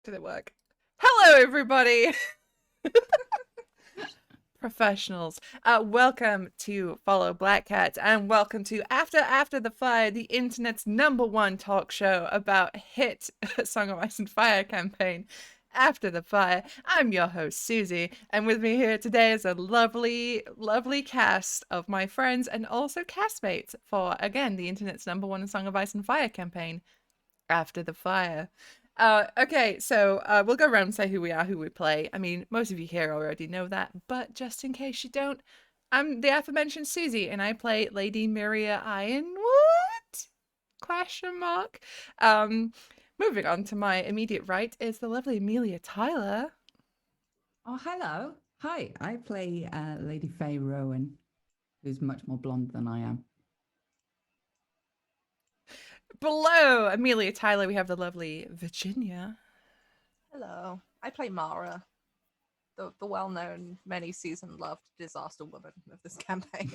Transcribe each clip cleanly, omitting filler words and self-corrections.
Did it work? Hello, everybody! Professionals. Welcome to Follow Black Cat, and welcome to After the Fire, the internet's #1 talk show about hit Song of Ice and Fire campaign, After the Fire. I'm your host, Susie, and with me here today is a lovely, lovely cast of my friends and also castmates for, again, the internet's #1 Song of Ice and Fire campaign, After the Fire. Okay, so we'll go around and say who we are, who we play. I mean, most of you here already know that, but just in case you don't, I'm the aforementioned Susie, and I play Lady Miria Ironwood? Question mark. Moving on to my immediate right is the lovely Amelia Tyler. Oh, hello. Hi, I play Lady Faye Rowan, who's much more blonde than I am. Below Amelia Tyler, we have the lovely Virginia. Hello, I play Mara, the well-known, many-season loved disaster woman of this campaign.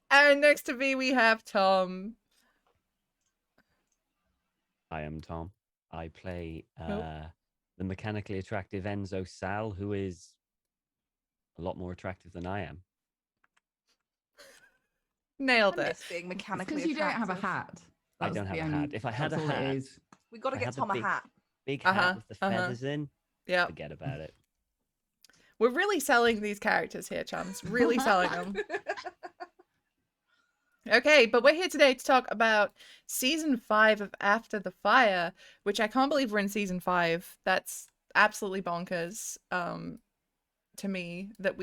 And next to me, we have Tom. I am Tom. I play the mechanically attractive Enzo Sal, who is a lot more attractive than I am. Nailed I it. miss being mechanically Because you don't have a attractive. hat. I don't have a hat. If I had a hat, We got to I get had the Tom a hat. big hat with the feathers in, Yeah. forget about it. We're really selling these characters here, chums. Really selling them. Okay, but we're here today to talk about season 5 of After the Fire, which I can't believe we're in season 5. That's absolutely bonkers to me that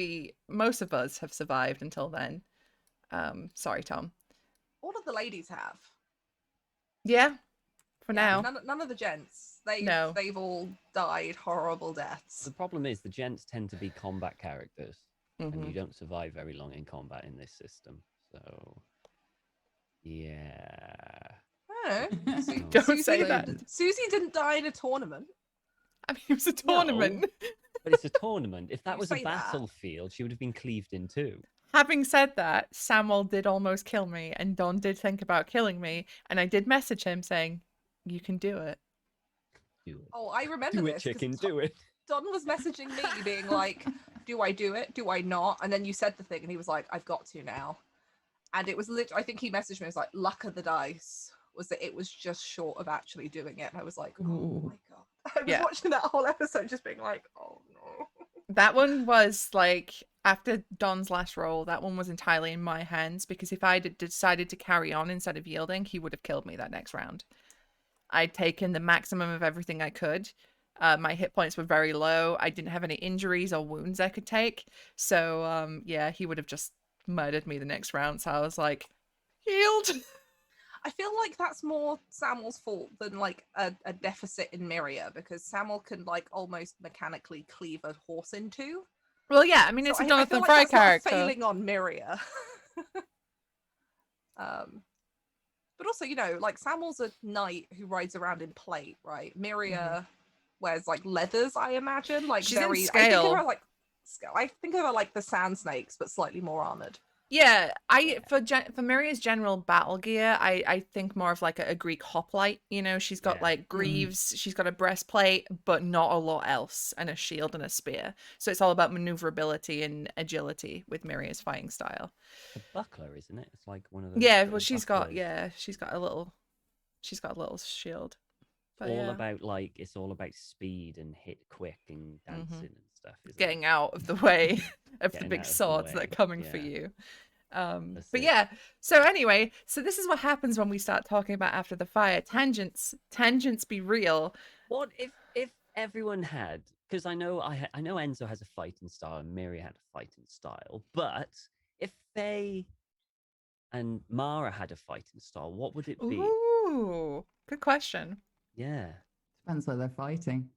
most of us have survived until then. Sorry, Tom. All of the ladies have. Yeah, for now. None of the gents. They've all died horrible deaths. The problem is the gents tend to be combat characters, and you don't survive very long in combat in this system. So, yeah. Oh, Don't say that. Susie didn't die in a tournament. I mean, it was a tournament. No, but it's a tournament. If that You was a say that. battlefield, she would have been cleaved in two. Having said that, Samuel did almost kill me, and Don did think about killing me, and I did message him saying, "You can do it." Do it. Oh, I remember Do this. it, chicken. Do it. Don was messaging me being like, do I do it? Do I not? And then you said the thing and he was like, I've got to now. And it was literally, I think he messaged me, it was like, luck of the dice was that it was just short of actually doing it. And I was like, oh my God. I was watching that whole episode just being like, oh no. That one was like, after Don's last roll, that one was entirely in my hands, because if I had decided to carry on instead of yielding, he would have killed me that next round. I'd taken the maximum of everything I could. My hit points were very low. I didn't have any injuries or wounds I could take. So, yeah, he would have just murdered me the next round. So I was like, yield. I feel like that's more Samuel's fault than like a deficit in Miria, because Samuel can like almost mechanically cleave a horse in two. Well, yeah, I mean, it's a Jonathan Fry character. Failing on Miria. But also, you know, like Samuel's a knight who rides around in plate, right? Miria wears like leathers, I imagine. Like she's very in scale. I think of her like the Sand Snakes, but slightly more armored. Yeah, for Miria's general battle gear, I think more of like a Greek hoplite. You know, she's got like greaves, she's got a breastplate, but not a lot else, and a shield and a spear. So it's all about maneuverability and agility with Miria's fighting style. The buckler, isn't it? It's like one of those. Yeah, well, she's got a little shield. But it's all about speed and hit quick and dancing and stuff. Getting out of the way of the big swords that are coming for you. But yeah, so anyway, so this is what happens when we start talking about After the Fire. Tangents be real. What if everyone had, because I know Enzo has a fighting style and Miri had a fighting style, but if Faye and Mara had a fighting style, what would it be? Ooh, good question. Yeah. Depends where they're fighting.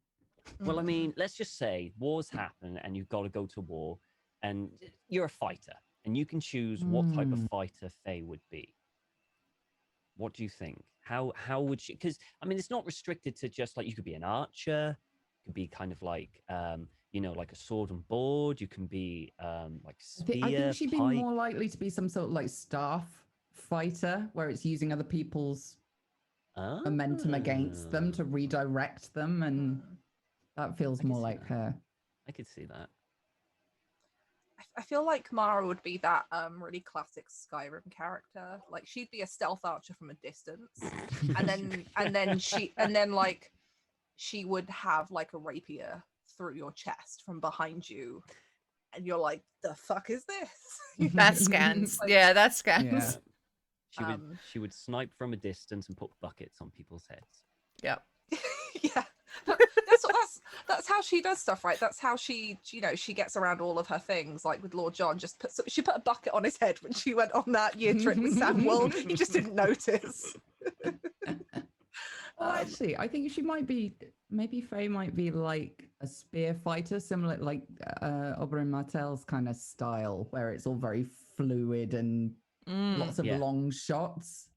Well, I mean, let's just say wars happen and you've got to go to war and you're a fighter and you can choose what type of fighter Faye would be. What do you think? How would she? Because, I mean, it's not restricted to just like, you could be an archer, you could be kind of like, like a sword and board. You can be like spear, I think she'd be pike. more likely to be some sort of like staff fighter where it's using other people's momentum against them to Ah, redirect them, and Mm. that feels I can more see like that. her. I could see that. I feel like Mara would be that really classic Skyrim character. Like she'd be a stealth archer from a distance, and then like she would have like a rapier through your chest from behind you, and you're like, the fuck is this? That scans. Like, Yeah, that Yeah. scans. She would snipe from a distance and put buckets on people's heads. Yeah. yeah. That's how she does stuff, right? That's how she she gets around all of her things. Like with Lord John, she put a bucket on his head when she went on that year trip with Samuel. He just didn't notice. Well, actually, I think she might be. Maybe Faye might be like a spear fighter, similar like Oberyn Martell's kind of style, where it's all very fluid and lots of Yeah. long shots.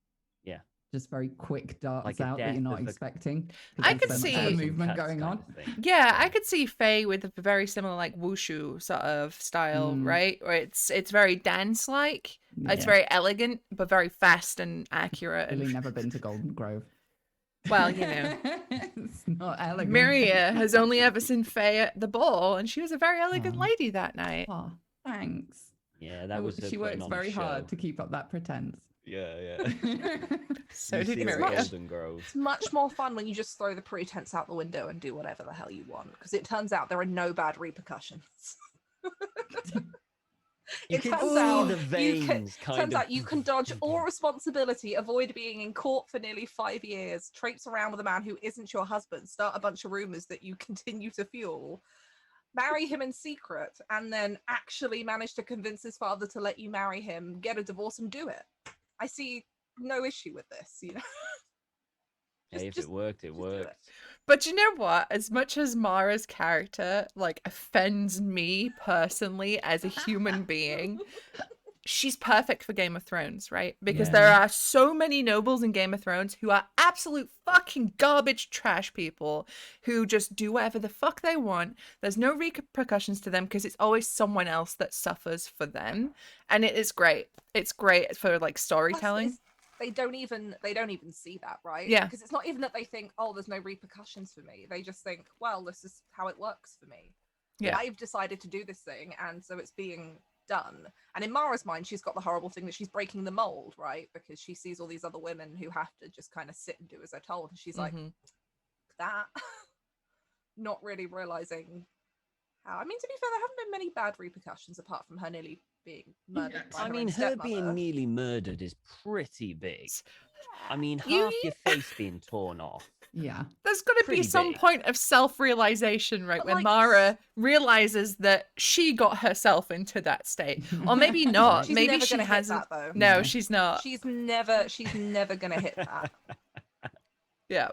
Yeah. Just very quick darts Like a out that death you're not of a- expecting. 'cause I there's could so much see- other Thousand movement cuts going kind on. of thing. Yeah, I could see Faye with a very similar like wushu sort of style, right? Where it's very dance like. It's Yeah. very elegant, but very fast and accurate. Really And never been to Golden Grove. well, you know, It's not elegant. Miria has only ever seen Faye at the ball, and she was a very elegant Aw. lady that night. Aw, thanks. Yeah, that was her She putting works on a very hard show. to keep up that pretense. Yeah, So You did see her at Miria. Golden Grove. It's much more fun when you just throw the pretense out the window and do whatever the hell you want, because it turns out there are no bad repercussions. You It can turns see out the veins turns out you can dodge all responsibility, avoid being in court for nearly 5 years, traipse around with a man who isn't your husband, start a bunch of rumors that you continue to fuel, marry him in secret, and then actually manage to convince his father to let you marry him, get a divorce, and do it. I see no issue with this, you know. Hey, if it worked, it do it. worked. But you know what? As much as Mara's character like offends me personally as a human being, she's perfect for Game of Thrones, right? Because Yeah. there are so many nobles in Game of Thrones who are absolute fucking garbage trash people who just do whatever the fuck they want. There's no repercussions to them because it's always someone else that suffers for them. And it is great. It's great for like storytelling. They don't even see that, right? Yeah. Because it's not even that they think, oh, there's no repercussions for me. They just think, well, this is how it works for me. Yeah. I've decided to do this thing, and so it's being done. And in Mara's mind, she's got the horrible thing that she's breaking the mold, right? Because she sees all these other women who have to just kind of sit and do as they're told, and she's like, that, not really realizing how. I mean, to be fair, there haven't been many bad repercussions apart from her nearly being murdered. By I her mean, own her stepmother. being nearly murdered is pretty big. I mean, You- half your face being torn off. Yeah. There's got to be Pretty some big. point of self-realization, right? But, When like, Mara realizes that she got herself into that state. Or maybe not. She's maybe never she gonna hit hasn't. that, though. No, No. she's not. She's never gonna hit that. Yeah.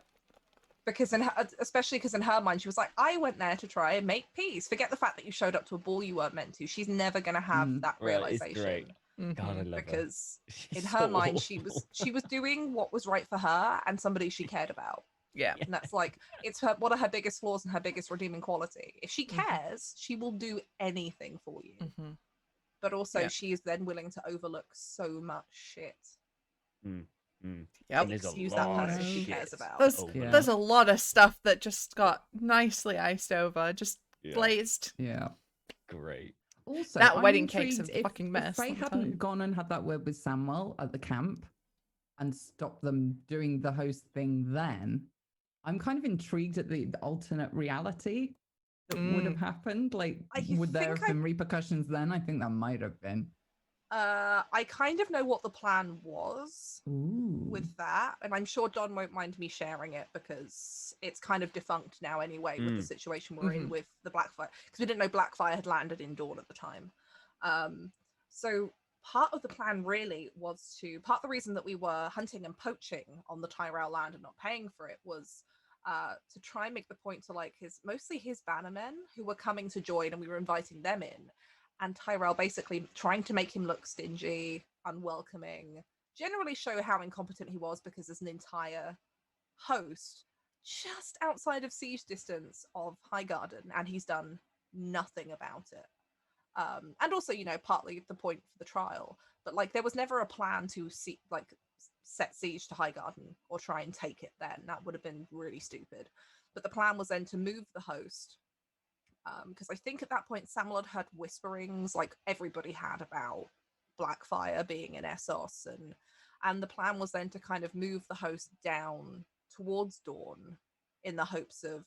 Because especially because in her mind she was like, I went there to try and make peace. Forget the fact that you showed up to a ball you weren't meant to. She's never gonna have that Right, it's realization. great. God, I love her. Because in She's her so mind awful. she was doing what was right for her and somebody she cared about. Yeah. And that's like, it's her, one of her biggest flaws and her biggest redeeming quality. If she cares, she will do anything for you. Mm-hmm. But also Yeah. she is then willing to overlook so much shit. Yep. to There's a excuse that lot person of she shit cares about. There's, over Yeah. there's a lot of stuff that just got nicely iced over, just Yeah. glazed. Yeah. Great. Also, That I'm wedding cake's a intrigued if- fucking mess, If Faye let me tell hadn't you. gone and had that word with Samuel at the camp and stopped them doing the host thing then, I'm kind of intrigued at the alternate reality that would have happened. Like, I would there think have been repercussions then? I think there might have been. I kind of know what the plan was Ooh. with that, and I'm sure Don won't mind me sharing it because it's kind of defunct now anyway with the situation we're in with the Blackfyre, because we didn't know Blackfyre had landed in Dawn at the time. So part of the plan really was part of the reason that we were hunting and poaching on the Tyrell land and not paying for it was to try and make the point to like mostly his bannermen who were coming to join, and we were inviting them in. And Tyrell basically trying to make him look stingy, unwelcoming, generally show how incompetent he was because there's an entire host just outside of siege distance of Highgarden, and he's done nothing about it. And also, you know, partly the point for the trial, but like there was never a plan to set siege to Highgarden or try and take it then. That would have been really stupid. But the plan was then to move the host, because I think at that point Samuel had heard whisperings, like everybody had, about Blackfyre being in Essos, and the plan was then to kind of move the host down towards Dawn in the hopes of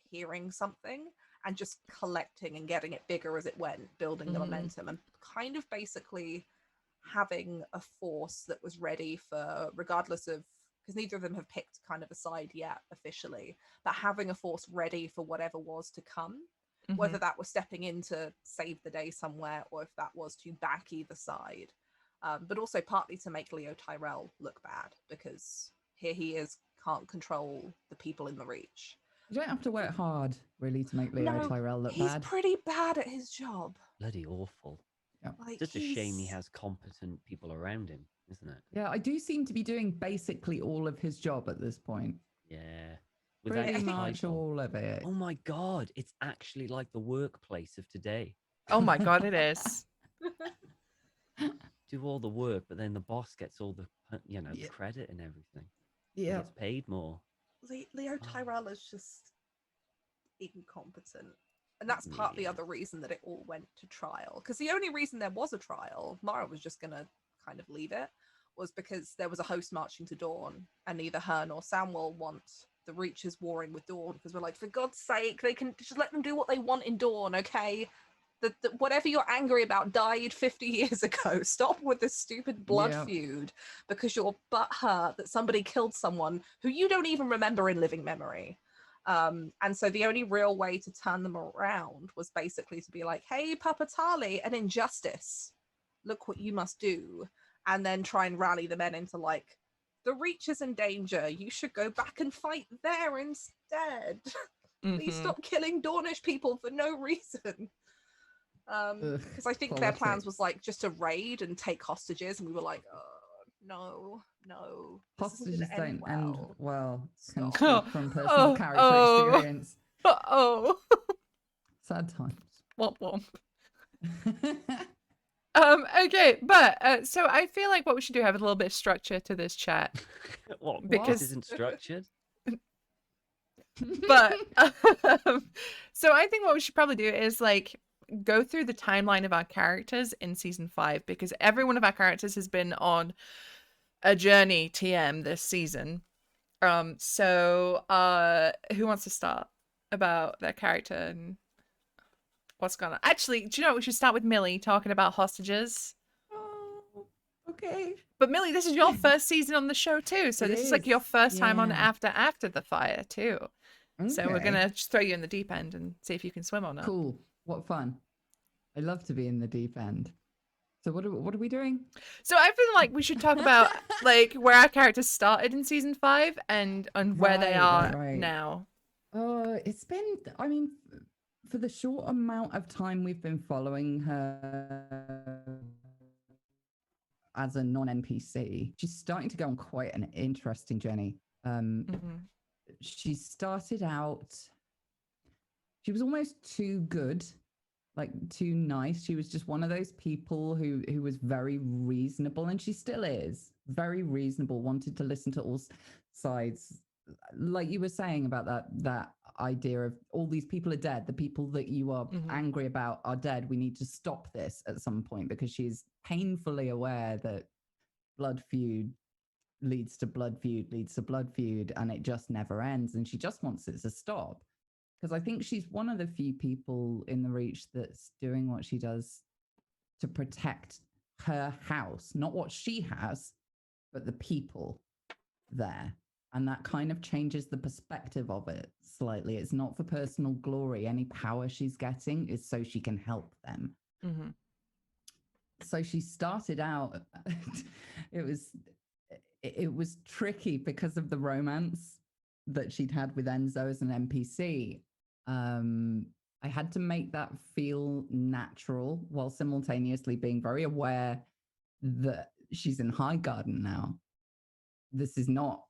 hearing something and just collecting and getting it bigger as it went, building the momentum, and kind of basically having a force that was ready for, regardless of, because neither of them have picked kind of a side yet officially, but having a force ready for whatever was to come, whether that was stepping in to save the day somewhere or if that was to back either side. But also partly to make Leo Tyrell look bad, because here he is, can't control the people in the Reach. You don't have to work hard, really, to make Leo No, Tyrell look he's bad. pretty bad at his job. Bloody awful. Yeah. Like, Just a shame he he's- has competent people around him, isn't it? Yeah, I do seem to be doing basically all of his job at this point. Yeah. With that Pretty much title. all of it. Oh my god, it's actually like the workplace of today. Oh my god, it is. Do all the work, but then the boss gets all the Yeah. credit and everything. He Yeah. gets paid more. Leo Tyrell is just incompetent. And that's part of the Yeah. other reason that it all went to trial. Because the only reason there was a trial, Mara was just going to kind of leave it, was because there was a host marching to Dawn, and neither her nor Samuel want the Reachers warring with Dawn, because we're like, for God's sake, they can just let them do what they want in Dawn, okay? Whatever you're angry about died 50 years ago. Stop with this stupid blood Yeah. feud because you're butthurt that somebody killed someone who you don't even remember in living memory. And so the only real way to turn them around was basically to be like, hey, Papa Tali, an injustice. Look what you must do. And then try and rally the men into like, the Reach is in danger. You should go back and fight there instead. Please stop killing Dornish people for no reason. Because I think their plans was like just to raid and take hostages, and we were like, oh, no. This isn't Hostages gonna end don't end well. Can Stop. speak from personal character experience. Oh. Sad times. Womp womp. Okay, but so I feel like what we should do, have a little bit of structure to this chat. What? Because- This isn't structured? But so I think what we should probably do is like go through the timeline of our characters in season 5, because every one of our characters has been on a journey TM this season. So who wants to start about their character and what's going on? Actually, do you know what? We should start with Millie talking about hostages. Oh, okay. But Millie, this is your first season on the show too, so It this is like your is, first time on yeah. After the Fyre too. So we're Okay. gonna just throw you in the deep end and see if you can swim or not. Cool. What fun. I love to be in the deep end. So what are we doing? So I feel like we should talk about like where our characters started in season 5 and where they are Right. now. It's been, I mean, for the short amount of time we've been following her as a non-NPC, she's starting to go on quite an interesting journey. She started out, she was almost too good, like too nice. She was just one of those people who was very reasonable, and she still is very reasonable, wanted to listen to all sides. Like you were saying about that idea of all these people are dead, the people that you are angry about are dead, we need to stop this at some point, because she's painfully aware that blood feud leads to blood feud leads to blood feud, and it just never ends, and she just wants it to stop. Because I think she's one of the few people in the Reach that's doing what she does to protect her house, not what she has, but the people there. And that kind of changes the perspective of it slightly. It's not for personal glory. Any power she's getting is so she can help them. So she started out, it was tricky because of the romance that she'd had with Enzo as an NPC. I had to make that feel natural while simultaneously being very aware that she's in Highgarden now. This is not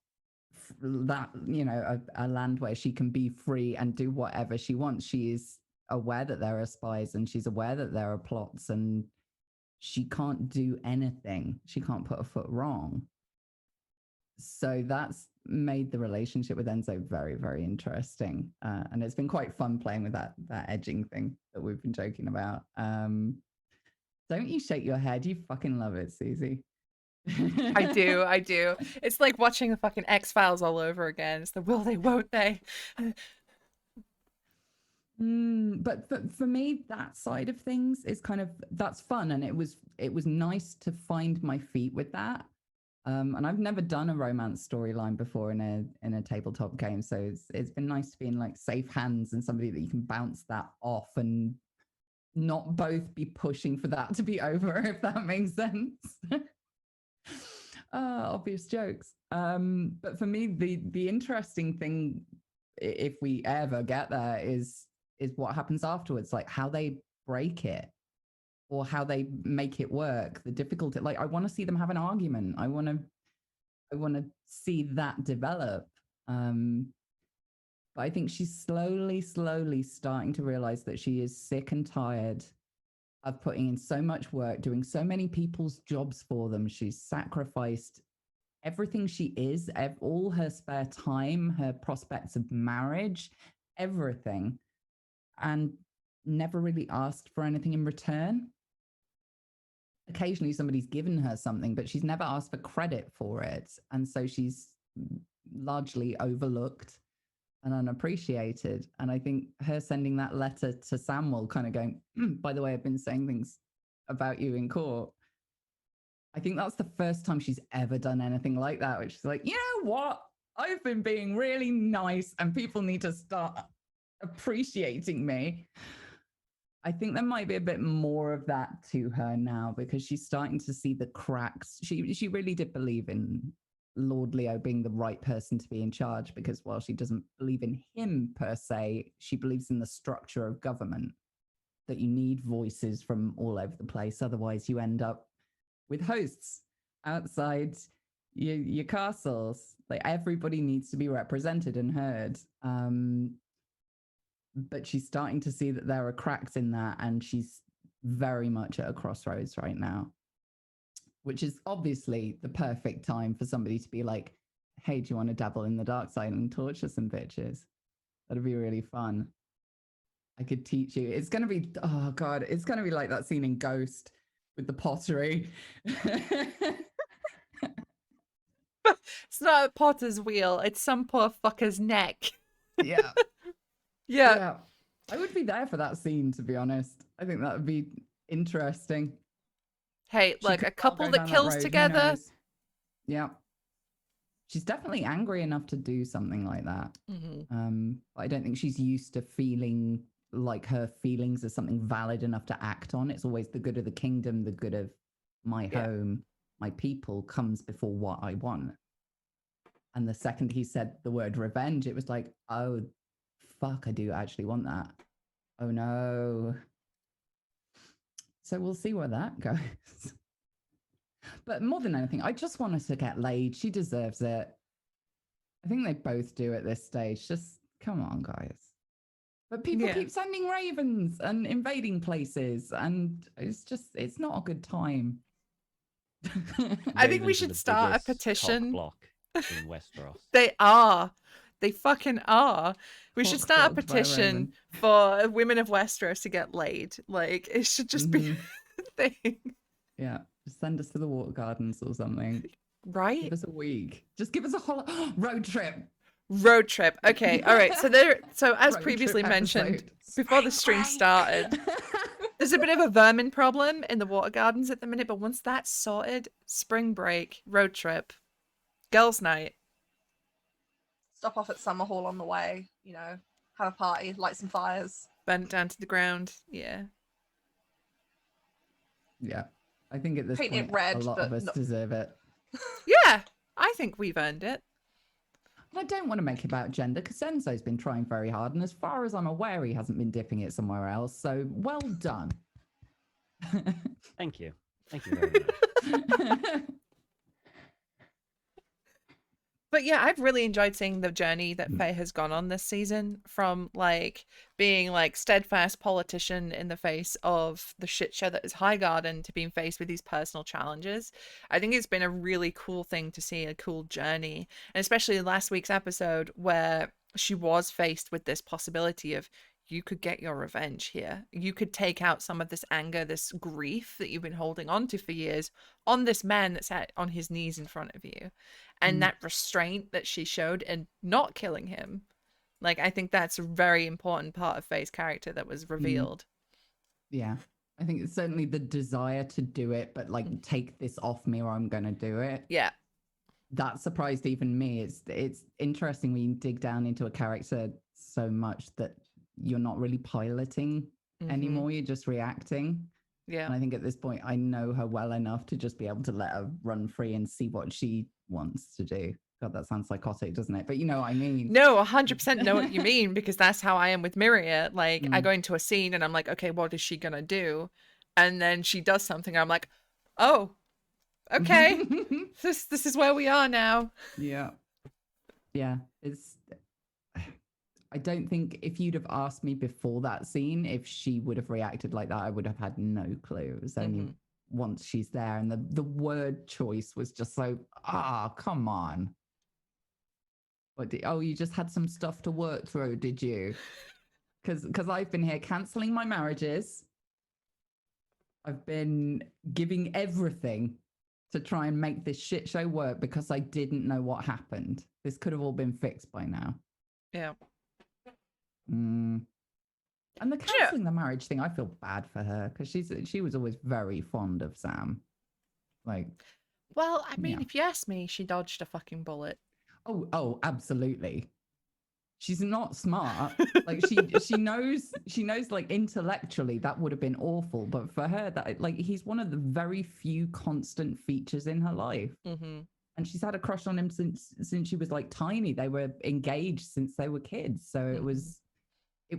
that, a land where she can be free and do whatever she wants. She is aware that there are spies, and she's aware that there are plots, and she can't do anything. She can't put a foot wrong. So that's made the relationship with Enzo very, very interesting. And it's been quite fun playing with that edging thing that we've been joking about. Don't you shake your head. You fucking love it, Susie. I do. It's like watching the fucking X-Files all over again. It's the will they, won't they? But for me, that side of things is kind of, that's fun, and it was nice to find my feet with that. And I've never done a romance storyline before in a tabletop game, so it's been nice to be in like safe hands and somebody that you can bounce that off and not both be pushing for that to be over, if that makes sense. Obvious jokes. But for me, the interesting thing, if we ever get there, is what happens afterwards, like how they break it or how they make it work. The difficulty, like I want to see them have an argument. I want to see that develop. But I think she's slowly starting to realize that she is sick and tired of putting in so much work, doing so many people's jobs for them. She's sacrificed everything she is, all her spare time, her prospects of marriage, everything, and never really asked for anything in return. Occasionally somebody's given her something, but she's never asked for credit for it. And so she's largely overlooked and unappreciated. And I think her sending that letter to Samuel, kind of going, by the way, I've been saying things about you in court. I think that's the first time she's ever done anything like that, which is like, you know what? I've been being really nice and people need to start appreciating me. I think there might be a bit more of that to her now, because she's starting to see the cracks. She really did believe in Lord Leo being the right person to be in charge, because while she doesn't believe in him per se, she believes in the structure of government, that you need voices from all over the place. Otherwise you end up with hosts outside your castles. Like everybody needs to be represented and heard. But she's starting to see that there are cracks in that, and she's very much at a crossroads right now, which is obviously the perfect time for somebody to be like, hey, do you want to dabble in the dark side and torture some bitches? That'd be really fun. I could teach you. It's going to be, oh God, it's going to be like that scene in Ghost with the pottery. It's not a potter's wheel. It's some poor fucker's neck. Yeah. Yeah. I would be there for that scene, to be honest. I think that would be interesting. Hey, She like could a well couple go that down kills road, who together. knows? Yeah. She's definitely angry enough to do something like that. But I don't think she's used to feeling like her feelings are something valid enough to act on. It's always the good of the kingdom, the good of my home, my people comes before what I want. And the second he said the word revenge, it was like, oh, fuck, I do actually want that. Oh no. So we'll see where that goes. But more than anything, I just want her to get laid. She deserves it. I think they both do at this stage. Just come on, guys. But people keep sending ravens and invading places, and it's not a good time. I think we Ravens are should the start a biggest petition. cock block in Westeros. They are. They fucking are. We should Cock start a blocked by a petition raven. for women of Westeros to get laid. Like, it should just be a thing. Yeah. Just send us to the water gardens or something. Right? Give us a week. Just give us a whole road trip. Road trip. Okay. All right. So as Road previously trip mentioned, episode. before the stream started, there's a bit of a vermin problem in the water gardens at the minute, but once that's sorted, spring break, road trip, girls' night. Stop off at Summer Hall on the way, you know, have a party, light some fires. Burn it down to the ground. Yeah. Yeah. I think at this Paint it point, red, a lot of but us not- deserve it. Yeah. I think we've earned it. And I don't want to make it about gender, because Enzo's been trying very hard, and as far as I'm aware, he hasn't been dipping it somewhere else. So well done. Thank you. Thank you very much. But yeah, I've really enjoyed seeing the journey that Mm. Faye has gone on this season, from like being like steadfast politician in the face of the shit show that is Highgarden to being faced with these personal challenges. I think it's been a really cool thing to see, a cool journey. And especially last week's episode where she was faced with this possibility of, you could get your revenge here. You could take out some of this anger, this grief that you've been holding on to for years on this man that's on his knees in front of you. And Mm. that restraint that she showed in not killing him, like, I think that's a very important part of Faye's character that was revealed. Yeah. I think it's certainly the desire to do it, but like, take this off me or I'm going to do it. Yeah. That surprised even me. It's interesting when you dig down into a character so much that you're not really piloting anymore. You're just reacting. Yeah. And I think at this point, I know her well enough to just be able to let her run free and see what she wants to do. God, that sounds psychotic, doesn't it? But you know what I mean. No, 100% know what you mean, because that's how I am with Myria. Like, I Mm. go into a scene and I'm like, okay, what is she gonna do? And then she does something, and I'm like, oh, okay, this is where we are now. Yeah. Yeah. It's I don't think if you'd have asked me before that scene if she would have reacted like that, I would have had no clue. It was only once she's there, and the word choice was just so, come on. Oh, you just had some stuff to work through, did you? Because I've been here cancelling my marriages. I've been giving everything to try and make this shit show work because I didn't know what happened. This could have all been fixed by now. Yeah. And the cancelling the marriage thing, I feel bad for her because she was always very fond of Sam. Like, well, I mean, yeah. if you ask me, she dodged a fucking bullet. Oh, absolutely. She's not smart. Like she knows like intellectually that would have been awful, but for her that like he's one of the very few constant features in her life. And she's had a crush on him since she was like tiny. They were engaged since they were kids, so it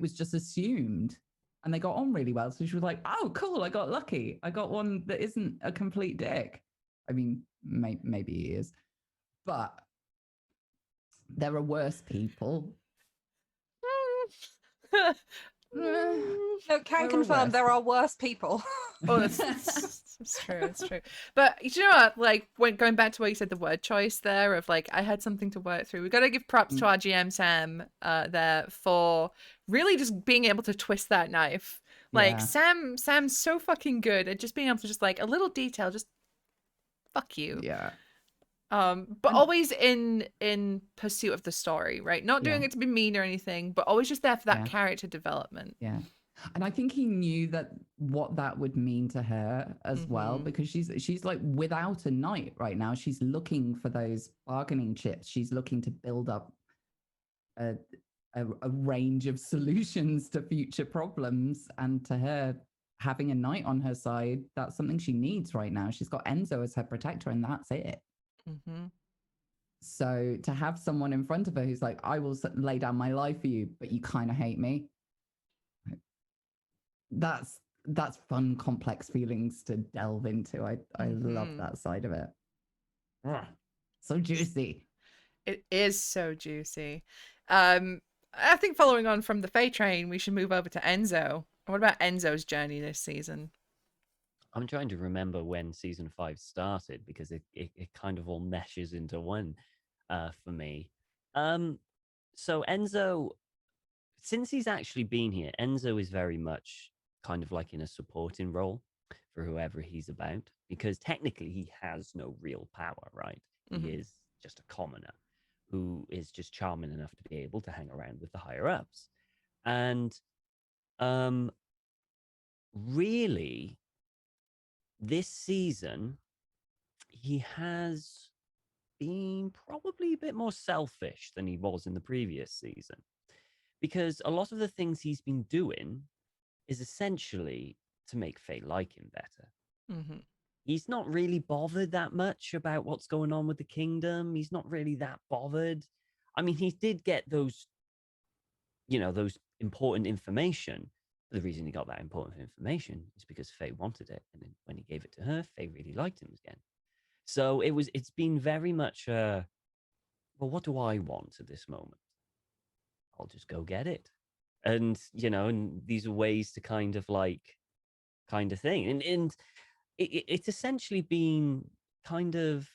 was just assumed, and they got on really well. So she was like, "Oh, cool! I got lucky. I got one that isn't a complete dick." I mean, maybe he is, but there are worse people. No, can confirm there are worse people. Oh, that's true. It's true. But you know what? Like, when going back to what you said, the word choice there of like, I had something to work through. We got to give props to our GM Sam there for really just being able to twist that knife. Like, Sam's so fucking good at just being able to just like a little detail, just fuck you. Yeah. But always in pursuit of the story, right? Not doing it to be mean or anything, but always just there for that character development. Yeah. And I think he knew that what that would mean to her as well, because she's like without a knight right now. She's looking for those bargaining chips. She's looking to build up a range of solutions to future problems. And to her, having a knight on her side, that's something she needs right now. She's got Enzo as her protector, and that's it. So to have someone in front of her who's like, I will lay down my life for you, but you kind of hate me. That's fun, complex feelings to delve into. I love that side of it. So juicy. It is so juicy. I think following on from the Fae train, we should move over to Enzo. What about Enzo's journey this season? I'm trying to remember when season 5 started because it kind of all meshes into one for me. So Enzo, since he's actually been here, Enzo is very much kind of like in a supporting role for whoever he's about, because technically he has no real power, right? He is just a commoner who is just charming enough to be able to hang around with the higher ups. And really, this season, he has been probably a bit more selfish than he was in the previous season, because a lot of the things he's been doing is essentially to make Faye like him better. He's not really bothered that much about what's going on with the kingdom. He's not really that bothered. I mean, he did get those, those important information. But the reason he got that important information is because Faye wanted it. And then when he gave it to her, Faye really liked him again. So it's been very much well, what do I want at this moment? I'll just go get it. And, and these are ways to kind of thing. And it's essentially been kind of,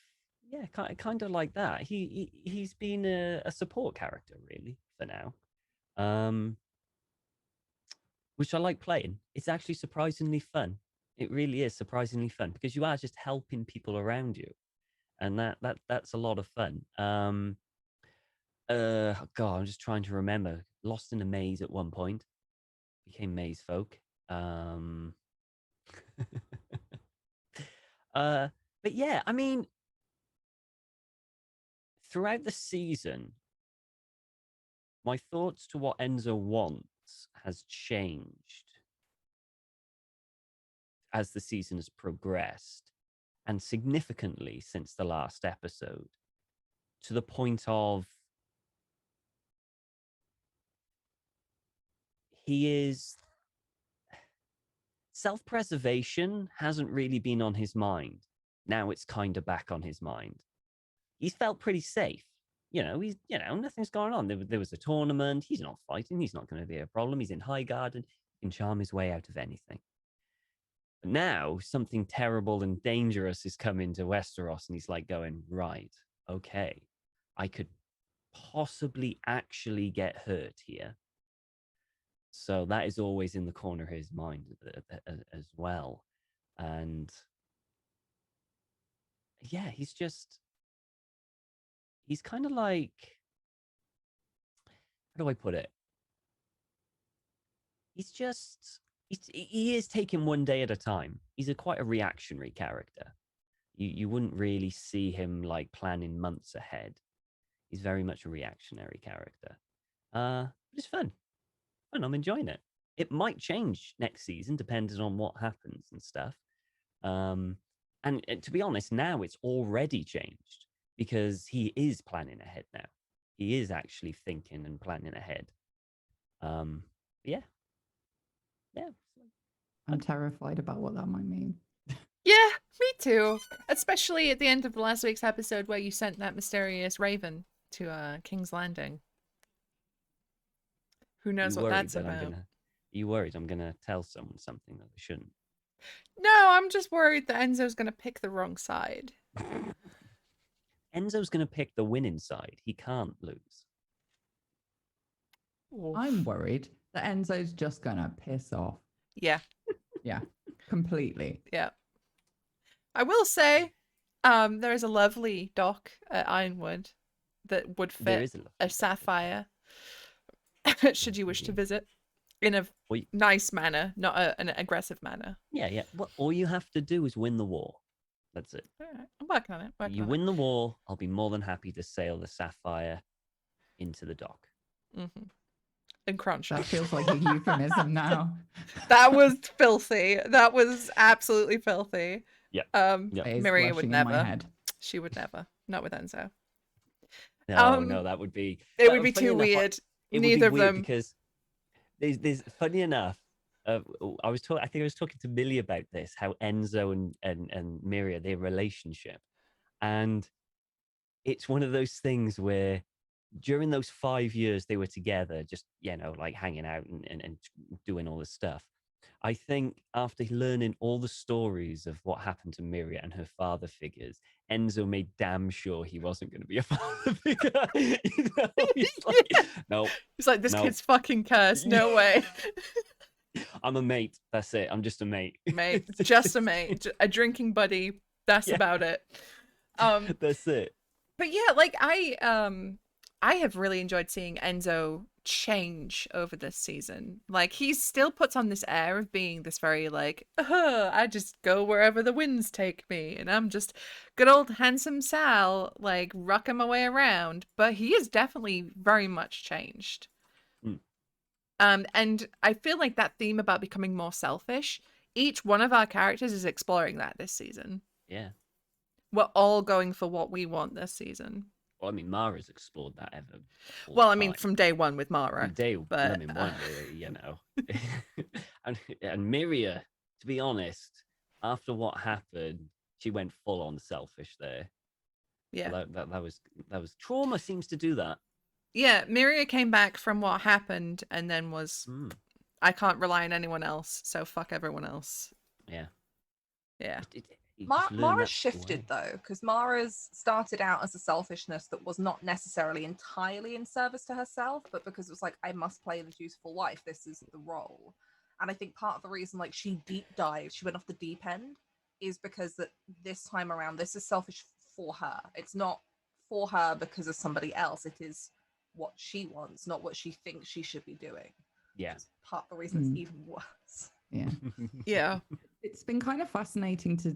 yeah, kind of like that. He's been a support character, really, for now. Which I like playing. It's actually surprisingly fun. It really is surprisingly fun because you are just helping people around you, and that's a lot of fun. God, I'm just trying to remember. Lost in a maze at one point, became maze folk. But yeah, I mean, throughout the season, my thoughts to what Enzo wants has changed as the season has progressed, and significantly since the last episode, to the point of he is self-preservation hasn't really been on his mind. Now it's kind of back on his mind. He's felt pretty safe. Nothing's going on. There was a tournament. He's not fighting. He's not going to be a problem. He's in Highgarden. He can charm his way out of anything. But now something terrible and dangerous is coming to Westeros, and he's like going, right, okay, I could possibly actually get hurt here. So that is always in the corner of his mind as well. And yeah, he's kind of like, how do I put it? He is taking one day at a time. He's quite a reactionary character. You wouldn't really see him like planning months ahead. He's very much a reactionary character. But it's fun. I'm enjoying it. It might change next season depending on what happens and stuff. And to be honest, now it's already changed because he is planning ahead now. He is actually thinking and planning ahead. Yeah. I'm terrified about what that might mean. Yeah, me too. Especially at the end of last week's episode where you sent that mysterious raven to King's Landing. Who knows what that's about? You worried I'm gonna tell someone something that I shouldn't? No, I'm just worried that Enzo's gonna pick the wrong side. Enzo's gonna pick the winning side. He can't lose. Oof. I'm worried that Enzo's just gonna piss off. Yeah. Yeah, completely. Yeah. I will say, there is a lovely dock at Ironwood that would fit a sapphire, should you wish to visit, in a nice manner, not an aggressive manner. Yeah. Well, all you have to do is win the war. That's it. All right. I'm working on it. You win the war, I'll be more than happy to sail the sapphire into the dock. Mm-hmm. And crunch. That feels like a euphemism now. That was filthy. That was absolutely filthy. Yeah. Miria would never. She would never. Not with Enzo. No, that would be. It would be too weird. Neither of them. Because there's funny enough. I think I was talking to Millie about this. How Enzo and Miria, their relationship, and it's one of those things where during those 5 years they were together, just like hanging out and doing all this stuff. I think after learning all the stories of what happened to Miria and her father figures, Enzo made damn sure he wasn't going to be a father figure. He's like, no. He's like, this kid's fucking cursed. No way. I'm a mate. That's it. I'm just a mate. Mate. Just a mate. A drinking buddy. That's about it. That's it. But yeah, like I have really enjoyed seeing Enzo change over this season. Like, he still puts on this air of being this very like, I just go wherever the winds take me, and I'm just good old handsome Sal, like rocking my way around. But he is definitely very much changed. And I feel like that theme about becoming more selfish, each one of our characters is exploring that this season. Yeah. We're all going for what we want this season. Well, I mean, Mara's explored that ever. Well, I mean, from day one with Mara. From day one, and Miria, to be honest, after what happened, she went full on selfish there. Yeah. That was trauma seems to do that. Yeah, Miria came back from what happened and then was, I can't rely on anyone else, so fuck everyone else. Yeah. Yeah. Mara's shifted though, because Mara's started out as a selfishness that was not necessarily entirely in service to herself, but because it was like, I must play the dutiful wife. This is the role. And I think part of the reason like she deep dived, she went off the deep end, is because that this time around, this is selfish for her. It's not for her because of somebody else. It is what she wants, not what she thinks she should be doing. Yeah. Part of the reason it's even worse. Yeah. Yeah. It's been kind of fascinating to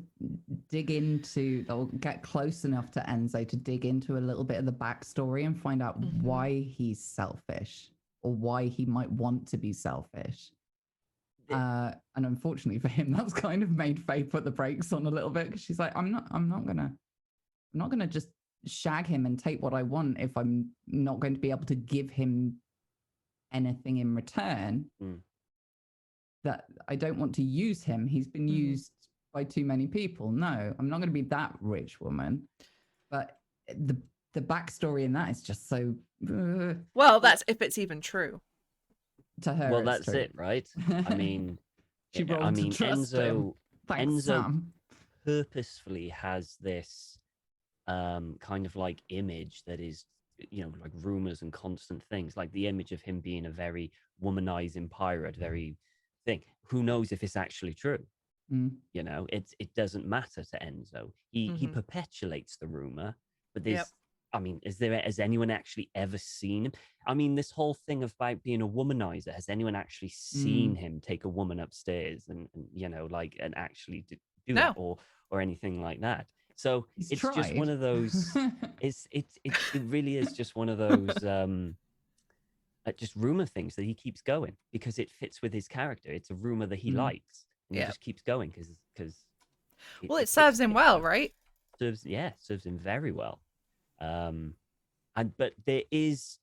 dig into, or get close enough to Enzo to dig into a little bit of the backstory and find out why he's selfish or why he might want to be selfish. And unfortunately for him, that's kind of made Faye put the brakes on a little bit, because she's like, I'm not gonna just shag him and take what I want if I'm not going to be able to give him anything in return. That I don't want to use him. He's been used by too many people. No, I'm not going to be that rich woman. But the backstory in that is just so. Well, that's if it's even true. To her, well, it's that's true. it, right? I mean, trust him. Thanks, Enzo Sam. purposefully has this kind of like image that is, like rumors and constant things, like the image of him being a very womanizing pirate, very thing. Who knows if it's actually true? It doesn't matter to Enzo. He perpetuates the rumor, but there's I mean, has anyone actually ever seen him? I mean, this whole thing about being a womanizer, has anyone actually seen him take a woman upstairs and actually do that or anything like that? So it's just one of those. it really is just one of those just rumor things that he keeps going because it fits with his character. It's a rumor that he likes, and he just keeps going because. Well, it serves him well, right? Serves him very well. But there is,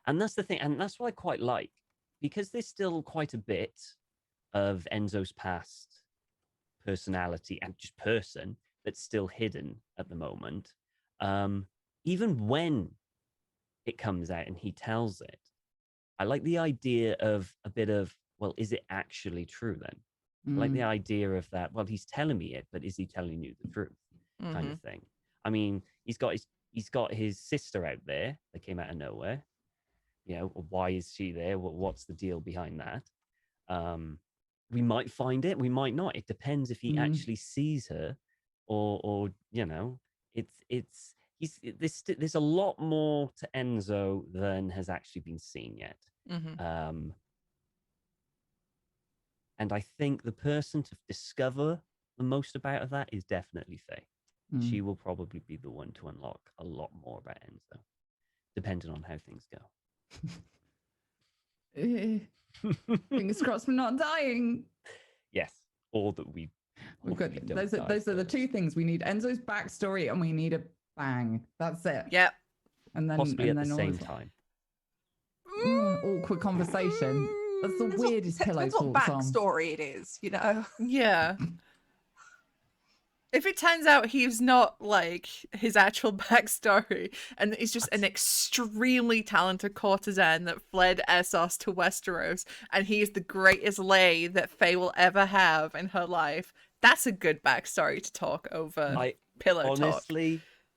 and that's the thing, and that's what I quite like, because there's still quite a bit of Enzo's past personality and just person that's still hidden at the moment. Even when it comes out and he tells it, I like the idea of a bit of, well, is it actually true then? I like the idea of that. Well, he's telling me it, but is he telling you the truth? Kind of thing. I mean, he's got his sister out there that came out of nowhere. Why is she there? What's the deal behind that? We might find it, we might not. It depends if he actually sees her, or there's a lot more to Enzo than has actually been seen yet. And I think the person to discover the most about that is definitely Faye. She will probably be the one to unlock a lot more about Enzo, depending on how things go. Fingers crossed we're not dying. Yes, or that we've got. Those are the two things we need: Enzo's backstory, and we need a bang. That's it. Yep. And then possibly at the same time. Awkward conversation. That's the weirdest pillow talk talk song. Backstory it is, Yeah. If it turns out he's not like his actual backstory, and he's just an extremely talented courtesan that fled Essos to Westeros, and he is the greatest lay that Faye will ever have in her life, that's a good backstory to talk over pillow talk.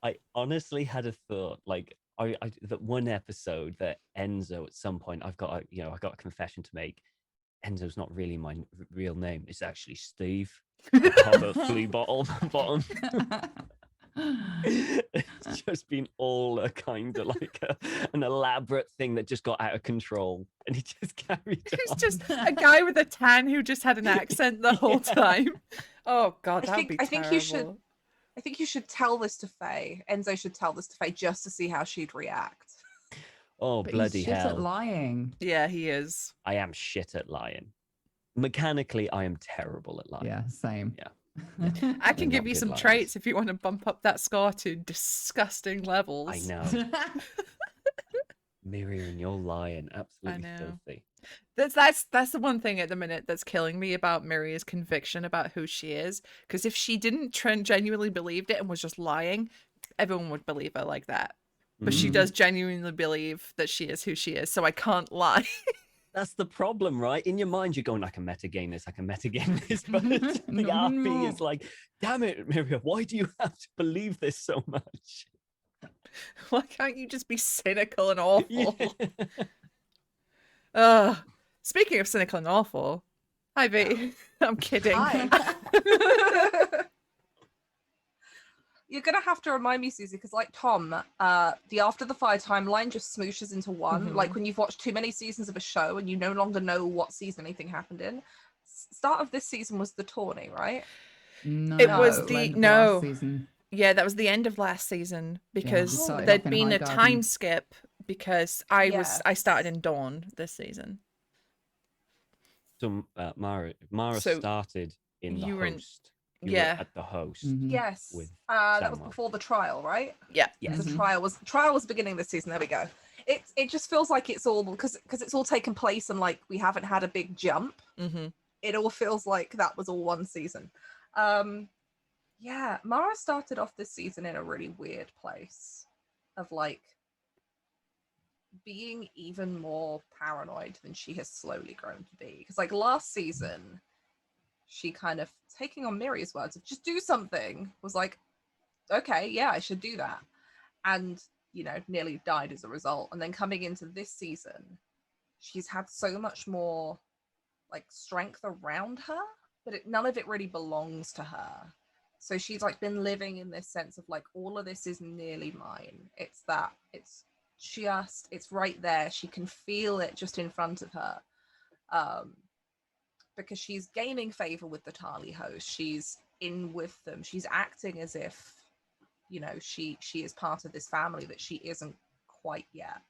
I honestly had a thought, like I that one episode that Enzo at some point, I've got a confession to make. Enzo's not really my real name. It's actually Steve. A flea bottom. It's just been all a kind of like an elaborate thing that just got out of control, and he just carried on. He's just a guy with a tan who just had an accent the whole time. Oh God, that would be terrible. I think you should tell this to Faye. Enzo should tell this to Faye just to see how she'd react. Oh, but bloody he's shit hell! At lying. Yeah, he is. I am shit at lying. Mechanically, I am terrible at lying. Yeah, same. Yeah. I can give you some traits if you want to bump up that score to disgusting levels. I know. Miriam, you're lying. Absolutely filthy. That's the one thing at the minute that's killing me about Miriam's conviction about who she is. Because if she didn't genuinely believed it and was just lying, everyone would believe her like that. But she Mm. does genuinely believe that she is who she is, so I can't lie. That's the problem, right? In your mind, you're going, I can metagame this, I can metagame this. But the No, RP no. is like, damn it, Miriam, why do you have to believe this so much? Why can't you just be cynical and awful? Yeah. Speaking of cynical and awful, hi V. I'm kidding. Hi. You're gonna have to remind me, Susie, because like Tom, the After the Fire timeline just smooshes into one. Mhm. Like when you've watched too many seasons of a show and you no longer know what season anything happened in. Start of this season was the tourney, right? No, It was it's the end of no. last season. Yeah, that was the end of last season because started there'd off in been a Highgarden. time skip because I Yes. started in Dawn this season. So Mara So started in the you were in- host. You were yeah. at the host. Mhm. Yes. With That was Samwell. before the trial, right? Yeah. Yes. The Mhm. trial was beginning of this season. There we go. It just feels like it's all because it's all taken place and like we haven't had a big jump. Mm-hmm. It all feels like that was all one season. Yeah, Mara started off this season in a really weird place of like being even more paranoid than she has slowly grown to be. Because like last season, she kind of taking on Miri's words of just do something was like, okay, yeah, I should do that. And, you know, nearly died as a result. And then coming into this season, she's had so much more like strength around her, but none of it really belongs to her. So she's like been living in this sense of like all of this is nearly mine. It's right there. She can feel it just in front of her. Because she's gaining favor with the Tarly host. She's in with them. She's acting as if, you know, she is part of this family that she isn't quite yet.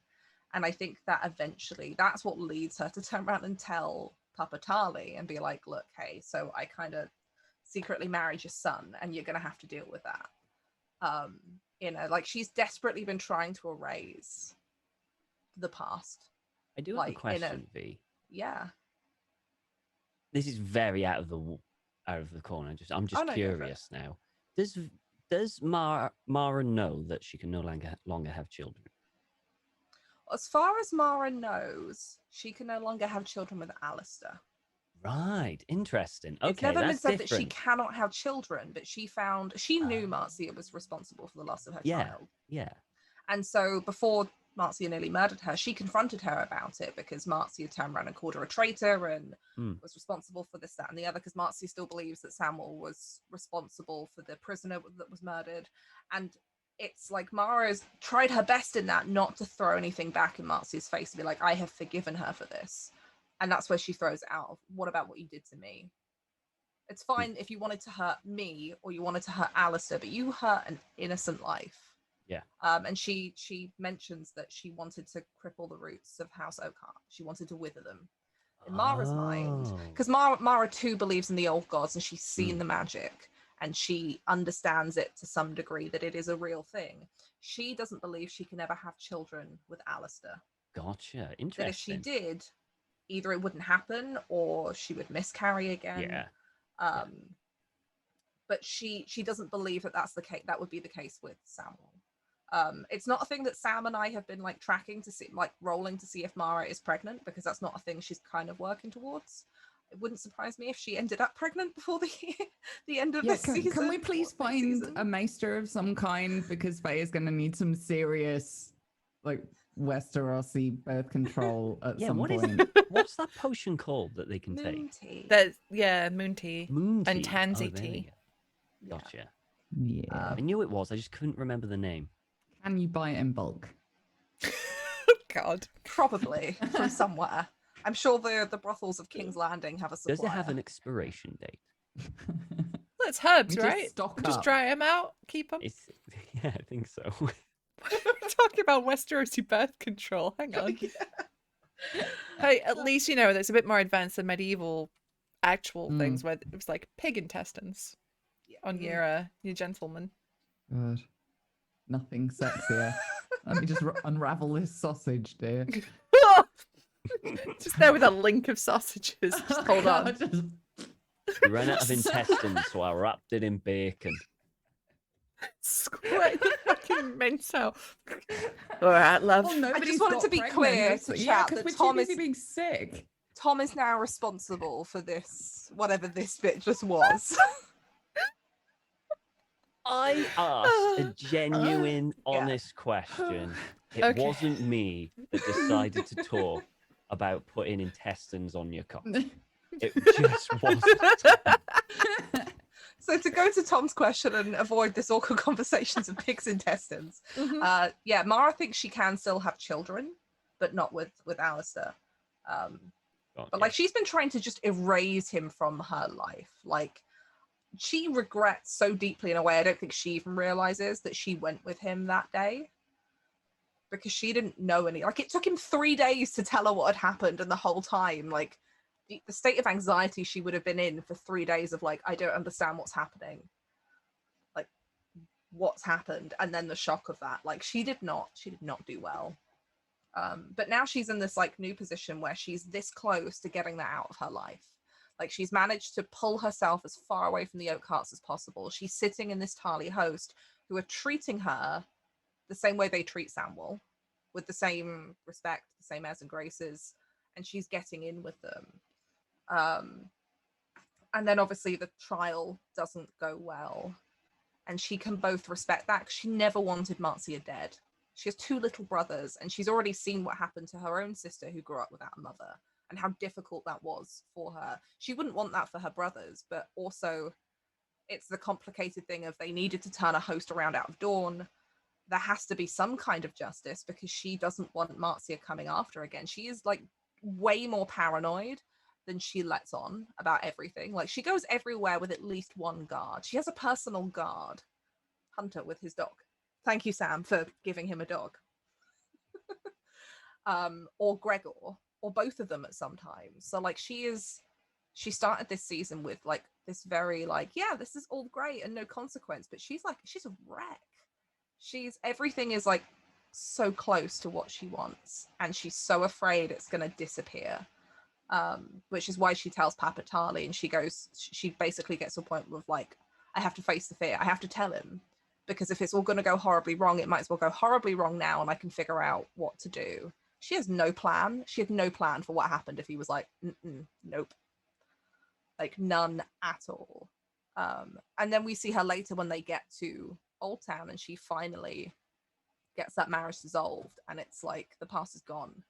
And I think that eventually that's what leads her to turn around and tell Papa Tarly and be like, look, hey, so I kind of secretly married your son and you're going to have to deal with that. You know, like she's desperately been trying to erase the past. I do have like, a question, V. Yeah. This is very out of the corner. I'm just no, go for it. curious now. Does Mara know that she can no longer have children? As far as Mara knows, she can no longer have children with Alistair. Right, interesting. Okay, It's never been that's said different. that she cannot have children, but she knew Marcia was responsible for the loss of her child. Yeah. And so before Marcia nearly murdered her, she confronted her about it because Marcia turned around and called her a traitor and was responsible for this, that, and the other, because Marcia still believes that Samwell was responsible for the prisoner that was murdered. And it's like Mara's tried her best in that, not to throw anything back in Marcia's face and be like, I have forgiven her for this. And that's where she throws it out of, what about what you did to me? It's fine if you wanted to hurt me or you wanted to hurt Alistair, but you hurt an innocent life. Yeah. And she mentions that she wanted to cripple the roots of House Oakheart. She wanted to wither them. In Mara's mind, because Mara too believes in the old gods and she's seen the magic and she understands it to some degree that it is a real thing. She doesn't believe she can ever have children with Alistair. Gotcha. Interesting. That if she did, either it wouldn't happen or she would miscarry again. Yeah. But she doesn't believe that that's the case. That would be the case with Samwell. It's not a thing that Sam and I have been like tracking to see, like rolling to see if Mara is pregnant, because that's not a thing she's kind of working towards. It wouldn't surprise me if she ended up pregnant before the end of this season. Can we please find a maester of some kind, because Faye is going to need some serious, like, Westerosi birth control at some point. What's that potion called that they can Moon take? tea. Moon tea. Moon tea. And tansy there we tea. go. Gotcha. Yeah. I knew it was. I just couldn't remember the name. Can you buy it in bulk? God. Probably from somewhere. I'm sure the brothels of King's Landing have a supplier. Does it have an expiration date? Well, it's herbs, We just right? stock Just up. dry them out, keep them. Yeah, I think so. We're talking about Westerosi birth control. Hang on. Hey, at least, you know, there's a bit more advanced than medieval actual things where it was like pig intestines on your gentleman. God. Nothing sexier. Let me just unravel this sausage, dear. Just there with a link of sausages. Just hold on. We ran out of intestines, so I wrapped it in bacon. Squirt the fucking fucking mental. All right, love. Well, nobody's wanted got to be pregnant, clear is- to yeah, chat because that we're Tom too busy is- being sick. Tom is now responsible for this, whatever this bit just was. I asked a genuine, Yeah. honest question. It Okay. wasn't me that decided to talk about putting intestines on your cock. It just wasn't. So to go to Tom's question and avoid this awkward conversations of pig's intestines, Mhm. yeah, Mara thinks she can still have children, but not with Alistair. But like she's been trying to just erase him from her life. Like she regrets so deeply in a way I don't think she even realizes that she went with him that day. Because she didn't know any, like it took him 3 days to tell her what had happened, and the whole time, like the state of anxiety she would have been in for 3 days of like, I don't understand what's happening. Like what's happened, and then the shock of that. Like she did not do well. But now she's in this like new position where she's this close to getting that out of her life. Like she's managed to pull herself as far away from the Oak Hearts as possible. She's sitting in this Tarly host who are treating her the same way they treat Samwell, with the same respect, the same airs and graces, and she's getting in with them. And then obviously the trial doesn't go well, and she can both respect that because she never wanted Marcia dead. She has 2 little brothers, and she's already seen what happened to her own sister who grew up without a mother and how difficult that was for her. She wouldn't want that for her brothers, but also it's the complicated thing of they needed to turn a host around out of Dawn. There has to be some kind of justice because she doesn't want Marcia coming after again. She is like way more paranoid than she lets on about everything. Like she goes everywhere with at least one guard. She has a personal guard, Hunter, with his dog. Thank you, Sam, for giving him a dog. Or Gregor, or both of them at some time. So like she started this season with like this very like, yeah, this is all great and no consequence, but she's a wreck. Everything is like so close to what she wants, and she's so afraid it's going to disappear, which is why she tells Papa Tarly, and she basically gets to a point of like, I have to face the fear, I have to tell him, because if it's all going to go horribly wrong, it might as well go horribly wrong now, and I can figure out what to do. She has no plan. She had no plan for what happened if he was like, nope, like none at all. And then we see her later when they get to Old Town, and she finally gets that marriage dissolved, and it's like the past is gone.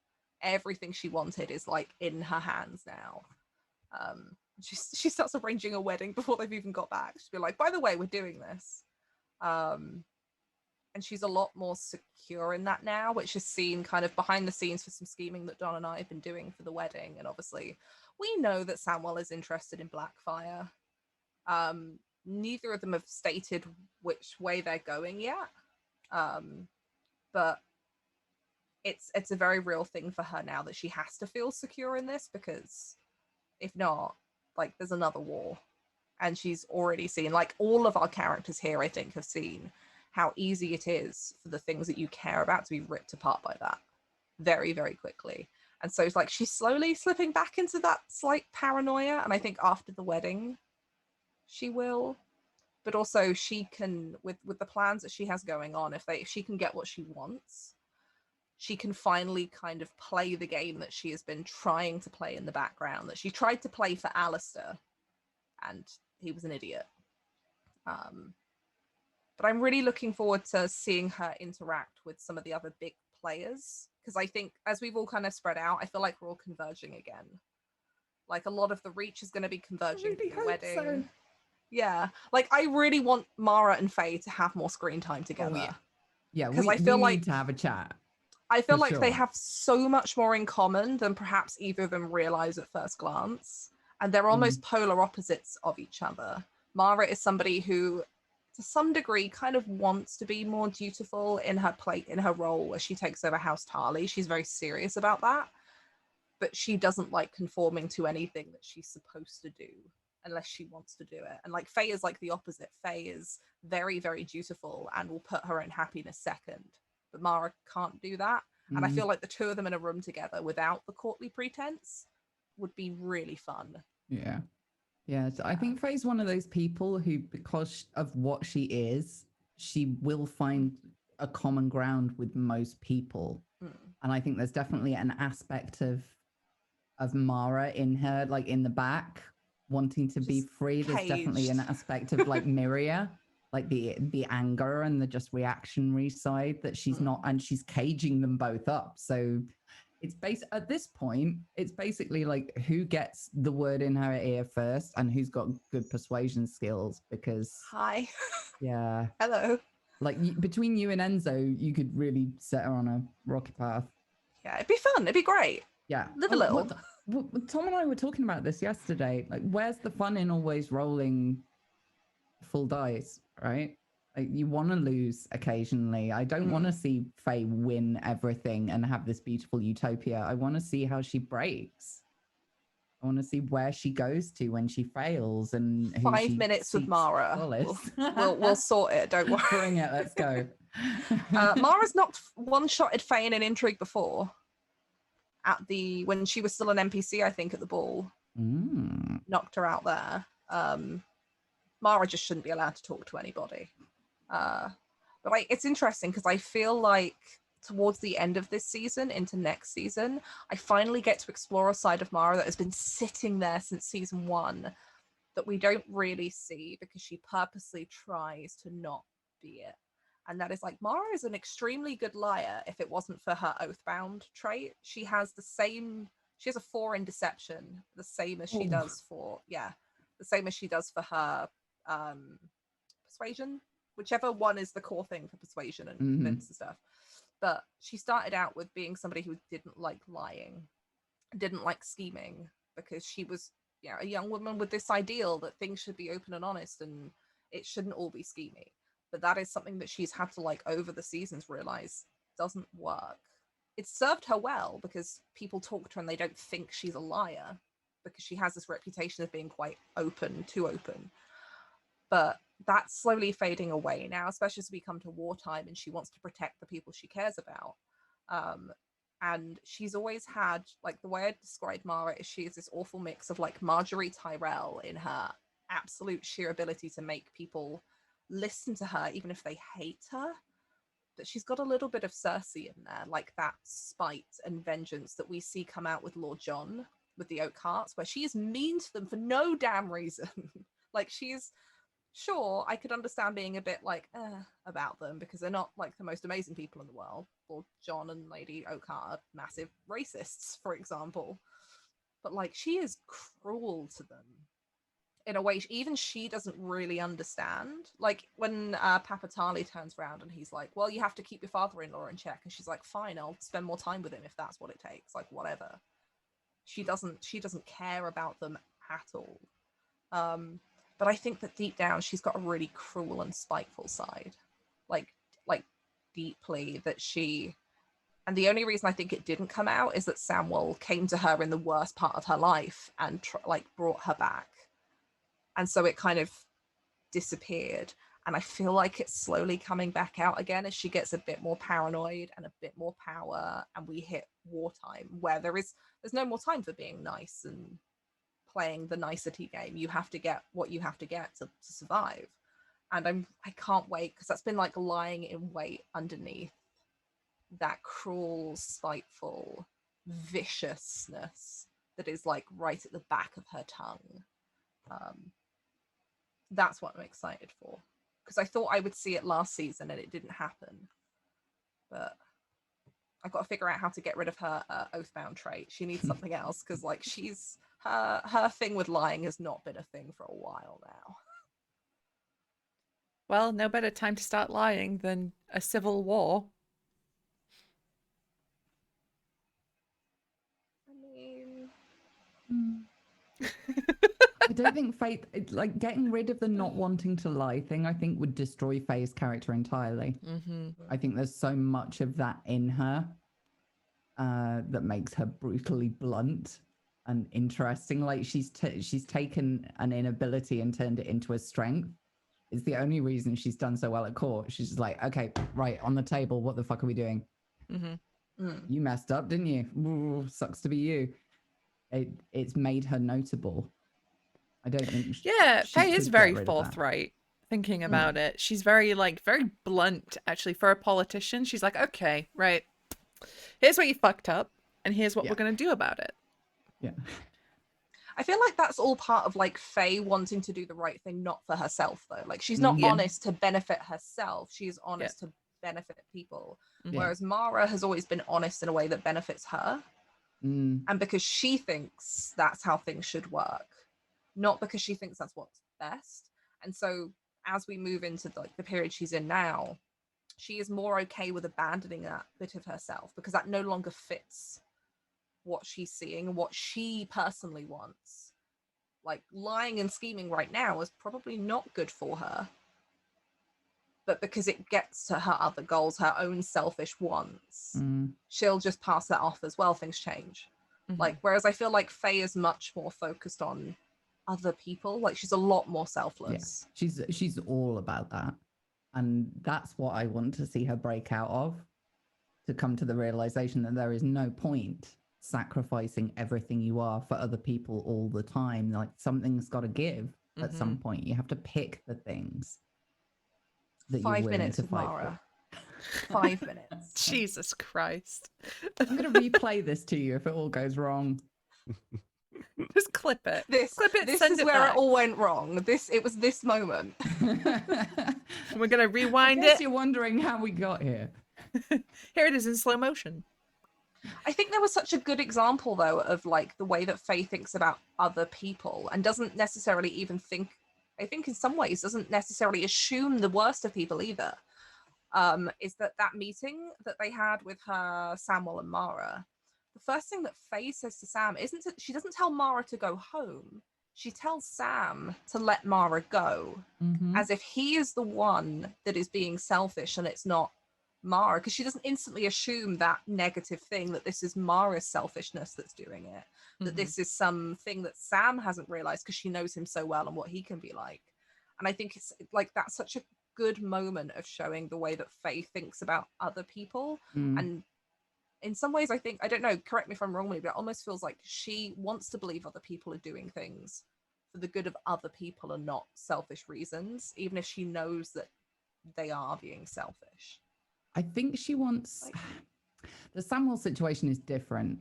Everything she wanted is like in her hands now. She starts arranging a wedding before they've even got back. She'll be like, by the way, we're doing this. And she's a lot more secure in that now, which is seen kind of behind the scenes for some scheming that Don and I have been doing for the wedding. And obviously we know that Samwell is interested in Blackfyre. Neither of them have stated which way they're going yet, but it's a very real thing for her now that she has to feel secure in this, because if not, like there's another war. And she's already seen, like all of our characters here I think have seen how easy it is for the things that you care about to be ripped apart by that very, very quickly. And so it's like she's slowly slipping back into that slight paranoia, and I think after the wedding she will. But also she can, with the plans that she has going on, if she can get what she wants, she can finally kind of play the game that she has been trying to play in the background, that she tried to play for Alistair, and he was an idiot. But I'm really looking forward to seeing her interact with some of the other big players, because I think as we've all kind of spread out, I feel like we're all converging again. Like a lot of the reach is going to be converging to the wedding. So. Yeah, like I really want Mara and Faye to have more screen time together. Oh, yeah, because I feel like need to have a chat. I feel like they have so much more in common than perhaps either of them realize at first glance, and they're almost polar opposites of each other. Mara is somebody who, to some degree, kind of wants to be more dutiful in her role as she takes over House Tarly. She's very serious about that, but she doesn't like conforming to anything that she's supposed to do unless she wants to do it. And like Faye is like the opposite. Faye is very, very dutiful and will put her own happiness second. But Mara can't do that. And I feel like the two of them in a room together without the courtly pretense would be really fun. Yeah. Yeah. So I think Faye's one of those people who, because of what she is, she will find a common ground with most people. And I think there's definitely an aspect of Mara in her, like in the back, wanting to be Just free. There's definitely an caged. aspect of like Miria, like the anger and the just reactionary side that she's not, and she's caging them both up. So it's at this point, it's basically like who gets the word in her ear first and who's got good persuasion skills. Because Hi. yeah, Hello. like between you and Enzo, you could really set her on a rocky path. Yeah, it'd be fun. It'd be great. Yeah. Live a little. Tom and I were talking about this yesterday. Like, where's the fun in always rolling full dice, right? Like, you want to lose occasionally. I don't want to see Faye win everything and have this beautiful utopia. I want to see how she breaks. I want to see where she goes to when she fails and who 5 she minutes with seeks Mara. solace. We'll sort it. Don't worry. Bring it. Let's go. Mara's knocked one-shotted Faye in an intrigue before. When she was still an NPC, I think, at the ball. Knocked her out there. Mara just shouldn't be allowed to talk to anybody. But like, it's interesting because I feel like towards the end of this season into next season, I finally get to explore a side of Mara that has been sitting there since season 1 that we don't really see because she purposely tries to not be it. And that is like, Mara is an extremely good liar if it wasn't for her oathbound trait. She has a 4 in deception, the same as she does for her persuasion, whichever one is the core thing for persuasion and convince and stuff. But she started out with being somebody who didn't like lying, didn't like scheming, because she was a young woman with this ideal that things should be open and honest and it shouldn't all be schemy. But that is something that she's had to, like, over the seasons realize doesn't work. It's served her well because people talk to her and they don't think she's a liar because she has this reputation of being quite too open. But that's slowly fading away now, especially as we come to wartime and she wants to protect the people she cares about. And she's always had, like, the way I describe Mara is she is this awful mix of like Marjorie Tyrell in her absolute sheer ability to make people listen to her even if they hate her. But she's got a little bit of Cersei in there, like that spite and vengeance that we see come out with Lord John with the Oak Hearts, where she is mean to them for no damn reason. Like, she's sure, I could understand being a bit like about them because they're not like the most amazing people in the world. Lord John and Lady Oakheart are massive racists, for example. But like, she is cruel to them in a way even she doesn't really understand. Like when Papa Tarly turns around and he's like, well, you have to keep your father-in-law in check, and she's like, fine, I'll spend more time with him if that's what it takes, like whatever. She doesn't care about them at all. But I think that deep down she's got a really cruel and spiteful side, like deeply, that she. And the only reason I think it didn't come out is that Samwell came to her in the worst part of her life and brought her back, and so it kind of disappeared. And I feel like it's slowly coming back out again as she gets a bit more paranoid and a bit more power, and we hit wartime where there's no more time for being nice and playing the nicety game. You have to get what you have to get to survive. And I can't wait, because that's been like lying in wait underneath that cruel, spiteful viciousness that is like right at the back of her tongue. That's what I'm excited for, because I thought I would see it last season and it didn't happen. But I've got to figure out how to get rid of her oathbound trait. She needs something else, because like she's her thing with lying has not been a thing for a while now. Well, no better time to start lying than a civil war. I mean, I don't think Faye, like getting rid of the not wanting to lie thing, I think would destroy Faye's character entirely. I think there's so much of that in her that makes her brutally blunt and interesting. Like she's taken an inability and turned it into a strength. It's the only reason she's done so well at court. She's just like, okay, right, on the table, what the fuck are we doing? You messed up, didn't you? Ooh, sucks to be you. It's made her notable. I don't think Faye is very forthright. thinking about it. She's very very blunt actually for a politician. She's like, okay, right. Here's what you fucked up, and here's what Yeah. we're gonna do about it. Yeah. I feel like that's all part of like Faye wanting to do the right thing, not for herself though. Like she's not Yeah. honest to benefit herself. She's honest to benefit people. Mhm. Whereas Mara has always been honest in a way that benefits her. And because she thinks that's how things should work, not because she thinks that's what's best. And so as we move into like the period she's in now, she is more okay with abandoning that bit of herself because that no longer fits what she's seeing and what she personally wants. Like lying and scheming right now is probably not good for her, but because it gets to her other goals, her own selfish wants, she'll just pass that off as well. Things change. Like, whereas I feel like Faye is much more focused on other people. Like she's a lot more selfless. Yeah. She's all about that. And that's what I want to see her break out of, to come to the realization that there is no point sacrificing everything you are for other people all the time. Like something's got to give at some point. You have to pick the things that you're 5 willing minutes to with fight Mara. for. 5 minutes. Jesus Christ. I'm going to replay this to you if it all goes wrong. Just clip it. This send is it where back. it all went wrong. It was this moment. We're gonna I rewind guess it. you're wondering how we got here. Here it is in slow motion. I think there was such a good example though of like the way that Faye thinks about other people and doesn't necessarily even think, I think in some ways doesn't necessarily assume the worst of people either. Is that meeting that they had with her, Samuel and Mara. The first thing that Faye says to Sam she doesn't tell Mara to go home. She tells Sam to let Mara go, as if he is the one that is being selfish and it's not Mara, because she doesn't instantly assume that negative thing, that this is Mara's selfishness that's doing it, that this is something that Sam hasn't realized because she knows him so well and what he can be like. And I think it's like that's such a good moment of showing the way that Faye thinks about other people. And in some ways, I think, I don't know, correct me if I'm wrong, but it almost feels like she wants to believe other people are doing things for the good of other people and not selfish reasons, even if she knows that they are being selfish. I think she wants... The Samuel situation is different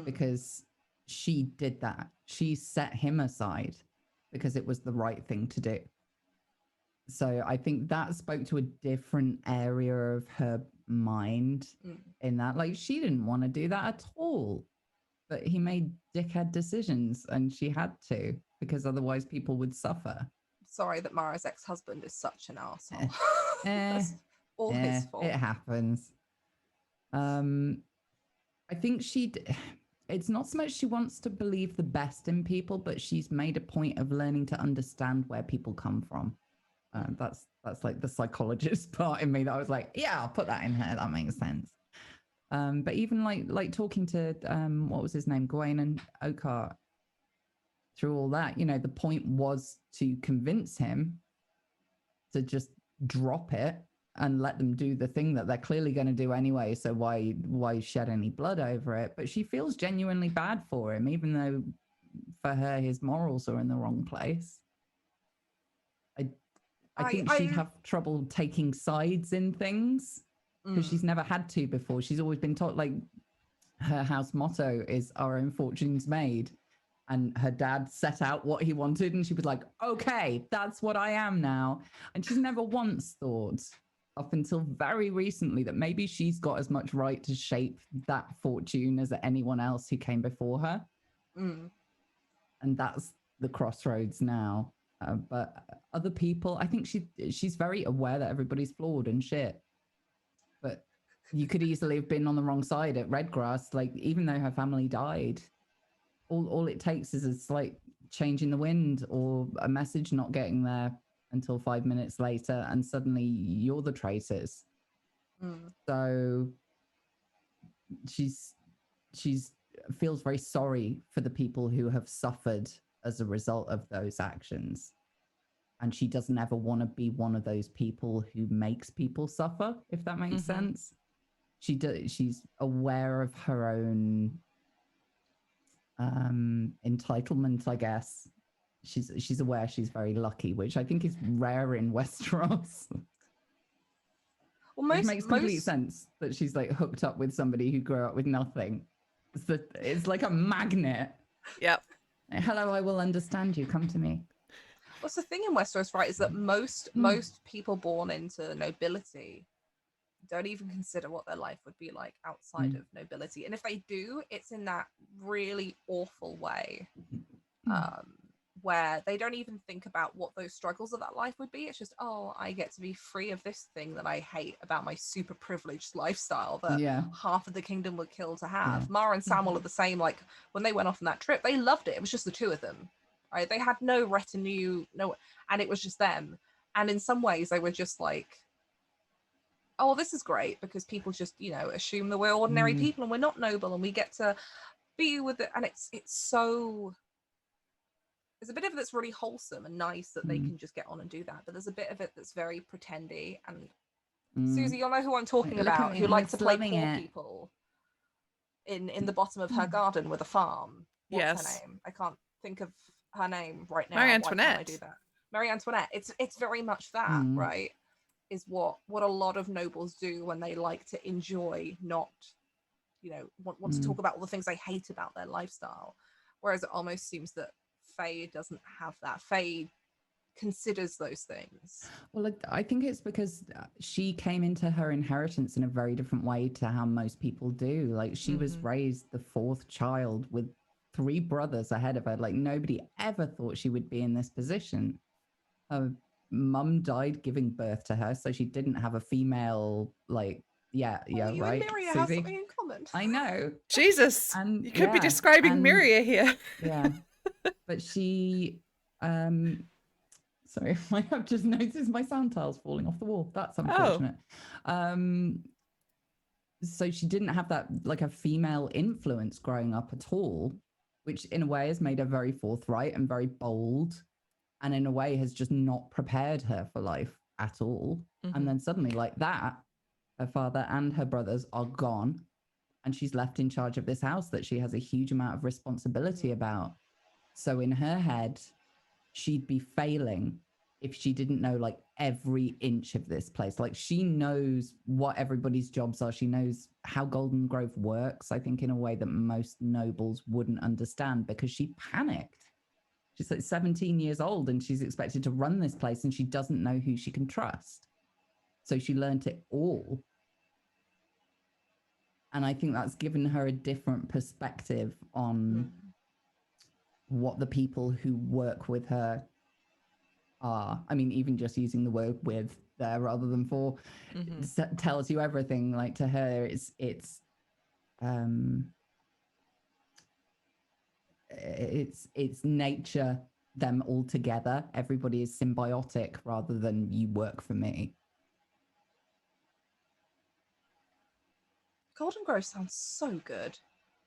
because she did that. She set him aside because it was the right thing to do. So I think that spoke to a different area of her mind in that. Like, she didn't want to do that at all. But he made dickhead decisions and she had to, because otherwise people would suffer. Sorry that Mara's ex-husband is such an arsehole. All his fault. It happens. I think it's not so much she wants to believe the best in people, but she's made a point of learning to understand where people come from. That's like the psychologist part in me that I was like, yeah, I'll put that in here. That makes sense. But even like talking to what was his name, Gawain and Oakart, through all that, you know, the point was to convince him to just drop it and let them do the thing that they're clearly going to do anyway. So why shed any blood over it? But she feels genuinely bad for him, even though for her his morals are in the wrong place. I think she'd have trouble taking sides in things because she's never had to before. She's always been taught, like, her house motto is our own fortunes made. And her dad set out what he wanted and she was like, okay, that's what I am now. And she's never once thought, up until very recently, that maybe she's got as much right to shape that fortune as anyone else who came before her. And that's the crossroads now. But other people, I think she's very aware that everybody's flawed and shit. But you could easily have been on the wrong side at Redgrass. Like, even though her family died, all it takes is a slight change in the wind or a message not getting there until 5 minutes later, and suddenly you're the traitors. So she's feels very sorry for the people who have suffered as a result of those actions. And she doesn't ever want to be one of those people who makes people suffer, if that makes sense. She's aware of her own entitlement, I guess, she's aware she's very lucky, which I think is rare in Westeros. Well, Which makes complete sense that she's like hooked up with somebody who grew up with nothing. It's like a magnet. Yep. Hello, I will understand you. Come to me. What's the thing in Westeros, right, is that most people born into nobility don't even consider what their life would be like outside of nobility. And if they do, it's in that really awful way where they don't even think about what those struggles of that life would be. It's just, oh, I get to be free of this thing that I hate about my super privileged lifestyle that half of the kingdom would kill to have. Mara and Samuel are the same. Like when they went off on that trip, they loved it. It was just the two of them, right? They had no retinue, and it was just them. And in some ways they were just like, oh, this is great because people just, assume that we're ordinary people and we're not noble and we get to be with it. And it's so, there's a bit of it that's really wholesome and nice that they can just get on and do that. But there's a bit of it that's very pretendy. And Susie, you'll know who I'm talking about, who likes to play poor people in the bottom of her garden with a farm. What's her name? I can't think of her name right now. Marie Antoinette. Why can't I do that? Marie Antoinette. It's very much that, right? Is what a lot of nobles do when they like to enjoy, not, want to talk about all the things they hate about their lifestyle. Whereas it almost seems that Faye doesn't have that. Faye considers those things. Well, I think it's because she came into her inheritance in a very different way to how most people do. Like she was raised the fourth child with 3 brothers ahead of her. Like nobody ever thought she would be in this position. Her mum died giving birth to her, so she didn't have a female right. You and Miria have something in common. I know. Jesus, and you could be describing Miria here. Yeah, but she, sorry, I've just noticed my sound tiles falling off the wall. That's unfortunate. So she didn't have that like a female influence growing up at all, which in a way has made her very forthright and very bold. And in a way has just not prepared her for life at all. And then suddenly like that, her father and her brothers are gone. And she's left in charge of this house that she has a huge amount of responsibility about. So in her head, she'd be failing if she didn't know like every inch of this place. Like she knows what everybody's jobs are. She knows how Golden Grove works, I think in a way that most nobles wouldn't understand because she panicked. She's like 17 years old and she's expected to run this place and she doesn't know who she can trust. So she learned it all. And I think that's given her a different perspective on what the people who work with her are. I mean, even just using the word with there rather than for tells you everything. Like to her, it's nature, them all together. Everybody is symbiotic rather than you work for me. Golden Grove sounds so good.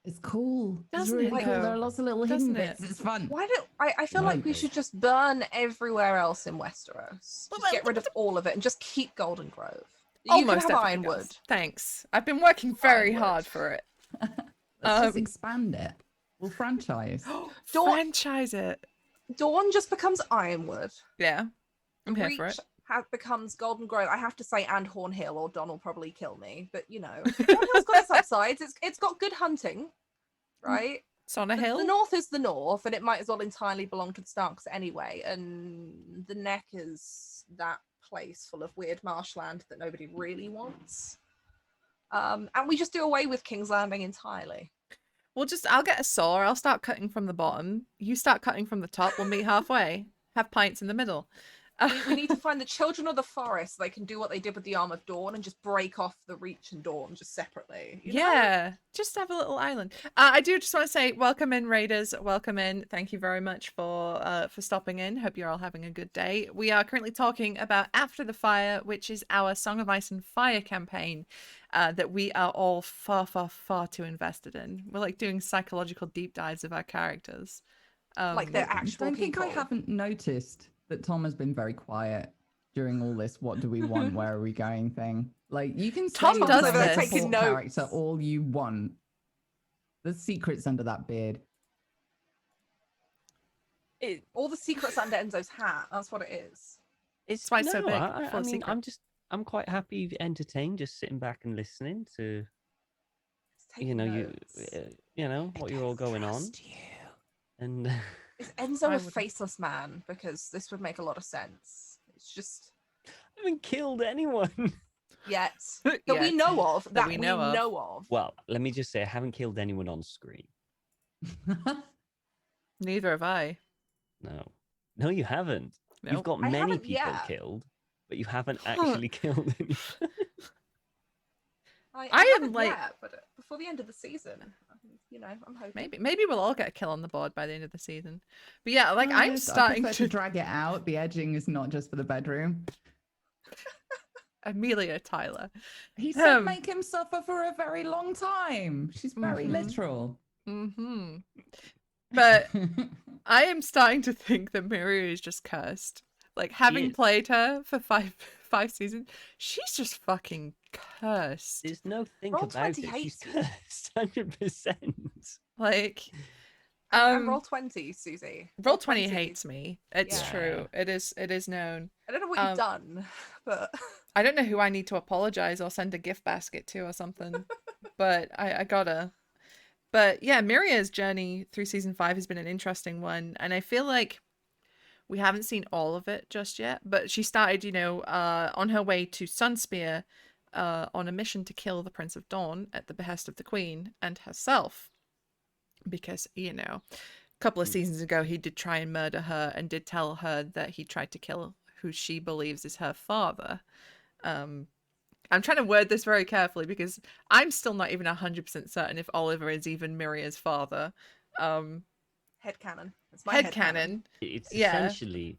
It's cool. Doesn't it's it, really cool. though? There are lots of little Doesn't hidden bits. it? It's fun. Why do I feel like we should just burn everywhere else in Westeros? Just get rid of all of it and just keep Golden Grove. You Almost can have everything Ironwood. else. Thanks. I've been working very Ironwood. hard for it. Let's just expand it. We'll franchise. Franchise it. Dawn just becomes Ironwood. Yeah. I'm here Reach for it. becomes Golden Grove. I have to say, and Hornhill, or Don will probably kill me. But Hornhill's got its upsides. It's got good hunting, right? Sonna Hill. The north is the north, and it might as well entirely belong to the Starks anyway. And the Neck is that place full of weird marshland that nobody really wants. And we just do away with King's Landing entirely. I'll get a saw. I'll start cutting from the bottom. You start cutting from the top. We'll meet halfway. Have pints in the middle. We need to find the children of the forest so they can do what they did with the Arm of Dawn and just break off the Reach and Dawn just separately. Yeah, just have a little island. I do just want to say welcome in, Raiders. Welcome in. Thank you very much for stopping in. Hope you're all having a good day. We are currently talking about After the Fyre, which is our Song of Ice and Fire campaign that we are all far, far, far too invested in. We're like doing psychological deep dives of our characters. Like they're actual people. I haven't noticed that Tom has been very quiet during all this what do we want, where are we going thing. Like you can say Tom does this. Taking notes. Character all you want. The secret's under that beard. All the secrets under Enzo's hat. That's what it is. It's why it's so no, big, I full of mean, secrets. I'm quite happy, entertained, just sitting back and listening to, It's taking notes. what you're all going on. And Is Enzo I a wouldn't. faceless man? Because this would make a lot of sense. It's just I haven't killed anyone. yet that we Yet. know of. That we know of. Well, let me just say, I haven't killed anyone on screen. Neither have I. No, you haven't. Nope. You've got I many haven't people yet. killed, but you haven't actually killed anyone. I am, haven't like- yet, but before the end of the season, I'm hoping. Maybe we'll all get a kill on the board by the end of the season. But yeah, like I'm I starting prefer to drag it out. The edging is not just for the bedroom. Amelia Tyler. He said Um, make him suffer for a very long time. She's very Mhm. literal. Mm-hmm. But I am starting to think that Miria is just cursed. Like having is. played her for five seasons, she's just fucking cursed. There's no think Roll about 20 it. She's hates you. cursed, 100%. Like, And roll 20, Susie. Roll 20 hates me. It's Yeah. true. It is known. I don't know what you've done, but I don't know who I need to apologize or send a gift basket to or something, but I gotta. But yeah, Miria's journey through season 5 has been an interesting one, and I feel like we haven't seen all of it just yet. But she started, on her way to Sunspear, on a mission to kill the Prince of Dawn at the behest of the Queen and herself, because a couple of seasons ago he did try and murder her and did tell her that he tried to kill who she believes is her father. I'm trying to word this very carefully because I'm still not even 100% certain if Oliver is even Miria's father. headcanon. It's my Headcanon. It's Yeah. essentially,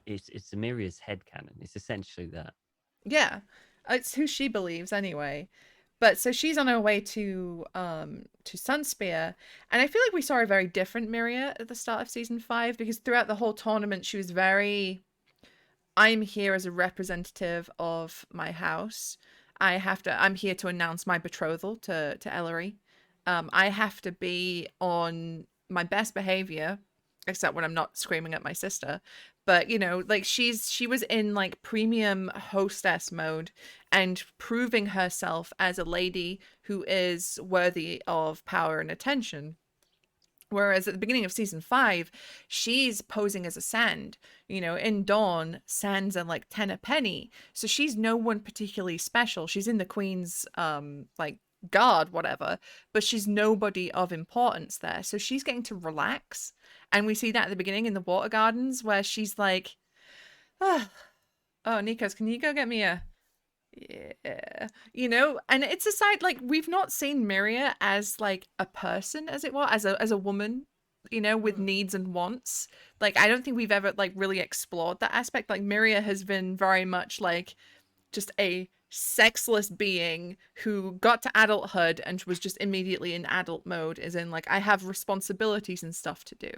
it's Amiria's headcanon. It's essentially that. Yeah. It's who she believes anyway. But so she's on her way to Sunspear, and I feel like we saw a very different Miria at the start of season 5, because throughout the whole tournament she was very, I'm here as a representative of my house. I'm here to announce my betrothal to Ellery. I have to be on my best behavior, except when I'm not screaming at my sister. But like she was in like premium hostess mode and proving herself as a lady who is worthy of power and attention. Whereas at the beginning of season 5, she's posing as a sand. In Dawn, sands are like 10 a penny. So she's no one particularly special. She's in the Queen's like guard, whatever, but she's nobody of importance there. So she's getting to relax. And we see that at the beginning in the Water Gardens, where she's like, oh, Nikos, can you go get me a... Yeah, and it's a side, like, we've not seen Miria as like a person, as it were, as a woman, with needs and wants. Like, I don't think we've ever like really explored that aspect. Like, Miria has been very much like just a sexless being who got to adulthood and was just immediately in adult mode, as in like, I have responsibilities and stuff to do.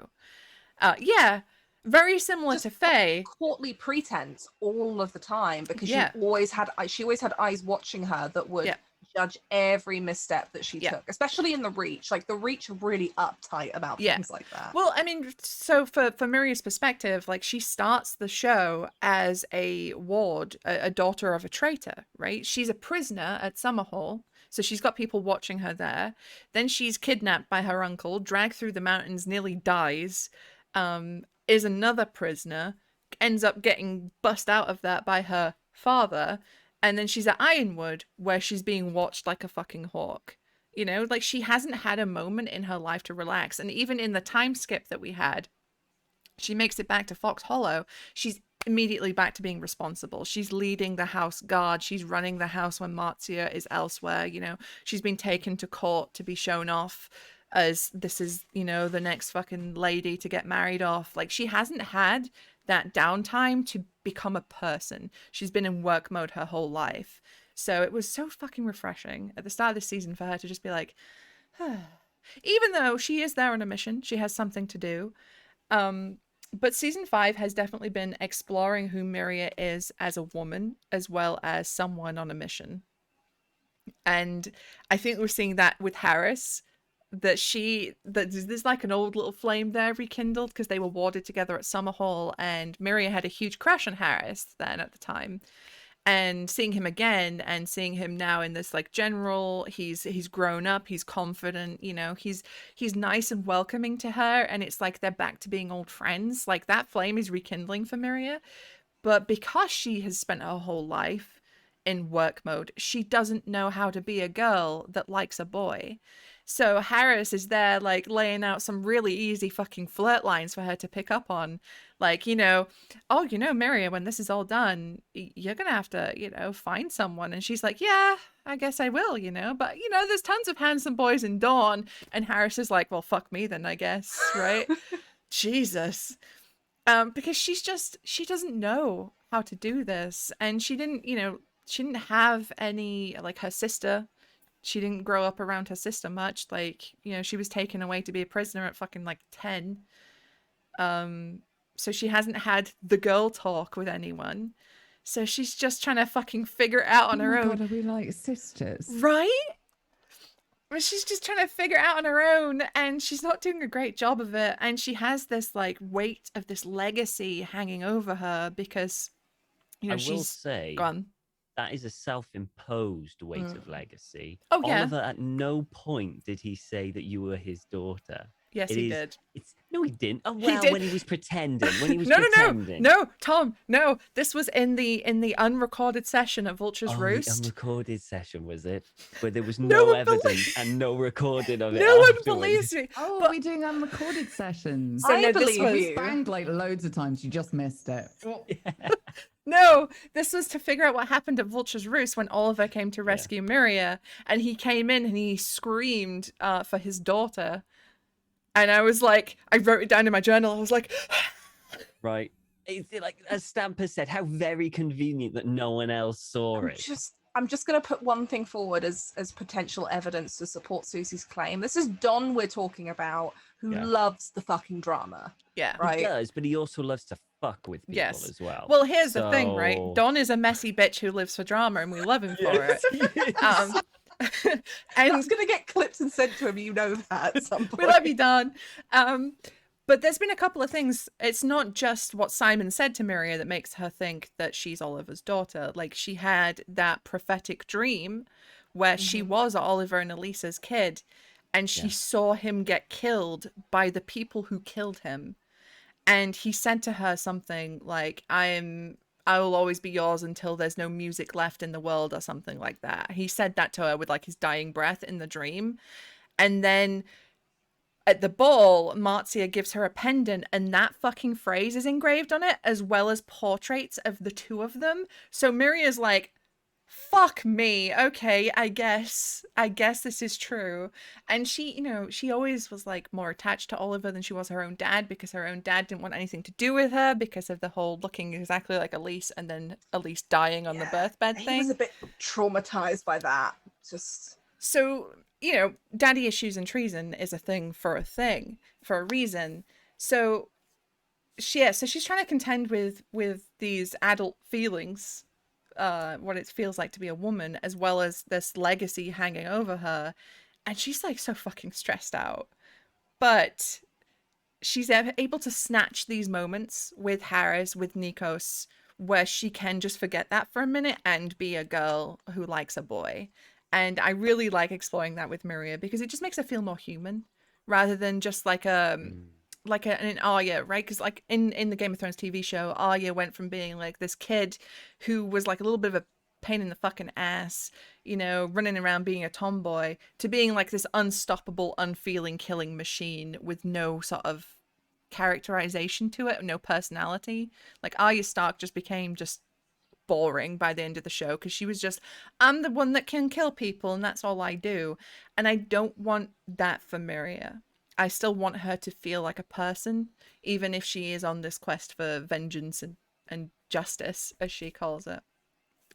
Yeah, very similar Just to Faye. Courtly pretense all of the time, because Yeah. she always had eyes watching her that would Yeah. judge every misstep that she Yeah. took, especially in the Reach. Like, the Reach are really uptight about Yeah. things like that. Well, I mean, so for Miria's perspective, like, she starts the show as a ward, a daughter of a traitor, right? She's a prisoner at Summerhall, so she's got people watching her there. Then she's kidnapped by her uncle, dragged through the mountains, nearly dies, is another prisoner, ends up getting bussed out of that by her father, and then she's at Ironwood, where she's being watched like a fucking hawk. Like, she hasn't had a moment in her life to relax. And even in the time skip that we had, she makes it back to Fox Hollow. She's immediately back to being responsible. She's leading the house guard. She's running the house when Marzia is elsewhere. She's been taken to court to be shown off as this is, the next fucking lady to get married off. Like, she hasn't had that downtime to become a person. She's been in work mode her whole life. So it was so fucking refreshing at the start of the season for her to just be like, even though she is there on a mission, she has something to do. But season 5 has definitely been exploring who Miria is as a woman, as well as someone on a mission. And I think we're seeing that with Harris that there's like an old little flame there rekindled because they were warded together at Summerhall, and Miria had a huge crush on Harris then at the time. And seeing him again and seeing him now in this like general, he's grown up, he's confident, you know, he's nice and welcoming to her, and it's like they're back to being old friends. Like that flame is rekindling for Miria. But because she has spent her whole life in work mode, she doesn't know how to be a girl that likes a boy. So Harris is there like laying out some really easy fucking flirt lines for her to pick up on. Like, you know, oh, you know, Miria, when this is all done, you're going to have to, you know, find someone. And she's like, yeah, I guess I will, you know. But, you know, there's tons of handsome boys in Dawn. And Harris is like, well, fuck me then, I guess, right? Jesus. Because she doesn't know how to do this. And she didn't, you know, she didn't have any, like her sister. She didn't grow up around her sister much. Like, you know, she was taken away to be a prisoner at fucking like 10. So she hasn't had the girl talk with anyone. So she's just trying to fucking figure it out on her own. God, are we like sisters? Right? But she's just trying to figure it out on her own, and she's not doing a great job of it. And she has this like weight of this legacy hanging over her because, you know, I will she's say gone. that is a self-imposed weight of legacy. Oh, yeah. Oliver, at no point did he say that you were his daughter. Yes, he did. No, he didn't. Oh, He well, did. when he was pretending. When he was No, pretending. no, Tom, no. This was in the unrecorded session at Vulture's Oh, Roost. the unrecorded session, was it? Where there was No no one evidence and no recording of it. No one afterwards. believes me. Oh, But- are we doing unrecorded sessions? So I no, this believe was- you. Banged like loads of times. You just missed it. No, this was to figure out what happened at Vulture's Roost when Oliver came to rescue Miria, and he came in and he screamed for his daughter. And I was like, I wrote it down in my journal. I was like, Right. It's like, as Stamper said, how very convenient that no one else saw it. I'm just going to put one thing forward as potential evidence to support Susie's claim. This is Don we're talking about, who Yeah. loves the fucking drama, yeah. right? He does, but he also loves to fuck with people Yes. as well. Well, here's the thing, right? So- Don is a messy bitch who lives for drama, and we love him for Yes, it. he is. And That's going to get clipped and sent to him. You know that at some point. we love you, Don. But there's been a couple of things. It's not just what Simon said to Miria that makes her think that she's Oliver's daughter. Like, she had that prophetic dream where she was Oliver and Elisa's kid, and she saw him get killed by the people who killed him. And he said to her something like, I will always be yours until there's no music left in the world, or something like that. He said that to her with like his dying breath in the dream. And then at the ball, Marcia gives her a pendant, and that fucking phrase is engraved on it, as well as portraits of the two of them. So Miria's like, fuck me. Okay, I guess this is true. And she, you know, she always was like more attached to Oliver than she was her own dad, because her own dad didn't want anything to do with her because of the whole looking exactly like Elise and then Elise dying on the birthbed He thing. was a bit traumatized by that. Just So, you know, daddy issues and treason is a thing for a reason. So she's trying to contend with these adult feelings, what it feels like to be a woman, as well as this legacy hanging over her. And she's like so fucking stressed out. But she's able to snatch these moments with Harris, with Nikos, where she can just forget that for a minute and be a girl who likes a boy. And I really like exploring that with Miria, because it just makes her feel more human rather than just like an Arya, right? Because like in the Game of Thrones TV show, Arya went from being like this kid who was like a little bit of a pain in the fucking ass, you know, running around being a tomboy, to being like this unstoppable, unfeeling killing machine with no sort of characterization to it, no personality. Like Arya Stark just became just boring by the end of the show, because she was just, I'm the one that can kill people and that's all I do. And I don't want that for Miria. I still want her to feel like a person, even if she is on this quest for vengeance and justice, as she calls it.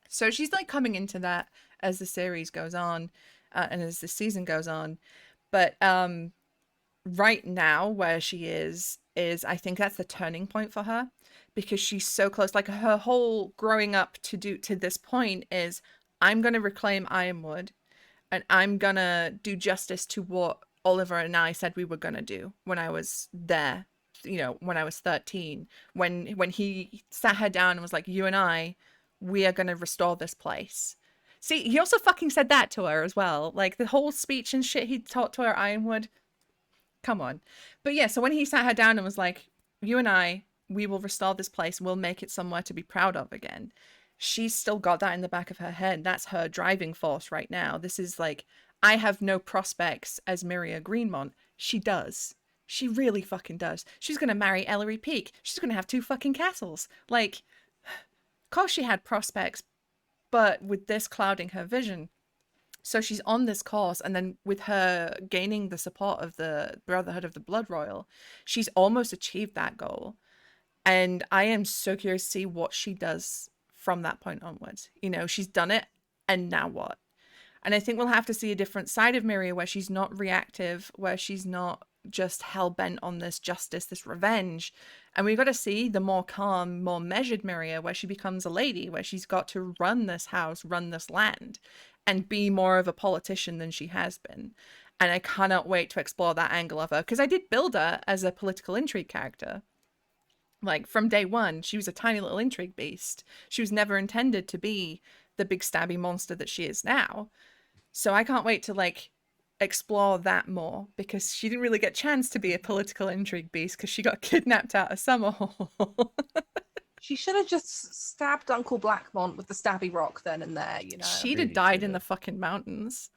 So she's like coming into that as the series goes on, and as the season goes on. But right now, where she is I think that's the turning point for her, because she's so close. Like her whole growing up to this point is, I'm going to reclaim Ironwood, and I'm going to do justice to what Oliver and I said we were going to do when I was there, when I was 13, when he sat her down and was like, you and I, we are going to restore this place. See, he also fucking said that to her as well. Like the whole speech and shit he taught to her Ironwood. Come on. But yeah, so when he sat her down and was like, you and I, we will restore this place. We'll make it somewhere to be proud of again. She's still got that in the back of her head. That's her driving force right now. This is like, I have no prospects as Miria Greenmont. She does. She really fucking does. She's going to marry Ellery Peak. She's going to have 2 fucking castles. Like, of course she had prospects, but with this clouding her vision. So she's on this course, and then with her gaining the support of the Brotherhood of the Blood Royal, she's almost achieved that goal. And I am so curious to see what she does from that point onwards. She's done it, and now what? And I think we'll have to see a different side of Miria where she's not reactive, where she's not just hell-bent on this justice, this revenge. And we've got to see the more calm, more measured Miria where she becomes a lady, where she's got to run this house, run this land, and be more of a politician than she has been. And I cannot wait to explore that angle of her, because I did build her as a political intrigue character. Like, from day one, she was a tiny little intrigue beast. She was never intended to be the big stabby monster that she is now. So I can't wait to, explore that more, because she didn't really get a chance to be a political intrigue beast because she got kidnapped out of Summerhall. She should have just stabbed Uncle Blackmont with the stabby rock then and there, She'd Really have died in should've. the fucking mountains.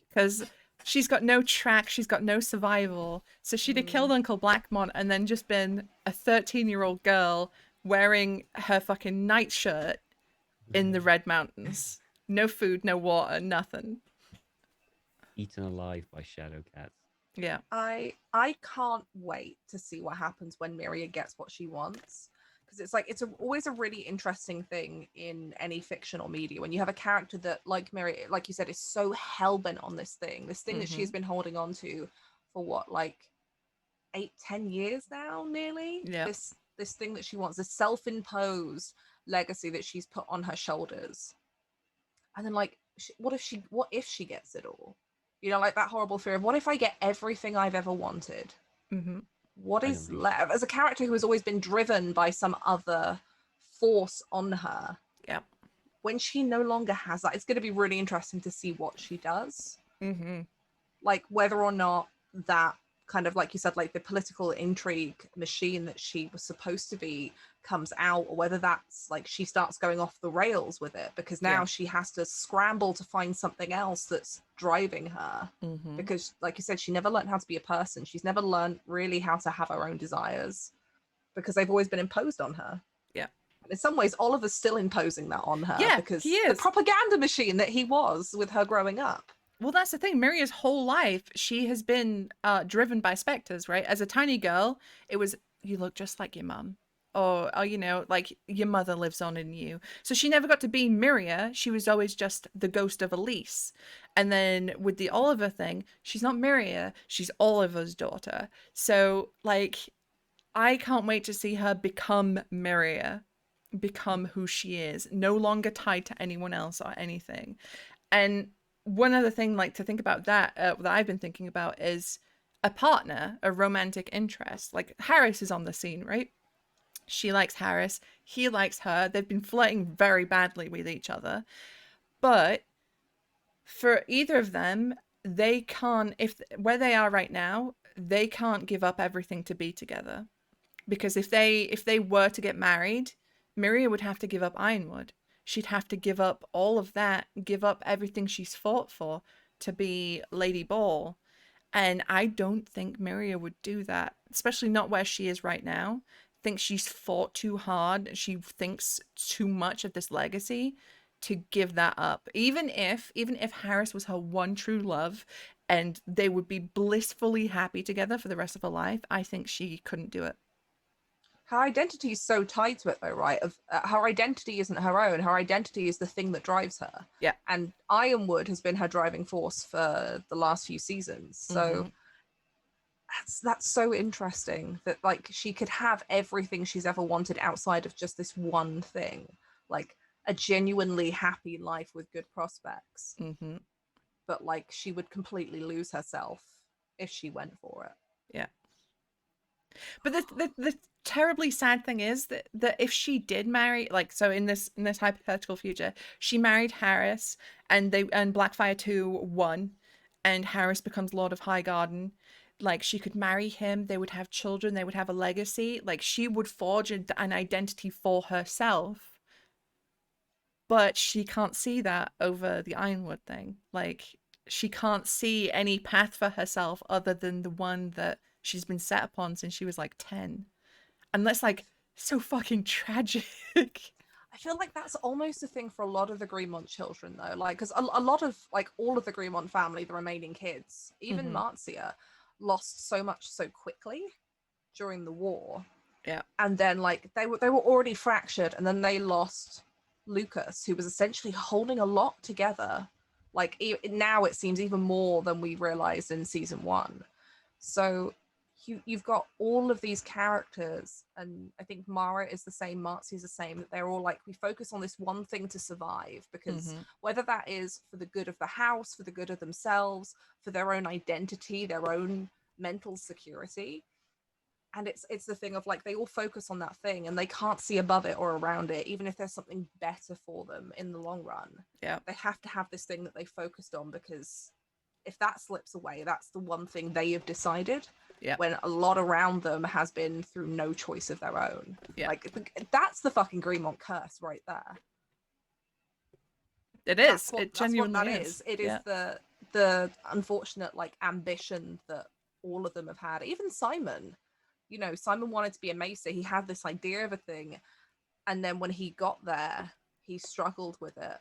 Because she's got no track, she's got no survival. So she'd have killed Uncle Blackmont and then just been a 13-year-old girl wearing her fucking nightshirt in the Red Mountains. No food, no water, nothing. Eaten alive by shadow cats. Yeah. I can't wait to see what happens when Miria gets what she wants, because it's always a really interesting thing in any fiction or media when you have a character that, like Miria, like you said, is so hell-bent on this thing that she's been holding on to for what, like 8-10 years now, nearly. Yeah. This thing that she wants, this self-imposed legacy that she's put on her shoulders, and then what if she gets it all? Like that horrible fear of, what if I get everything I've ever wanted? Mm-hmm. What is left? As a character who has always been driven by some other force on her, Yeah. when she no longer has that, it's going to be really interesting to see what she does. Mm-hmm. Like whether or not that kind of, like you said, like the political intrigue machine that she was supposed to be comes out, or whether that's like she starts going off the rails with it, because now she has to scramble to find something else that's driving her. Mm-hmm. Because like you said, she never learned how to be a person. She's never learned really how to have her own desires, because they've always been imposed on her. Yeah. And in some ways, Oliver's still imposing that on her, Yeah, because he is. the propaganda machine that he was with her growing up. Well, that's the thing. Miria's whole life, she has been driven by specters, right? As a tiny girl, it was, you look just like your mum. Or like your mother lives on in you. So she never got to be Miria. She was always just the ghost of Elise. And then with the Oliver thing, she's not Miria. She's Oliver's daughter. So, I can't wait to see her become Miria. Become who she is. No longer tied to anyone else or anything. And one other thing to think about that I've been thinking about is a partner, a romantic interest. Like Harris is on the scene, right? She likes Harris, he likes her. They've been flirting very badly with each other. But for either of them, they can't, where they are right now, they can't give up everything to be together. Because if they were to get married, Miria would have to give up Ironwood. She'd have to give up all of that, give up everything she's fought for to be Lady Ball. And I don't think Miria would do that, especially not where she is right now. Thinks she's fought too hard. She thinks too much of this legacy to give that up. Even if Harris was her one true love and they would be blissfully happy together for the rest of her life, I think she couldn't do it. Her identity is so tied to it, though, right? Her identity isn't her own. Her identity is the thing that drives her. Yeah. And Ironwood has been her driving force for the last few seasons. So that's so interesting that she could have everything she's ever wanted outside of just this one thing, like a genuinely happy life with good prospects. Mm-hmm. But she would completely lose herself if she went for it. Yeah. But the terribly sad thing is that if she did marry, like, so in this hypothetical future, she married Harris and Blackfyre 2 won, and Harris becomes Lord of Highgarden. Like, she could marry him, they would have children, they would have a legacy. Like, she would forge an identity for herself, but she can't see that over the Ironwood thing. Like, she can't see any path for herself other than the one that she's been set upon since she was like 10. And that's like so fucking tragic. I feel like that's almost a thing for a lot of the Greenmont children, though. Like, because a lot of, like, all of the Greenmont family, the remaining kids, even Marcia, lost so much so quickly during the war. Yeah. And then, like, they were already fractured, and then they lost Lucas, who was essentially holding a lot together. Like, now it seems even more than we realized in season 1. So you've got all of these characters, and I think Mara is the same, Marcy's the same, that they're all like, we focus on this one thing to survive, because whether that is for the good of the house, for the good of themselves, for their own identity, their own mental security, and it's the thing of like, they all focus on that thing and they can't see above it or around it, even if there's something better for them in the long run. Yeah, they have to have this thing that they focused on, because if that slips away, that's the one thing they have decided. Yeah. When a lot around them has been through no choice of their own. Yeah. Like, that's the fucking Greenmont curse right there. It is. It genuinely is. It is the unfortunate, like, ambition that all of them have had. Even Simon. You know, Simon wanted to be a maester. He had this idea of a thing. And then when he got there, he struggled with it.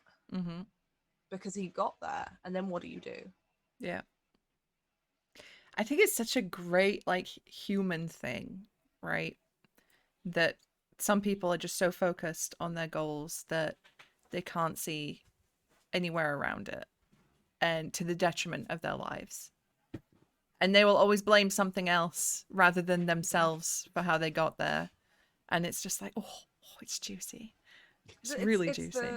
Because he got there. And then what do you do? Yeah. I think it's such a great, like, human thing, right? That some people are just so focused on their goals that they can't see anywhere around it, and to the detriment of their lives. And they will always blame something else rather than themselves for how they got there. And it's just like, oh, it's juicy. It's really juicy.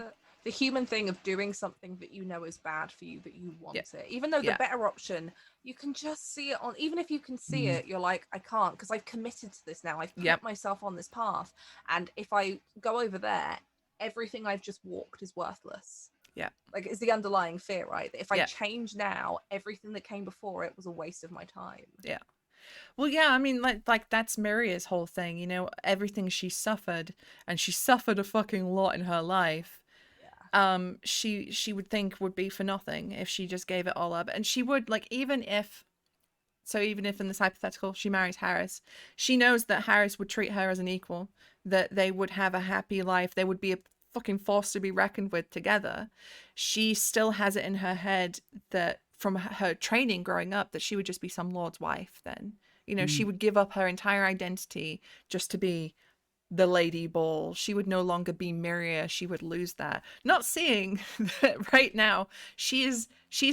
The human thing of doing something that you know is bad for you, that you want it, even though the better option, you can just see it on, even if you can see it, you're like, I can't, because I've committed to this now, I've put myself on this path, and if I go over there, everything I've just walked is worthless. Like, it's the underlying fear, right? That if I change now, everything that came before it was a waste of my time. Well, yeah, I mean, like that's Miria's whole thing, you know, everything she suffered, and she suffered a fucking lot in her life. She would think would be for nothing if she just gave it all up. And she would, like, even if in this hypothetical she marries Harris, she knows that Harris would treat her as an equal, that they would have a happy life, they would be a fucking force to be reckoned with together. She still has it in her head that from her training growing up that she would just be some lord's wife then. You know, she would give up her entire identity just to be the Lady Ball. She would no longer be Miria. She would lose that. Not seeing that right now she's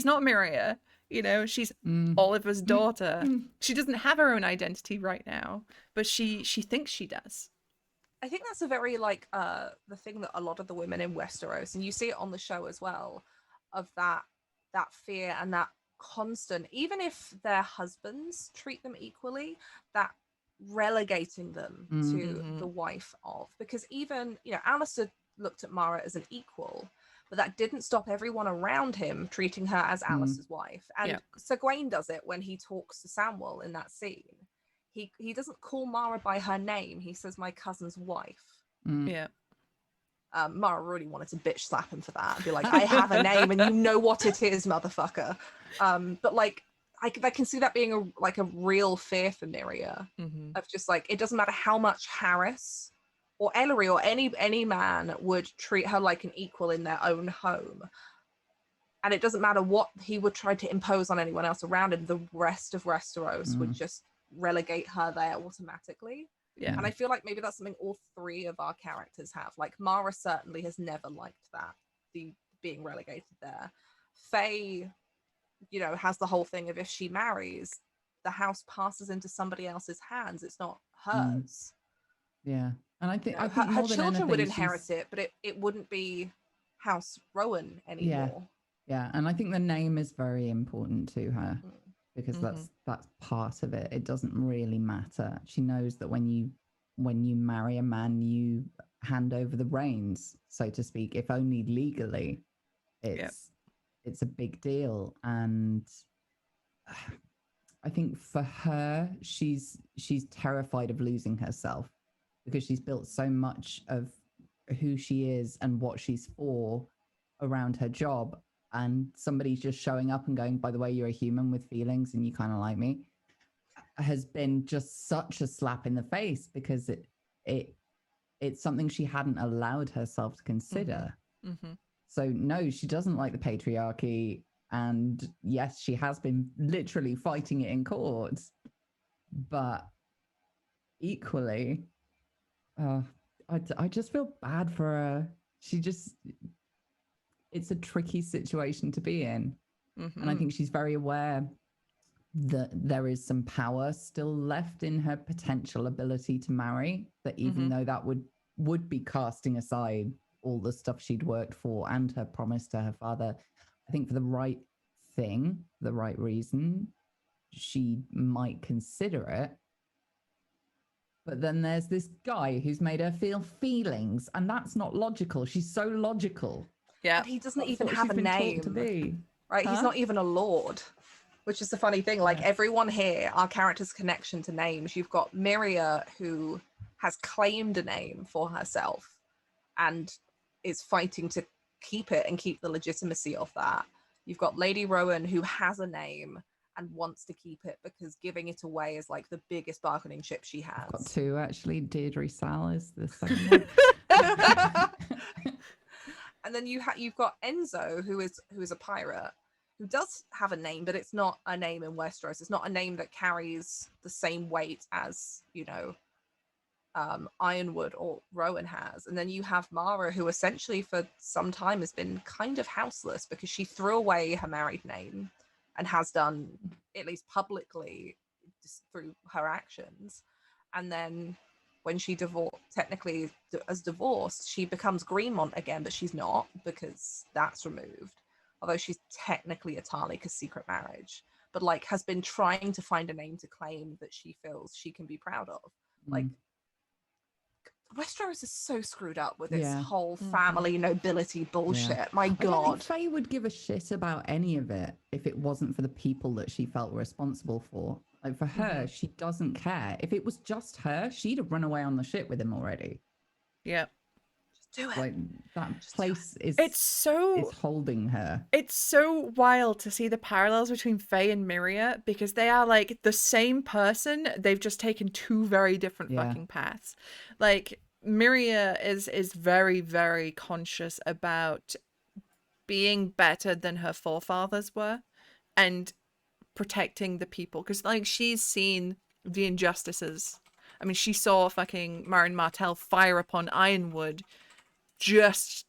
not Miria. You know, she's Oliver's daughter. She doesn't have her own identity right now, but she thinks she does. I think that's a very, like, the thing that a lot of the women in Westeros, and you see it on the show as well, of that fear and that constant, even if their husbands treat them equally, that relegating them to the wife of, because even, you know, Alistair looked at Mara as an equal, but that didn't stop everyone around him treating her as Alistair's wife. And Sir Gawain does it when he talks to Samwell in that scene. He doesn't call Mara by her name, he says my cousin's wife. Mara really wanted to bitch slap him for that and be like, I have a name and you know what it is, motherfucker. But like, I can see that being a real fear for Miria, of just like, it doesn't matter how much Harris or Ellery or any man would treat her like an equal in their own home, and it doesn't matter what he would try to impose on anyone else around him, the rest of Westeros would just relegate her there automatically. And I feel like maybe that's something all three of our characters have. Like, Mara certainly has never liked that, the being relegated there. Faye, you know, has the whole thing of, if she marries, the house passes into somebody else's hands. It's not hers. And I think, you know, her children anything, would inherit it, but it wouldn't be House Rowan anymore. And I think the name is very important to her. because Mm-hmm. that's part of it. It doesn't really matter. She knows that when you marry a man, you hand over the reins, so to speak, if only legally. It's a big deal, and I think for her, she's terrified of losing herself because she's built so much of who she is and what she's for around her job, and somebody just showing up and going, by the way, you're a human with feelings and you kind of like me, has been just such a slap in the face, because it's something she hadn't allowed herself to consider. Mm-hmm. So no, she doesn't like the patriarchy, and yes, she has been literally fighting it in court, but equally, I just feel bad for her. It's a tricky situation to be in. Mm-hmm. And I think she's very aware that there is some power still left in her potential ability to marry, that even though that would be casting aside all the stuff she'd worked for and her promise to her father, I think for the right thing, the right reason, she might consider it. But then there's this guy who's made her feel feelings, and that's not logical. She's so logical. Yeah. And he doesn't That's even what have she's a been taught name. to be. Right? He's Huh? not even a lord, which is the funny thing. Like Yeah. everyone here, our character's connection to names. You've got Miria, who has claimed a name for herself and is fighting to keep it and keep the legitimacy of that. You've got Lady Rowan, who has a name and wants to keep it because giving it away is like the biggest bargaining chip she has. I've got two actually. Deirdre Sal is the second one. And then you've got Enzo, who is a pirate, who does have a name, but it's not a name in Westeros. It's not a name that carries the same weight as, Ironwood or Rowan has. And then you have Mara, who essentially for some time has been kind of houseless because she threw away her married name and has done, at least publicly, just through her actions. And then when she technically as divorced, she becomes Greenmont again, but she's not, because that's removed. Although she's technically a Tarly because secret marriage, but like has been trying to find a name to claim that she feels she can be proud of. Like Westeros is so screwed up with this whole family nobility bullshit. Yeah. My I don't God. think Faye would give a shit about any of it if it wasn't for the people that she felt responsible for. Like for her, she doesn't care. If it was just her, she'd have run away on the ship with him already. Yeah. Just do it. Like that place is holding her. It's so wild to see the parallels between Faye and Miria, because they are like the same person. They've just taken two very different fucking paths. Like Miria is very, very conscious about being better than her forefathers were and protecting the people, because like she's seen the injustices. I mean, she saw fucking Marin Martell fire upon Ironwood just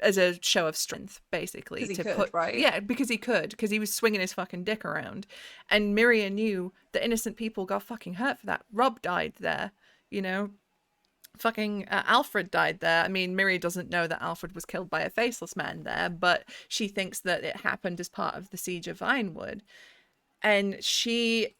as a show of strength, basically. Right? Yeah, because he was swinging his fucking dick around. And Miria knew that innocent people got fucking hurt for that. Rob died there, fucking Alfred died there. I mean, Miria doesn't know that Alfred was killed by a faceless man there, but she thinks that it happened as part of the siege of Ironwood. And she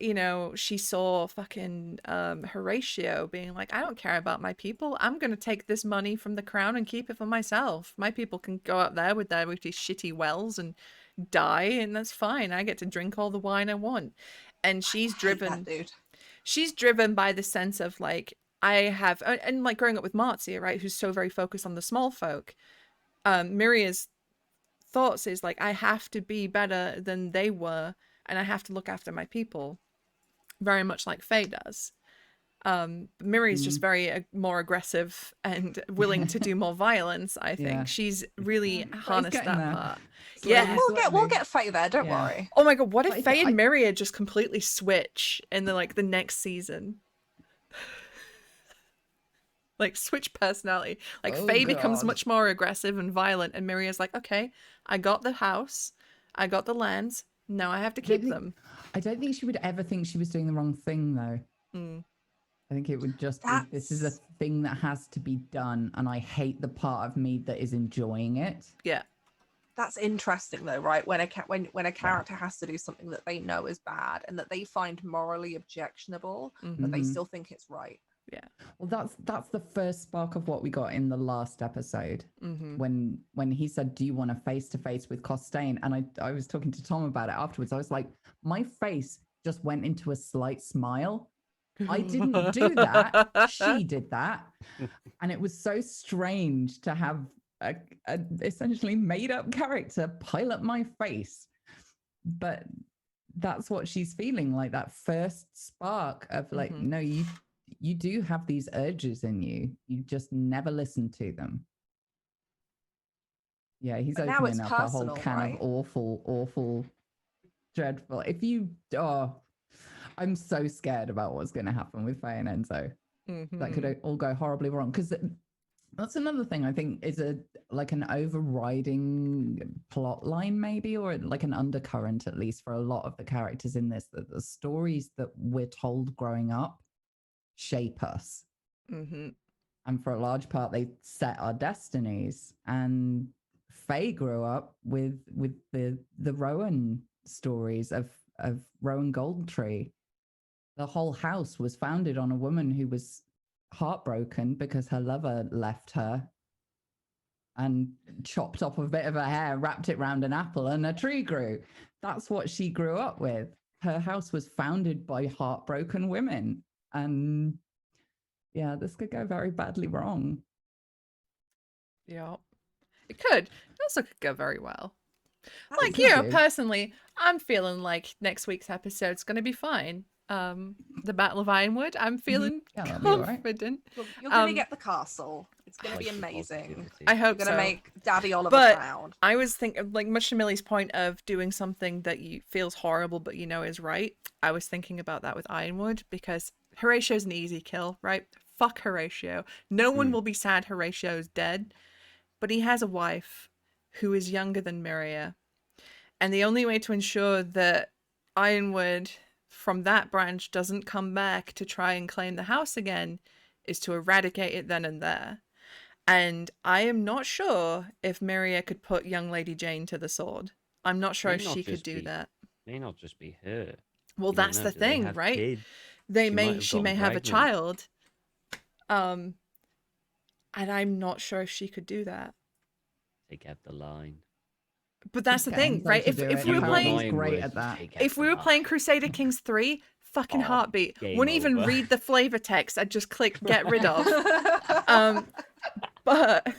saw fucking Horatio being like, I don't care about my people. I'm going to take this money from the crown and keep it for myself. My people can go out there with these shitty wells and die, and that's fine. I get to drink all the wine I want. And she's driven by the sense of like, and like growing up with Marzia, right, who's so very focused on the small folk. Miria's thoughts is like, I have to be better than they were, and I have to look after my people, very much like Faye does. Miri's just very more aggressive and willing to do more violence, I think. She's really harnessed that part. We'll get Faye there, don't worry. Oh my God, what if Faye and Miria just completely switch in the next season? Like switch personality. Like Faye becomes much more aggressive and violent, and Miria's like, okay, I got the house, I got the lands, now I have to keep them. I don't think she would ever think she was doing the wrong thing, though. I think it would just be, this is a thing that has to be done, and I hate the part of me that is enjoying it. Yeah. that's interesting though, right? When when a character has to do something that they know is bad and that they find morally objectionable, but they still think it's right. Yeah. Well, that's the first spark of what we got in the last episode when he said, "Do you want a face to face with Costain?" And I was talking to Tom about it afterwards. I was like, my face just went into a slight smile. I didn't do that. She did that, and it was so strange to have a essentially made up character pilot my face, but that's what she's feeling, like that first spark of like, no, you do have these urges in you. You just never listen to them. Yeah, he's But now it's opening up a whole personal, can right? of awful, dreadful. I'm so scared about what's going to happen with Faye and Enzo. That could all go horribly wrong. Because that's another thing I think is an overriding plot line, maybe, or like an undercurrent, at least for a lot of the characters in this, that the stories that we're told growing up shape us. And for a large part, they set our destinies. And Faye grew up with the Rowan stories of Rowan Goldtree. The whole house was founded on a woman who was heartbroken because her lover left her and chopped off a bit of her hair, wrapped it around an apple, and a tree grew. That's what she grew up with. Her house was founded by heartbroken women. And yeah, this could go very badly wrong. Yeah. It could. It also could go very well. Like, could do. personally, I'm feeling like next week's episode's going to be fine. The Battle of Ironwood, I'm feeling Yeah, that'll be all right. confident. You're going to get the castle. It's going to be Like the amazing. positivity. I hope You're so. going to make Daddy Oliver But proud. I was thinking, like, much to Millie's point of doing something that feels horrible but is right. I was thinking about that with Ironwood because Horatio's an easy kill, right? Fuck Horatio. No one will be sad Horatio's dead, but he has a wife who is younger than Miria. And the only way to ensure that Ironwood from that branch doesn't come back to try and claim the house again is to eradicate it then and there. And I am not sure if Miria could put young Lady Jane to the sword. I'm not sure if she could do that. May not just be her. Well, You don't that's know. the Do they thing, have right? kids? She may have a pregnant. child. And I'm not sure if she could do that. Take out the line. But that's the Get thing, Enzo right? to If do if it. we were Apparently playing he's great at that. if we were playing Crusader Kings 3, fucking heartbeat. game Wouldn't even over. read the flavor text. I'd just click get rid of. But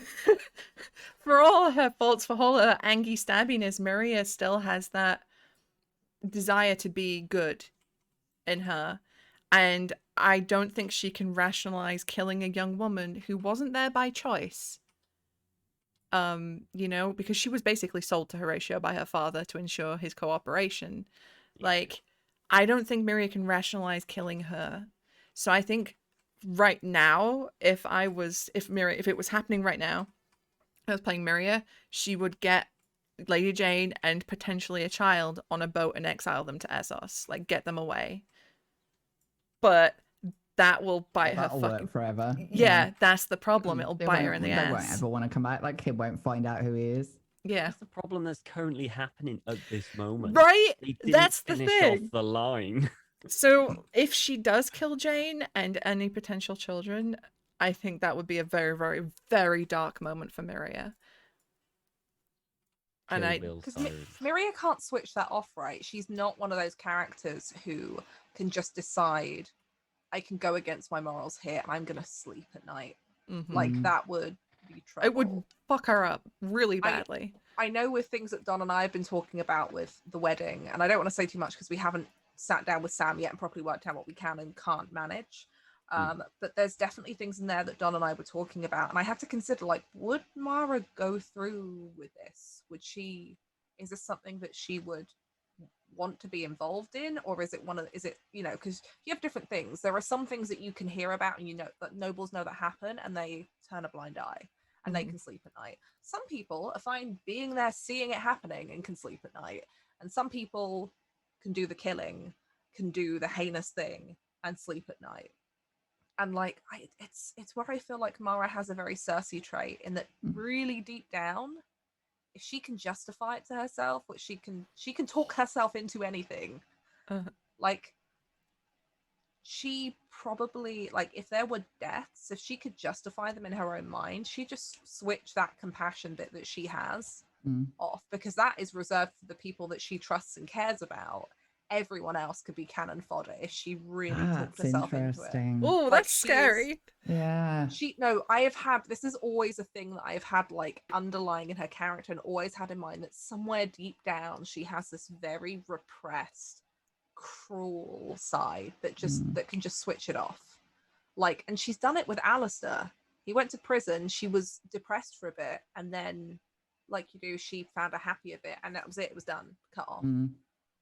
for all her faults, for all her angy stabbiness, Miria still has that desire to be good in her. And I don't think she can rationalize killing a young woman who wasn't there by choice. Because she was basically sold to Horatio by her father to ensure his cooperation. Yeah. Like, I don't think Miria can rationalize killing her. So I think right now, if it was happening right now, I was playing Miria, she would get Lady Jane and potentially a child on a boat and exile them to Essos, like get them away. But that will bite her That'll fucking work forever. Yeah, that's the problem. It'll They bite her won't- in the They ass. won't ever want to come back. That kid won't find out who he is. Yeah. That's the problem that's currently happening at this moment. Right? They didn't That's the finish thing. off the line. So if she does kill Jane and any potential children, I think that would be a very, very, very dark moment for Miria. And Kill Bill Because style. Miria can't switch that off, right? She's not one of those characters who can just decide, I can go against my morals here and I'm going to sleep at night. Like, that would be trouble. It would fuck her up really badly. I know with things that Don and I have been talking about with the wedding, and I don't want to say too much because we haven't sat down with Sam yet and properly worked out what we can and can't manage. But there's definitely things in there that Don and I were talking about, and I have to consider, like, would Mara go through with this? Is this something that she would want to be involved in, or is it because you have different things. There are some things that you can hear about and that nobles know that happen and they turn a blind eye and they can sleep at night. Some people are fine being there, seeing it happening, and can sleep at night, and some people can do the killing, can do the heinous thing and sleep at night. And like, it's where I feel like Mara has a very Cersei trait in that really deep down, if she can justify it to herself, which she can talk herself into anything. Like, she probably, like, if there were deaths, if she could justify them in her own mind, she just switch that compassion bit that she has off, because that is reserved for the people that she trusts and cares about. Everyone else could be cannon fodder if she really talked herself into it. Oh, Like, that's she scary. Yeah. I have had, this is always a thing that I've had, like, underlying in her character, and always had in mind, that somewhere deep down she has this very repressed, cruel side that that can just switch it off. Like, and she's done it with Alistair. He went to prison, she was depressed for a bit, and then, like you do, she found a happier bit, and that was it. It was done, cut off.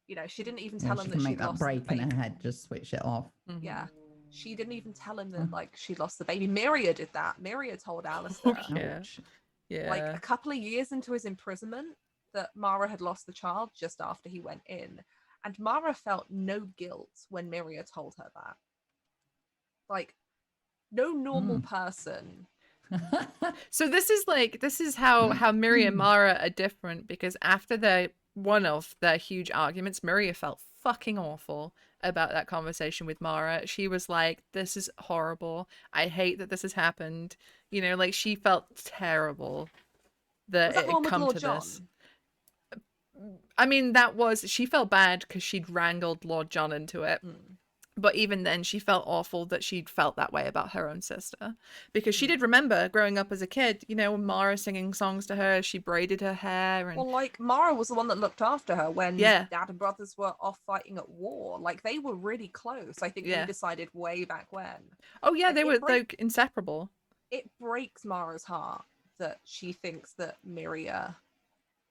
You know, she didn't even tell him she that can she'd make that lost break the in baby. her head, just switch it off. Yeah, she didn't even tell him that, like, she'd lost the baby. Myria did that. Myria told Alistair, like, a couple of years into his imprisonment, that Mara had lost the child just after he went in, and Mara felt no guilt when Myria told her that. Like, no normal person. So this is how Myria and Mara are different, because after one of their huge arguments, Myria felt fucking awful about that conversation with Mara. She was like, this is horrible. I hate that this has happened. You know, like, she felt terrible that Was that it the had one with come Lord to John? this. I mean, she felt bad because she'd wrangled Lord John into it. But even then, she felt awful that she'd felt that way about her own sister. Because she did remember growing up as a kid, you know, Mara singing songs to her, she braided her hair. And Well, like, Mara was the one that looked after her when Yeah. Dad and brothers were off fighting at war. Like, they were really close. I think Yeah. they decided way back when. Oh, yeah, And they were like inseparable. It breaks Mara's heart that she thinks that Myria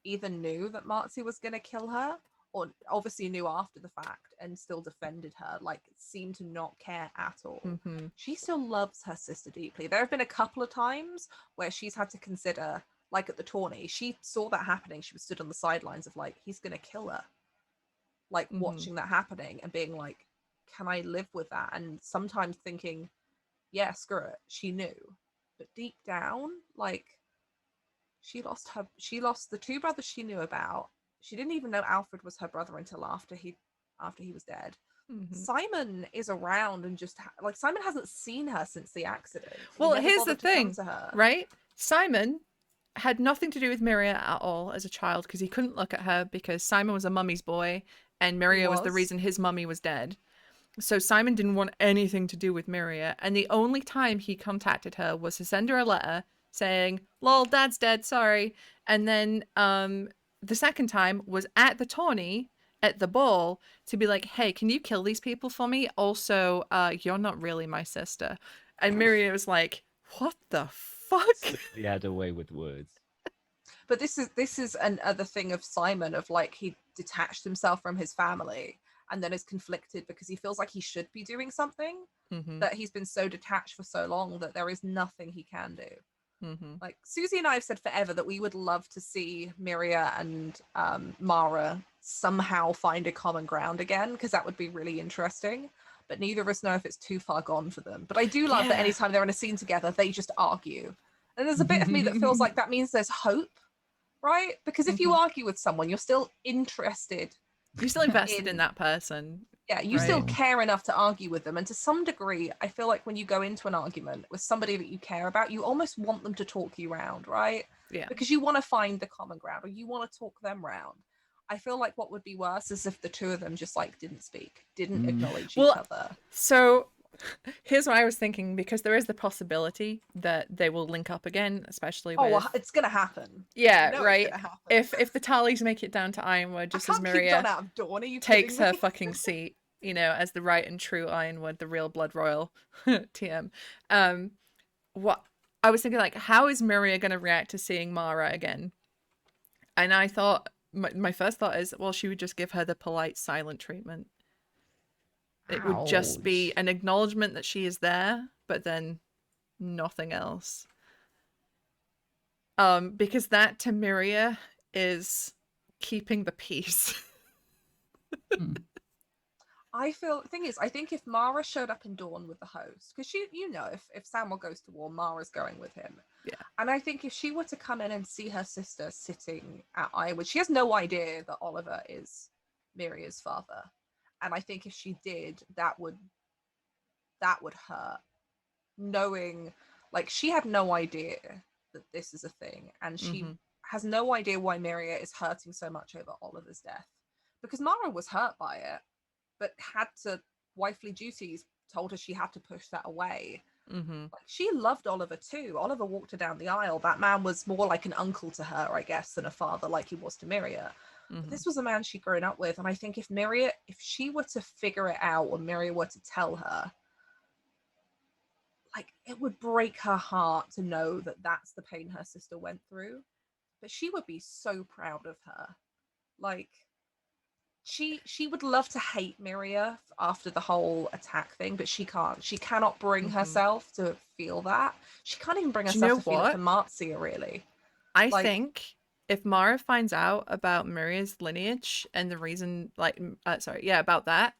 either knew that Marzi was going to kill her, or obviously knew after the fact and still defended her, like, seemed to not care at all. She still loves her sister deeply. There have been a couple of times where she's had to consider, like at the tourney, she saw that happening. She was stood on the sidelines of, like, he's going to kill her. Like, watching that happening and being like, can I live with that? And sometimes thinking, yeah, screw it. She knew. But deep down, like, she lost the two brothers she knew about. She didn't even know Alfred was her brother until after he was dead. Simon is around and just like, Simon hasn't seen her since the accident. Well, here's the thing, right? Simon had nothing to do with Myria at all as a child, because he couldn't look at her, because Simon was a mummy's boy and Myria was the reason his mummy was dead. So Simon didn't want anything to do with Myria, and the only time he contacted her was to send her a letter saying, lol, Dad's dead, sorry. And then the second time was at the tourney, at the ball, to be like, hey, can you kill these people for me? Also, you're not really my sister. And Myria was like, what the fuck? He had a way with words. But this is another thing of Simon, of, like, he detached himself from his family and then is conflicted because he feels like he should be doing something, that he's been so detached for so long that there is nothing he can do. Like, Susie and I have said forever that we would love to see Myria and Mara somehow find a common ground again, because that would be really interesting. But neither of us know if it's too far gone for them. But I do love that anytime they're in a scene together, they just argue. And there's a bit of me that feels like that means there's hope, right? Because if you argue with someone, you're still interested. You're still invested in that person. Yeah, you still care enough to argue with them. And to some degree, I feel like when you go into an argument with somebody that you care about, you almost want them to talk you round, right? Yeah. Because you want to find the common ground, or you want to talk them round. I feel like what would be worse is if the two of them just, like, didn't speak, didn't acknowledge each other. So here's what I was thinking, because there is the possibility that they will link up again, especially with... well, it's gonna happen. Yeah, No, right. it's gonna happen. If the Tallies make it down to Ironwood, just as keep Don Myria out of Dawn. Are you takes kidding her me? fucking seat, you know, as the right and true Ironwood, the real blood royal, TM. What I was thinking, like, how is Myria going to react to seeing Mara again? And I thought, my first thought is, well, she would just give her the polite, silent treatment. It would just be an acknowledgement that she is there, but then nothing else. Because that to Myria is keeping the peace. I think if Mara showed up in Dawn with the host, because you know, if Samuel goes to war, Mara's going with him. Yeah. And I think if she were to come in and see her sister sitting at Ironwood, she has no idea that Oliver is Miria's father. And I think if she did, that would hurt. Knowing, like, she had no idea that this is a thing, and she has no idea why Miria is hurting so much over Oliver's death. Because Mara was hurt by it, but had to, wifely duties told her she had to push that away. Like, she loved Oliver too. Oliver walked her down the aisle. That man was more like an uncle to her, I guess, than a father like he was to Miria. But this was a man she'd grown up with, and I think if she were to figure it out, or Miria were to tell her, like, it would break her heart to know that that's the pain her sister went through. But she would be so proud of her. Like, she would love to hate Miria after the whole attack thing, but she can't. She cannot bring herself to feel that. She can't even bring herself to feel it for Marcia, really. I think if Mara finds out about Miria's lineage and the reason, about that,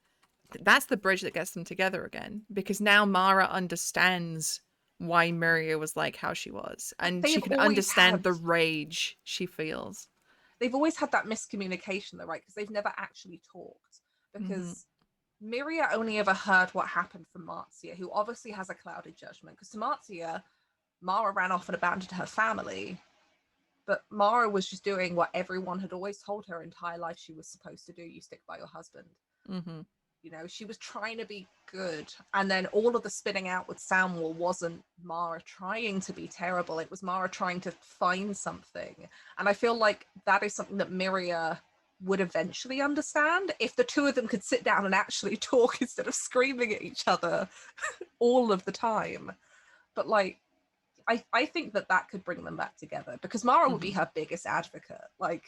that's the bridge that gets them together again. Because now Mara understands why Miria was like how she was, and she can understand the rage she feels. They've always had that miscommunication, though, right? Because they've never actually talked. Because Miria only ever heard what happened from Marcia, who obviously has a clouded judgment. Because to Marcia, Mara ran off and abandoned her family. But Mara was just doing what everyone had always told her entire life she was supposed to do. You stick by your husband. You know, she was trying to be good. And then all of the spinning out with Samuel wasn't Mara trying to be terrible. It was Mara trying to find something. And I feel like that is something that Miria would eventually understand if the two of them could sit down and actually talk instead of screaming at each other all of the time. But, like, I think that could bring them back together, because Mara would be her biggest advocate. Like,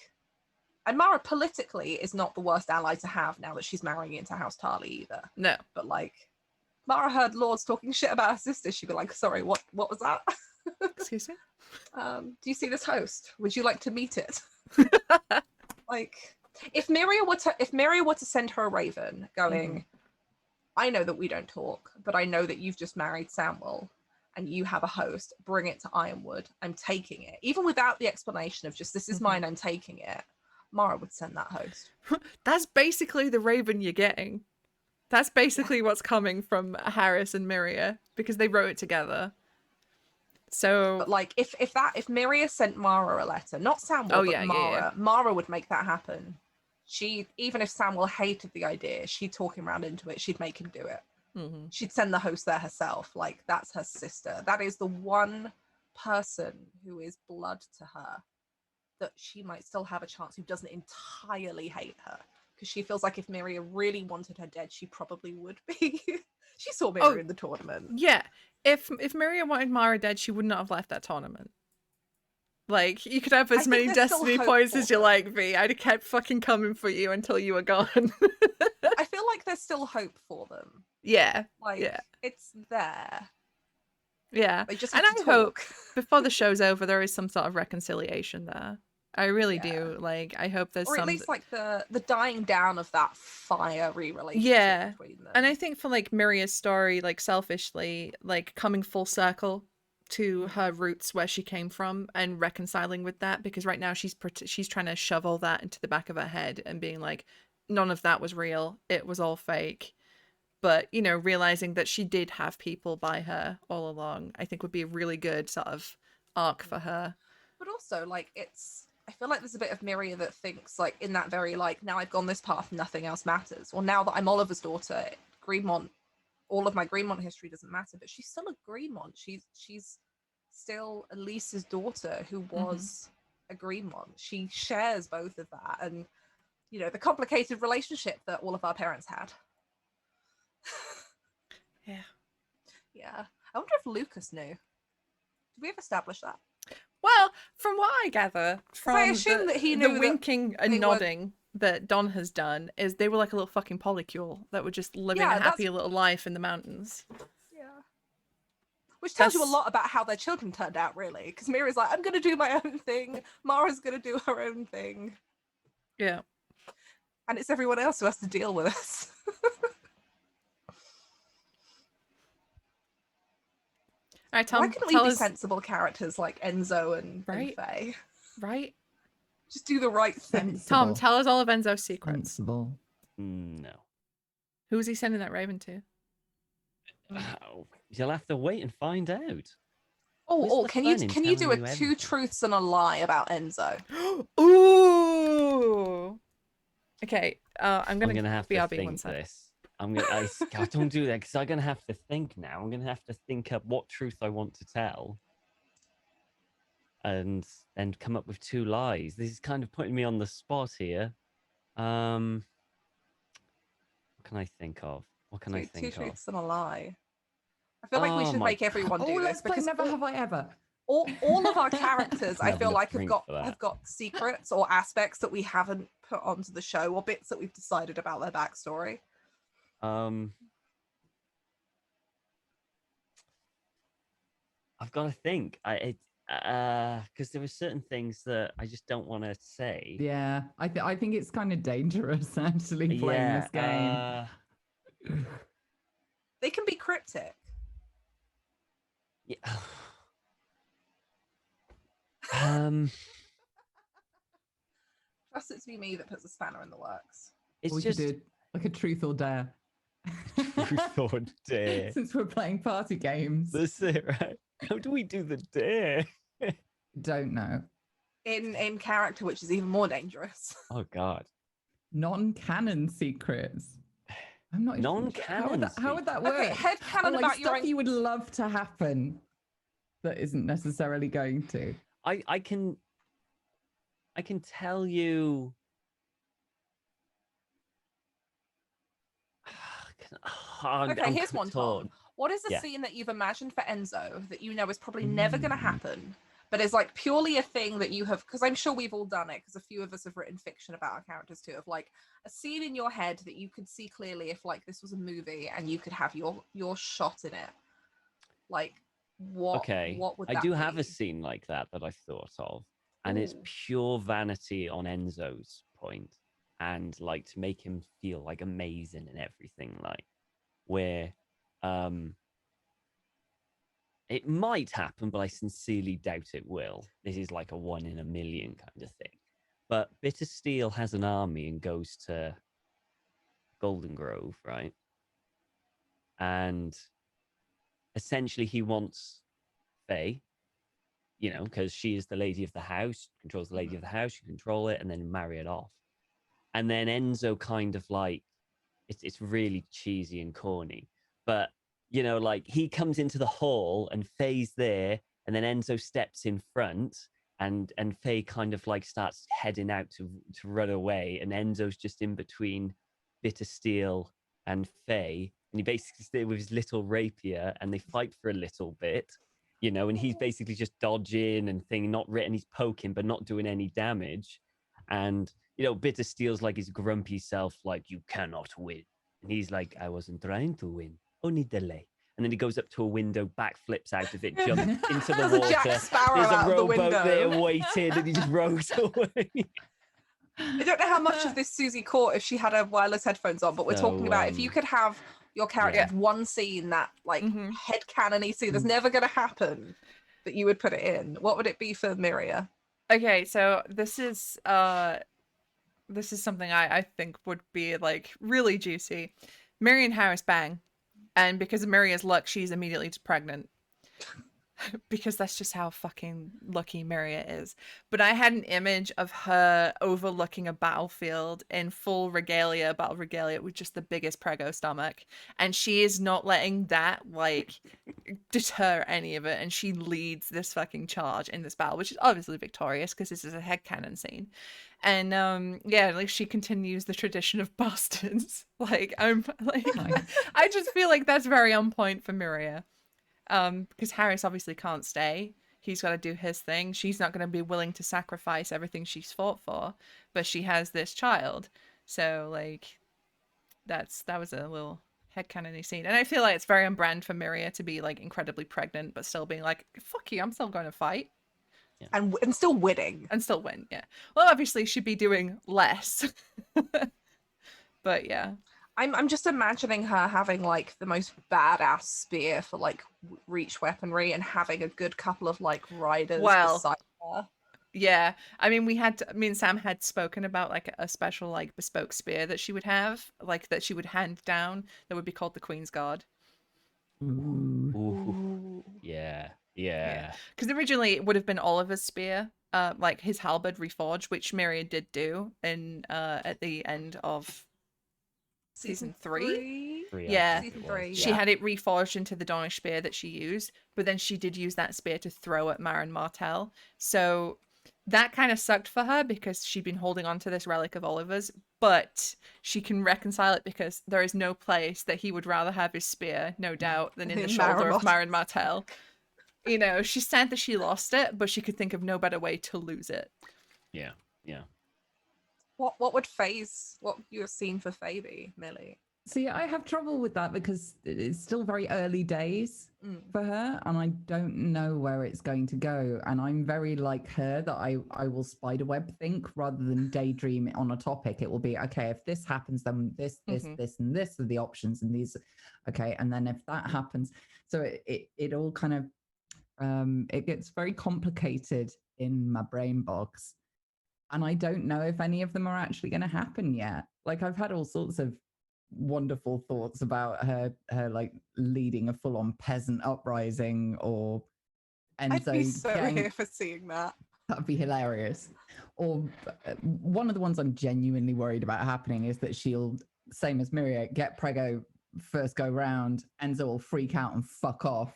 and Mara politically is not the worst ally to have now that she's marrying into House Tarly either. No. But, like, Mara heard lords talking shit about her sister. She'd be like, sorry, what was that? Excuse me? Do you see this host? Would you like to meet it? Like, if Miria were to send her a raven going, I know that we don't talk, but I know that you've just married Samuel and you have a host, bring it to Ironwood. I'm taking it. Even without the explanation of just, this is mine, I'm taking it. Mara would send that host. That's basically the raven you're getting. That's basically what's coming from Harris and Miria, because they wrote it together. So, but, like, if Miria sent Mara a letter, not Samuel, but Mara, Mara would make that happen. Even if Samuel hated the idea, she'd talk him around into it. She'd make him do it. She'd send the host there herself. Like, that's her sister. That is the one person who is blood to her that she might still have a chance, who doesn't entirely hate her, because she feels like if Miria really wanted her dead, she probably would be. She saw Miria in the tournament. Yeah, if Miria wanted Mara dead, she would not have left that tournament. Like, you could have as many destiny points as you like, V. I'd have kept fucking coming for you until you were gone. I feel like there's still hope for them. Yeah. Like, it's there. Yeah. They just and have to talk. Hope before the show's over, there is some sort of reconciliation there. I really do. Like, I hope there's or at least, like, the dying down of that fiery relationship between them. And I think for, like, Miria's story, like, selfishly, like, coming full circle to her roots, where she came from, and reconciling with that, because right now she's trying to shove all that into the back of her head and being like, none of that was real, it was all fake. But, you know, realizing that she did have people by her all along, I think would be a really good sort of arc for her. But also, like, I feel like there's a bit of Miria that thinks, like, in that very, like, now I've gone this path, nothing else matters. Well, now that I'm Oliver's daughter, Greenmont, all of my Greenmont history doesn't matter, but she's still a Greenmont. She's still Elise's daughter, who was a Greenmont. She shares both of that, and, you know, the complicated relationship that all of our parents had. Yeah. I wonder if Lucas knew. Did we ever establish that? Well, from what I gather from I assume that he knew the winking and nodding that Don has done, is they were like a little fucking polycule that were just living a happy little life in the mountains. Yeah. Which tells you a lot about how their children turned out, really. Because Mira's like, I'm going to do my own thing. Mara's going to do her own thing. Yeah. And it's everyone else who has to deal with us. All right, Why Tom, couldn't we tell be us. sensible characters like Enzo and Right? Faye? Right? Just do the right thing. Tom, Sensible. tell us all of Enzo's secrets. Sensible. No. Who was he sending that raven to? Oh, you'll have to wait and find out. Where's Oh, the can you fun in do a telling you two everything? truths and a lie about Enzo? Ooh. Okay, I'm I'm gonna gonna have to BRB one think sec. this. God, don't do that because I'm gonna have to think now. I'm gonna have to think up what truth I want to tell, and come up with 2 lies. This is kind of putting me on the spot here. What can I think of? What can I Two think of? truths and a lie. I feel like we Oh should my make everyone Oh, do this let's play because Never Have I Ever. all of our characters, Can I have feel enough like drink for that. have got secrets or aspects that we haven't put onto the show, or bits that we've decided about their backstory. I've got to think. Because there are certain things that I just don't want to say. Yeah, I think it's kind of dangerous actually playing this game. They can be cryptic. Yeah. Um, Trust it to be me that puts a spanner in the works. it's we just could do like a truth or dare. truth or dare. Since we're playing party games. That's it, right? How do we do the dare? Don't know. In character, which is even more dangerous. Oh God. Non-canon secrets. I'm not even sure. Non-canon How would that work? Okay, headcanon Like about your stuff own... you would love to happen that isn't necessarily going to. I can tell you. Okay, here's one, Tom. What is the Yeah. scene that you've imagined for Enzo that you know is probably never going to happen, but is like purely a thing that you have, because I'm sure we've all done it, because a few of us have written fiction about our characters too, of like a scene in your head that you could see clearly if like this was a movie and you could have your shot in it. Like what would that I do have be? a scene like that I thought of, and it's Ooh. pure vanity on Enzo's point, and like to make him feel like amazing and everything, like where it might happen, but I sincerely doubt it will. This is like a 1 in a million kind of thing. But Bitter Steel has an army and goes to Golden Grove, right? And essentially he wants Faye, you know, because she is the lady of the house, controls the lady of the house, you control it, and then marry it off. And then Enzo kind of like, it's really cheesy and corny, but you know, like he comes into the hall and Faye's there, and then Enzo steps in front, and Faye kind of like starts heading out to run away, and Enzo's just in between Bitter Steel and Faye, and he basically stays with his little rapier, and they fight for a little bit, you know, and he's basically just dodging and thing, not written, he's poking but not doing any damage, and you know, Bitter Steel's like his grumpy self, like, you cannot win. And he's like, I wasn't trying to win, only delay. And then he goes up to a window, backflips out of it, jumps into the There's a water. Jack Sparrow There's out a of the rowboat there window. waiting, and he just rows away. I don't know how much of this Susie caught if she had her wireless headphones on, but we're talking about if you could have your character have one scene that like headcanon-y scene that's never going to happen, that you would put it in. What would it be for Miria? Okay, so this is something I think would be like really juicy. Mary and Harris bang, and because of Maria's luck, she's immediately pregnant. Because that's just how fucking lucky Maria is. But I had an image of her overlooking a battlefield in full battle regalia with just the biggest prego stomach. And she is not letting that, like, deter any of it. And she leads this fucking charge in this battle, which is obviously victorious because this is a headcanon scene. And, yeah, like, she continues the tradition of bastards. Like, I'm, like, Nice. I just feel like that's very on point for Miria. Because Harris obviously can't stay. He's got to do his thing. She's not going to be willing to sacrifice everything she's fought for, but she has this child. So, like, that was a little headcanon-y scene. And I feel like it's very on brand for Miria to be, like, incredibly pregnant, but still being like, fuck you, I'm still going to fight. Yeah. And still winning. And still win, yeah. Well, obviously, she'd be doing less. But, yeah. I'm just imagining her having like the most badass spear for like reach weaponry and having a good couple of like riders Well, beside her. yeah. I mean, me and Sam had spoken about like a special like bespoke spear that she would have, like that she would hand down, that would be called the Queen's Guard. Ooh. Ooh. Yeah. Yeah. Because originally it would have been Oliver's spear, like his halberd reforged, which Myriad did do in at the end of season 3. Three, I Yeah. think it Season was, 3, She yeah. had it reforged into the Dornish spear that she used, but then she did use that spear to throw at Maren Martell. So that kind of sucked for her because she'd been holding on to this relic of Oliver's, but she can reconcile it because there is no place that he would rather have his spear, no doubt, than in the In shoulder of Maren Maren Martell. You know, she's sad that she lost it, but she could think of no better way to lose it. Yeah. Yeah. What would phase what you've seen for Faye be, Millie? See, I have trouble with that because it's still very early days for her, and I don't know where it's going to go. And I'm very like her that I will spiderweb think rather than daydream on a topic. It will be okay if this happens, then this, this, and this are the options, and these. Okay, and then if that happens, so it all kind of it gets very complicated in my brain box. And I don't know if any of them are actually going to happen yet. Like I've had all sorts of wonderful thoughts about her like leading a full-on peasant uprising, or I'd be Enzo so getting, here for seeing that. that'd be hilarious. Or one of the ones I'm genuinely worried about happening is that she'll, same as Miria, get Prego first go round, Enzo will freak out and fuck off,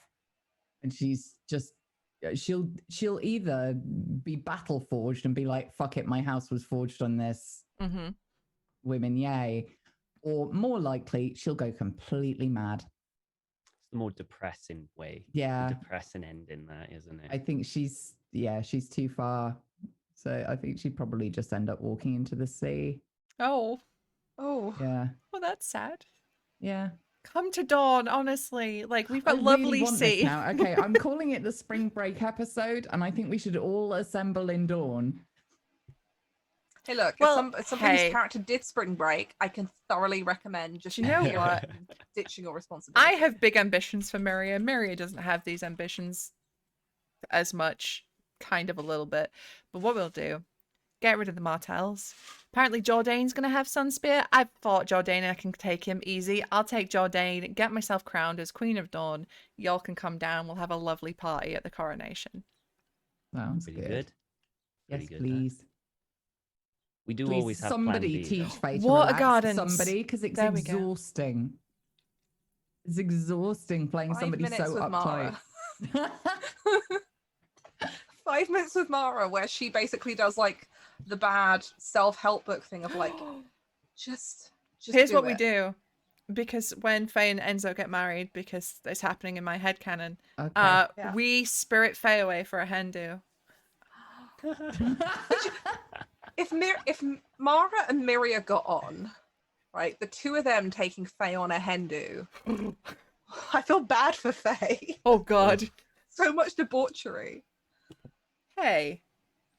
and she's just she'll either be battle forged and be like, fuck it, my house was forged on this, women yay, or more likely she'll go completely mad. It's the more depressing way. Yeah. The depressing ending, that, isn't it? I think she's too far. So I think she'd probably just end up walking into the sea. Oh. Yeah. Well, that's sad. Yeah. Come to Dawn, honestly. Like, we've got I lovely really want this sea. now. Okay, I'm calling it the spring break episode, and I think we should all assemble in Dawn. Hey, look, Well, if somebody's hey. character did spring break, I can thoroughly recommend just Do you know what? ditching your responsibility. I have big ambitions for Myria. Myria doesn't have these ambitions as much, kind of a little bit. But what we'll do, get rid of the Martells. Apparently Jordane's going to have Sunspear. I've fought Jordane, I can take him easy. I'll take Jordane, get myself crowned as Queen of Dawn. Y'all can come down. We'll have a lovely party at the coronation. Sounds Pretty good. good. Yes, Pretty good, please. We do Please, always have somebody plan B, teach though. Faye to Water relax. gardens. Somebody, because it's There we go. exhausting. It's exhausting playing 5 somebody minutes so with uptight. Mara. 5 minutes with Mara, where she basically does like the bad self-help book thing of like, just Here's do what we it. do. Because when Faye and Enzo get married, because it's happening in my headcanon, Okay. Yeah. we spirit Faye away for a hen do. If Mara and Miria got on, right, the two of them taking Faye on a hen do, I feel bad for Faye. Oh, God. So much debauchery. Hey,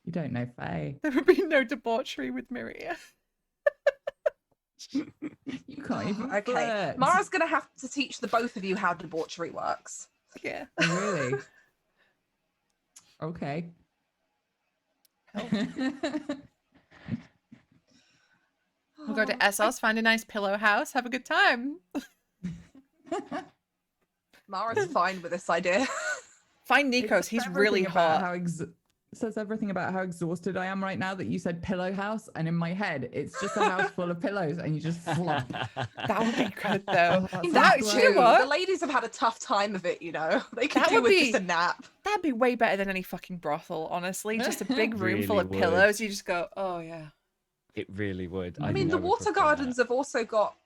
You don't know Faye. there would be no debauchery with Myria. You can't even Okay, flirt. Mara's gonna have to teach the both of you how debauchery works. Yeah. Oh, really? Okay. We'll go to Essos, find a nice pillow house, have a good time. Mara's fine with this idea. Find It Nikos, says he's everything really about hot. how it says everything about how exhausted I am right now that you said pillow house, and in my head it's just a house full of pillows and you just flop. That would be good, though. Oh, In That, sounds you know great. what? The ladies have had a tough time of it, you know. They could That do would with be- just a nap. That'd be way better than any fucking brothel, honestly. Just a big room full Really of would. pillows. You just go, oh, yeah. It really would. I mean, the water gardens have also got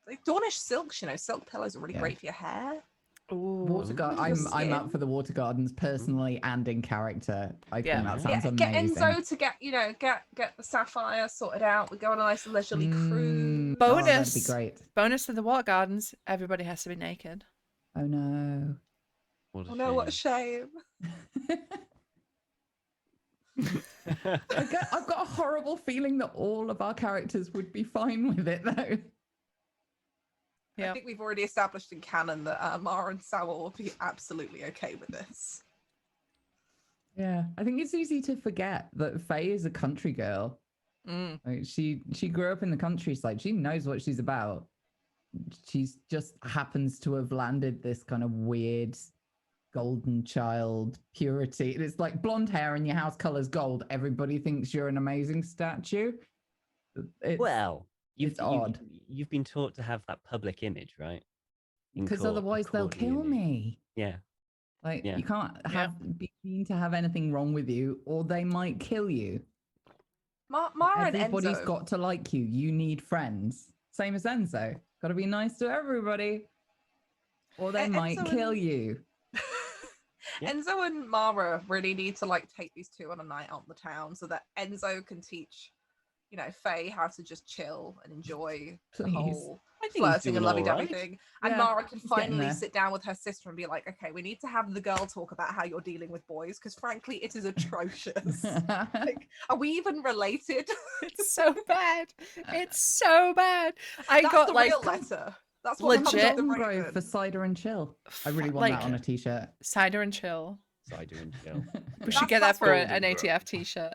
like Dornish silks, you know, silk pillows are really Yeah. great for your hair. Ooh. Water Your I'm up skin. for the water gardens personally and in character. I Yeah. think that sounds Get amazing. Enzo to get the sapphire sorted out. We go on a nice leisurely cruise. Oh, that'd be Bonus. great. Bonus to the water gardens. Everybody has to be naked. Oh no. Oh no, what a shame. I've got a horrible feeling that all of our characters would be fine with it though. Yeah. I think we've already established in canon that Mara and Samuel will be absolutely okay with this. Yeah, I think it's easy to forget that Faye is a country girl. Mm. Like she grew up in the countryside. She knows what she's about. She's just happens to have landed this kind of weird golden child purity. It's like blonde hair and your house color's gold. Everybody thinks you're an amazing statue. It's, Well, it's odd. You've been taught to have that public image, right? In Because court, a otherwise they'll courtly kill image. me. Yeah. Like Yeah. you can't be seen to have anything wrong with you, or they might kill you. Mara and Everybody's Enzo. got to like you. You need friends. Same as Enzo. Got to be nice to everybody, or they might Enzo kill and- you. Yeah. Enzo and Mara really need to like take these two on a night out in the town so that Enzo can teach, you know, Faye how to just chill and enjoy the Please. whole I think he's flirting and doing all lovey-dovey right. thing. And Yeah, Mara can he's getting finally there. sit down with her sister and be like, okay, we need to have the girl talk about how you're dealing with boys, because frankly, it is atrocious. Like, are we even related? It's so bad. It's so bad. I That's got the like real letter. That's what comes legit- with the Golden Grove Raven. for cider and chill. I really want like that on a t-shirt. cider and chill. Cider and chill. We should get That's that for Golden an Grove. ATF t-shirt.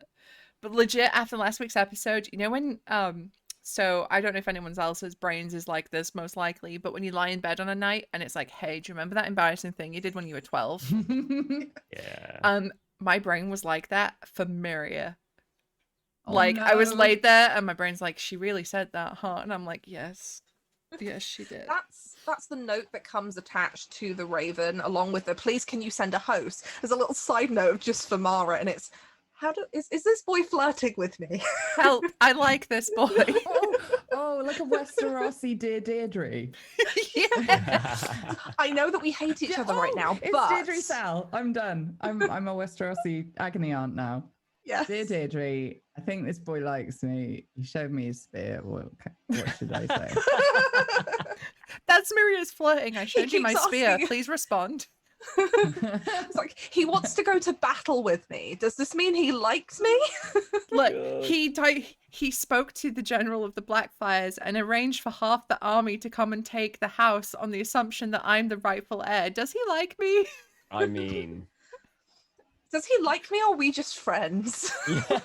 But legit, after last week's episode, you know when so I don't know if anyone else's brains is like this, most likely, but when you lie in bed on a night and it's like, hey, do you remember that embarrassing thing you did when you were 12? Yeah. My brain was like that for Miria. Oh, Like I was no. laid there and my brain's like, she really said that, huh? And I'm like, yes. Yes, she did. That's the note that comes attached to the Raven, along with the please can you send a host. There's a little side note just for Mara, and it's is this boy flirting with me? Help, I like this boy. oh, like a Westerosi Dear Deirdre. Yeah. I know that we hate each other right now, It's but Deirdre Sal. I'm done. I'm a Westerosi agony aunt now. yes. Dear Deirdre, I think this boy likes me. He showed me his spear. What should I say? That's Miria's flirting. I showed you my keeps spear. asking- Please respond. It's like he wants to go to battle with me. Does this mean he likes me? Look, God. he spoke to the general of the Blackfyres and arranged for half the army to come and take the house on the assumption that I'm the rightful heir. Does he like me? I mean, Does he like me, or are we just friends? yeah.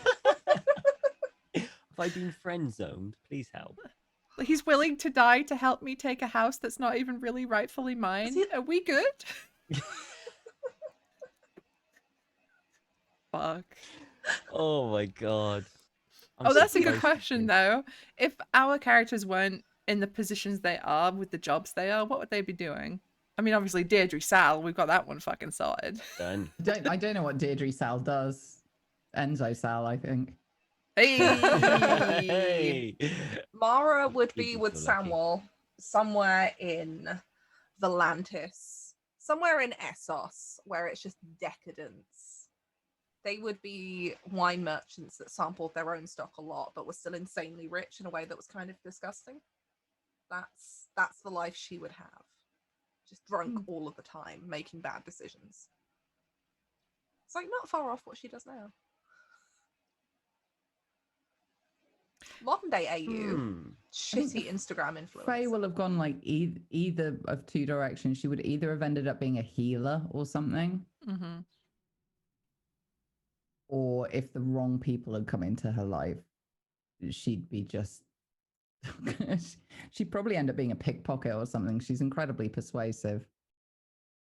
Have I been friend zoned? Please help. He's willing to die to help me take a house that's not even really rightfully mine. he- Are we good? Fuck. Oh my god. Oh, that's a good surprised question, you- though. If our characters weren't in the positions they are with the jobs they are, what would they be doing? I mean, obviously, Deirdre Sal, we've got that one fucking sorted. Done. I don't know what Deirdre Sal does. Enzo Sal, I think. Hey! Hey. Mara would You be people with are lucky. Samuel somewhere in Volantis, somewhere in Essos, where it's just decadence. They would be wine merchants that sampled their own stock a lot, but were still insanely rich in a way that was kind of disgusting. That's the life she would have. Just drunk all of the time, making bad decisions. It's like not far off what she does now. Modern day AU, Hmm. shitty Instagram influence. Faye will have gone like either of two directions. She would either have ended up being a healer or something, Mm-hmm. or if the wrong people had come into her life, she'd be just. She'd probably end up being a pickpocket or something. She's incredibly persuasive.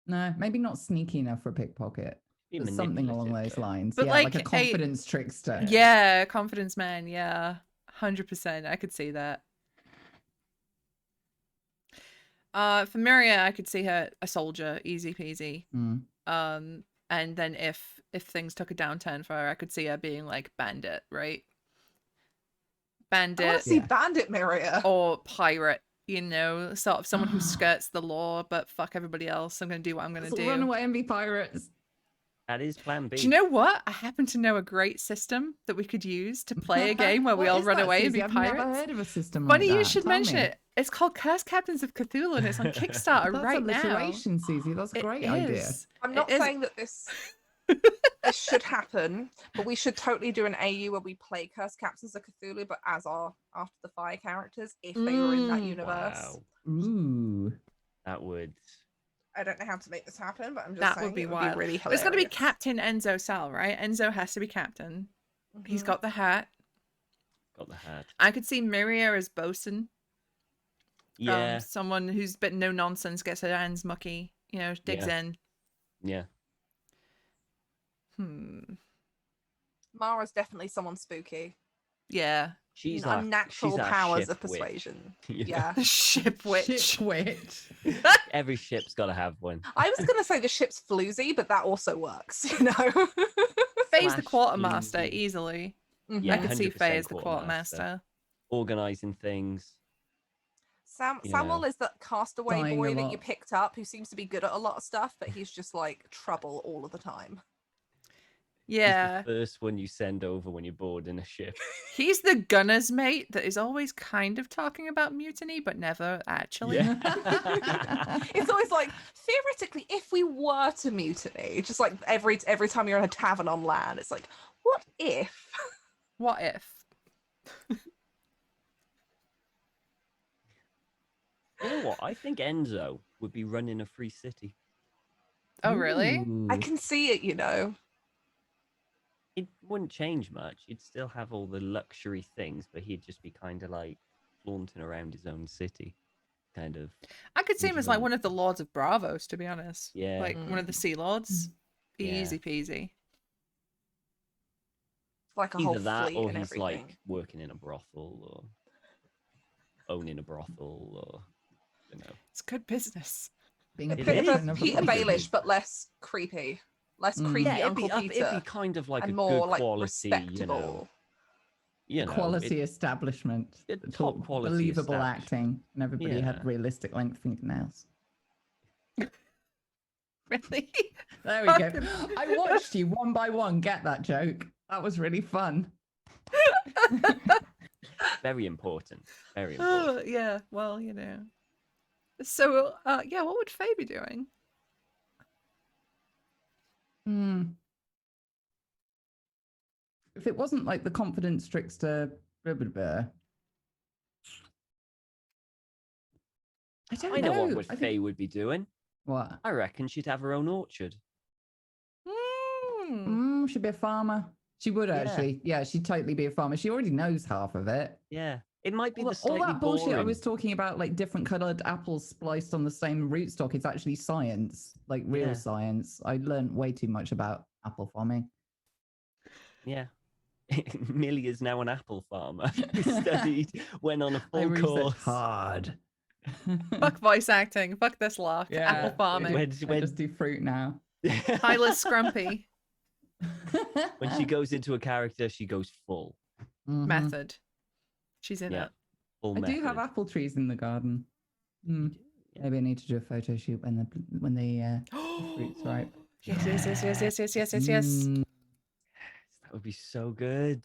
No, maybe not sneaky enough for a pickpocket. Be But something along manipulative, those though. lines. But yeah, like a like confidence trickster. Yeah, confidence man. Yeah, 100%. I could see that. For Miria, I could see her a soldier, easy peasy. Mm. And then if things took a downturn for her, I could see her being like bandit, right? I want Bandit to see Yeah. Bandit Miria. or pirate, you know, sort of someone who skirts the law, but fuck everybody else. I'm gonna do what I'm gonna Let's do. run away and be pirates. That is plan B. Do you know what? I happen to know a great system that we could use to play a game where we What all is run that, away and be Susie? I've pirates. never heard of a system Funny like you that. should Tell mention me. it. It's called Cursed Captains of Cthulhu and it's on Kickstarter That's right now. alliteration, Susie. That's a It great idea. is. I'm not It is. saying that this should happen, but we should totally do an AU where we play Cursed Captains of Cthulhu, but as our After the Fire characters, if they were in that Mm. universe. Wow. Ooh. That would. I don't know how to make this happen, but I'm just That saying would be it wild. really But it's got to be hilarious. Captain Enzo Sal, right? Enzo has to be captain. He's Mhm. got the hat. Got the hat. I could see Miria as bosun. Yeah. Someone who's a bit no nonsense, gets her hands mucky, digs Yeah. in. Yeah. Mara's definitely someone spooky. Yeah. She's unnatural she's our powers ship of witch. persuasion. Yeah. Yeah. The ship witch. Ship witch. Every ship's got to have one. I was going to say the ship's floozy, but that also works, you know? Faye's the Slash quartermaster, floozy. easily. Yeah, I could see 100% Faye as the quartermaster. quartermaster. Organizing things. Samuel is the castaway Dying boy a that you lot. picked up who seems to be good at a lot of stuff, but he's just like trouble all of the time. Yeah. He's the first one you send over when you're bored in a ship. He's the gunner's mate that is always kind of talking about mutiny, but never actually. Yeah. It's always like, theoretically, if we were to mutiny, just like every time you're in a tavern on land, it's like, what if? What if? You know what? I think Enzo would be running a free city. Oh, really? I Ooh. can see it, you know. It wouldn't change much. He'd still have all the luxury things, but he'd just be kind of like flaunting around his own city. Kind of. I could see him as like Enjoying one of the Lords of Bravos, to be honest. Yeah. Like one of the Sea Lords. Yeah. Easy peasy. Like a whole Either that fleet or and he's everything. like working in a brothel or owning a brothel or, you know. It's good business. Being a It Bit is. of patron a of the Peter party. Baelish, but less creepy. Less creepy Yeah, Uncle it'd Peter. be kind of like and a more good like quality, respectable. Quality establishment. top quality Believable establishment. acting. And everybody Yeah. had realistic length fingernails. Really? There we go. I watched you one by one get that joke. That was really fun. Very important. Very important. Oh, yeah. Well, So, yeah, what would Faye be doing? If it wasn't like the confidence trickster, blah, blah, blah. I don't I know know. what Faye would be doing. What? I reckon she'd have her own orchard. She'd be a farmer. She would actually. Yeah, she'd totally be a farmer. She already knows half of it. Yeah. It might be All, the slightly all that bullshit I boring. was talking about, like different coloured apples spliced on the same rootstock, is actually science, like real Yeah. science. I learned way too much about apple farming. Yeah. Millie is now an apple farmer. Studied, went on a I full researched course. hard. Fuck voice acting. Fuck this lark. Yeah, Apple farming. When- I just do fruit now. Tyler's Scrumpy. When she goes into a character, she goes full. Mhm. Method. She's in Yeah. it. Full I do have method. apple trees in the garden. Maybe I need to do a photo shoot when the fruit's ripe. Yes. Mm. That would be so good.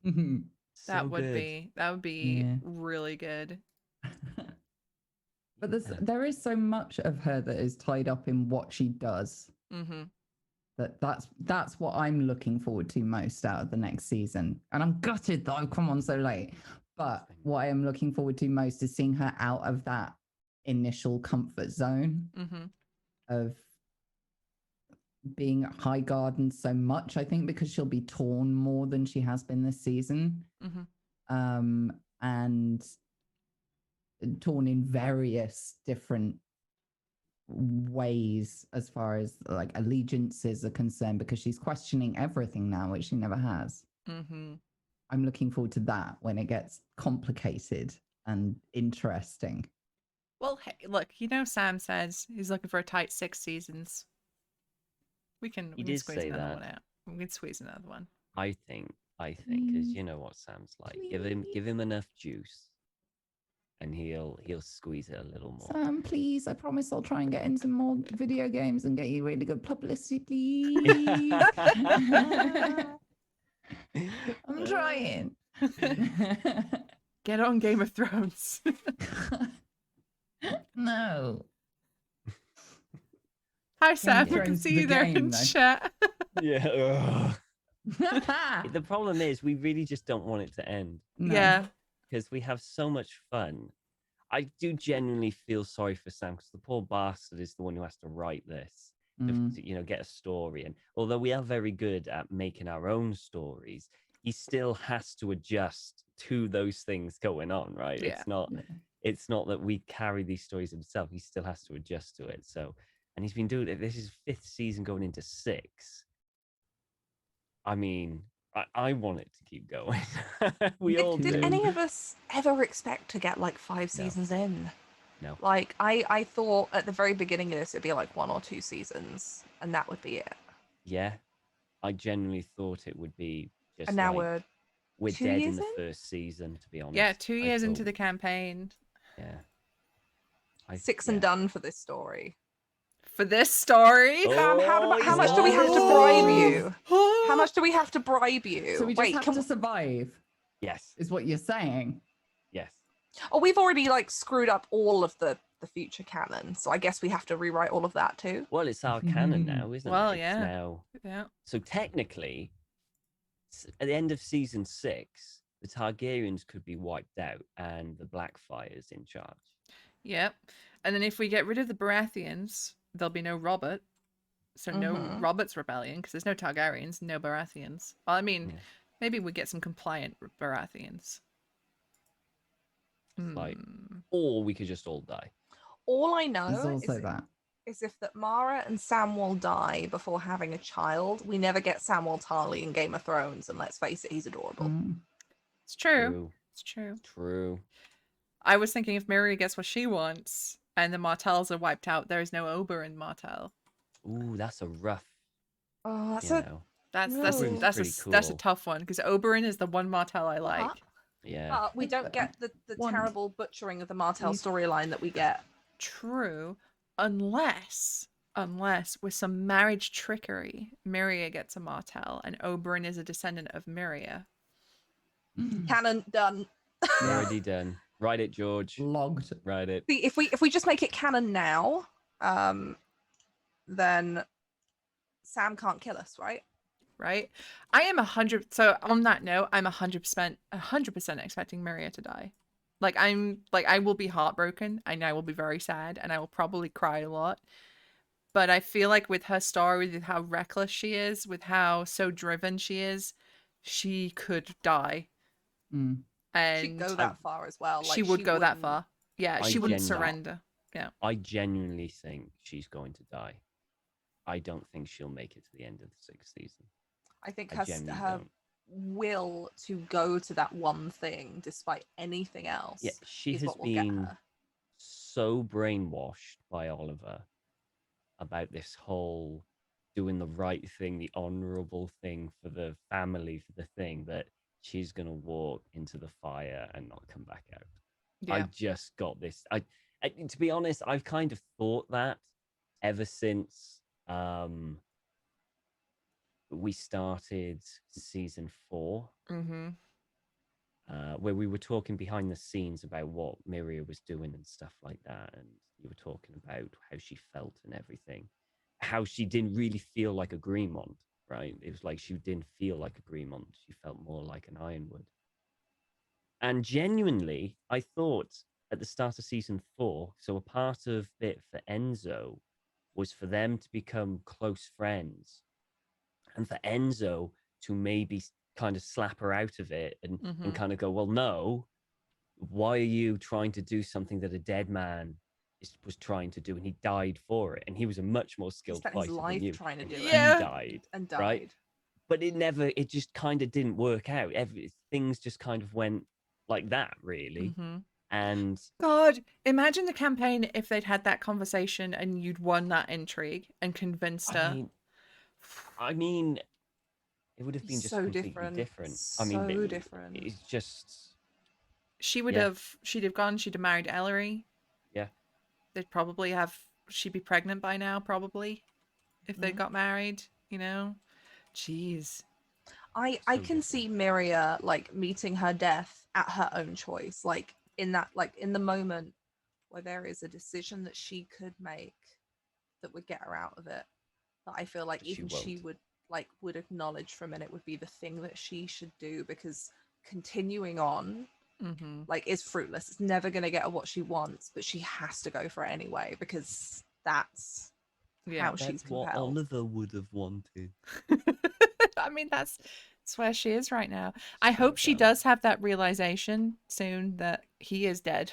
That So would good. be Yeah. really good. But there is so much of her that is tied up in what she does. Mm-hmm. That's what I'm looking forward to most out of the next season. And I'm gutted that I've come on so late. But what I am looking forward to most is seeing her out of that initial comfort zone of being high garden so much. I think because she'll be torn more than she has been this season. And torn in various different ways as far as like allegiances are concerned, because she's questioning everything now, which she never has. I'm looking forward to that when it gets complicated and interesting. Well, hey, look, Sam says he's looking for a tight 6 seasons. We can did squeeze say another that. one out. We can squeeze another one. I think, because you know what Sam's like. Give him enough juice, and he'll squeeze it a little more. Sam, please, I promise I'll try and get into more video games and get you really good publicity, please. I'm trying. Get on Game of Thrones. No. Hi, Sam. Game I of can Thrones, see the you there game, in though. chat. Yeah. The problem is we really just don't want it to end No. Yeah. because we have so much fun. I do genuinely feel sorry for Sam because the poor bastard is the one who has to write this. To get a story. And although we are very good at making our own stories, he still has to adjust to those things going on, right? Yeah. It's not that we carry these stories himself. He still has to adjust to it. So, and he's been doing it. This is 5th season going into 6. I mean, I want it to keep going. We all Did do. any of us ever expect to get like 5 seasons in? No. Like I thought at the very beginning of this it'd be like 1 or 2 seasons and that would be it. Yeah. I genuinely thought it would be just And now like we're 2 dead years in the in? first season, to be honest. Yeah, 2 I years into thought- the campaign. Yeah. 6 and done for this story. For this story. Sam, how he's much do we have to got bribe this. you? How much do we have to bribe you? So we just Wait, have to survive, Yes. is what you're saying. Yes. Oh, we've already like screwed up all of the future canon, so I guess we have to rewrite all of that too. Well, it's our canon now, isn't Well, it? It's yeah. now. Yeah. So technically, at the end of season 6, the Targaryens could be wiped out and the Blackfyre's in charge. Yep. And then if we get rid of the Baratheons, there'll be no Robert. So no Mhm. Robert's rebellion because there's no Targaryens, no Baratheons. Well, I mean, Yeah. maybe we get some compliant Baratheons. Like, Hmm. or we could just all die. All I There's know also that. is if that Mara and Samwell die before having a child, we never get Samwell Tarly in Game of Thrones, and let's face it, he's adorable. It's true. True. It's true. True. I was thinking if Miri gets what she wants and the Martells are wiped out, there is no Oberyn Martell. Ooh, that's a rough. Oh, You know. That's No. that's Pretty that's a cool. tough one because Oberyn is the one Martell I like. Yeah. we don't get the One- terrible butchering of the Martell He's- storyline that we get. True, unless with some marriage trickery, Miria gets a Martell and Oberyn is a descendant of Miria. Canon done. Already done. Write it, George. Logged. Write it. See, if we just make it canon now, then Sam can't kill us, right? Right? I am 100. So on that note, I'm 100% expecting Miria to die. Like I will be heartbroken and I will be very sad and I will probably cry a lot. But I feel like with her story, with how reckless she is, with how so driven she is, she could die. And She'd go that far as well. she would go that wouldn't- far. Yeah, I she wouldn't genuinely- surrender. Yeah. I genuinely think she's going to die. I don't think she'll make it to the end of the 6th season. I think I genuinely her don't. will to go to that one thing, despite anything else, Yeah, she is has what will get been her. so brainwashed by Oliver about this whole doing the right thing, the honorable thing for the family, for the thing, that she's going to walk into the fire and not come back out. I Yeah. just got this. I to be honest, I've kind of thought that ever since we started season 4, Mm-hmm. where we were talking behind the scenes about what Miria was doing and stuff like that, and you were talking about how she felt and everything, how she didn't really feel like a Greenmont, right? It was like she didn't feel like a Greenmont. She felt more like an Ironwood. And genuinely, I thought at the start of season 4, so a part of it for Enzo was for them to become close friends and for Enzo to maybe kind of slap her out of it and kind of go, well, no, why are you trying to do something that a dead man was trying to do, and he died for it, and he was a much more He skilled spent fighter his than life you. trying to do He it died, and died. right? But it just kind of didn't work out. Things just kind of went like that, really. Mm-hmm. And God, imagine the campaign if they'd had that conversation and you'd won that intrigue and convinced her. I mean, it would have been just So completely different. I So mean, different. It's just She'd have gone, she'd have married Ellery. Yeah. She'd be pregnant by now, probably, if they got married, you know? Jeez. I So can see Miria like meeting her death at her own choice, like in the moment where there is a decision that she could make that would get her out of it. That I feel like But she even she won't. would acknowledge for a minute would be the thing that she should do, because continuing on like is fruitless. It's never going to get her what she wants, but she has to go for it anyway because that's how she's That's what compelled. Oliver would have wanted. I mean, that's where she is right now. I hope she does have that realization soon that he is dead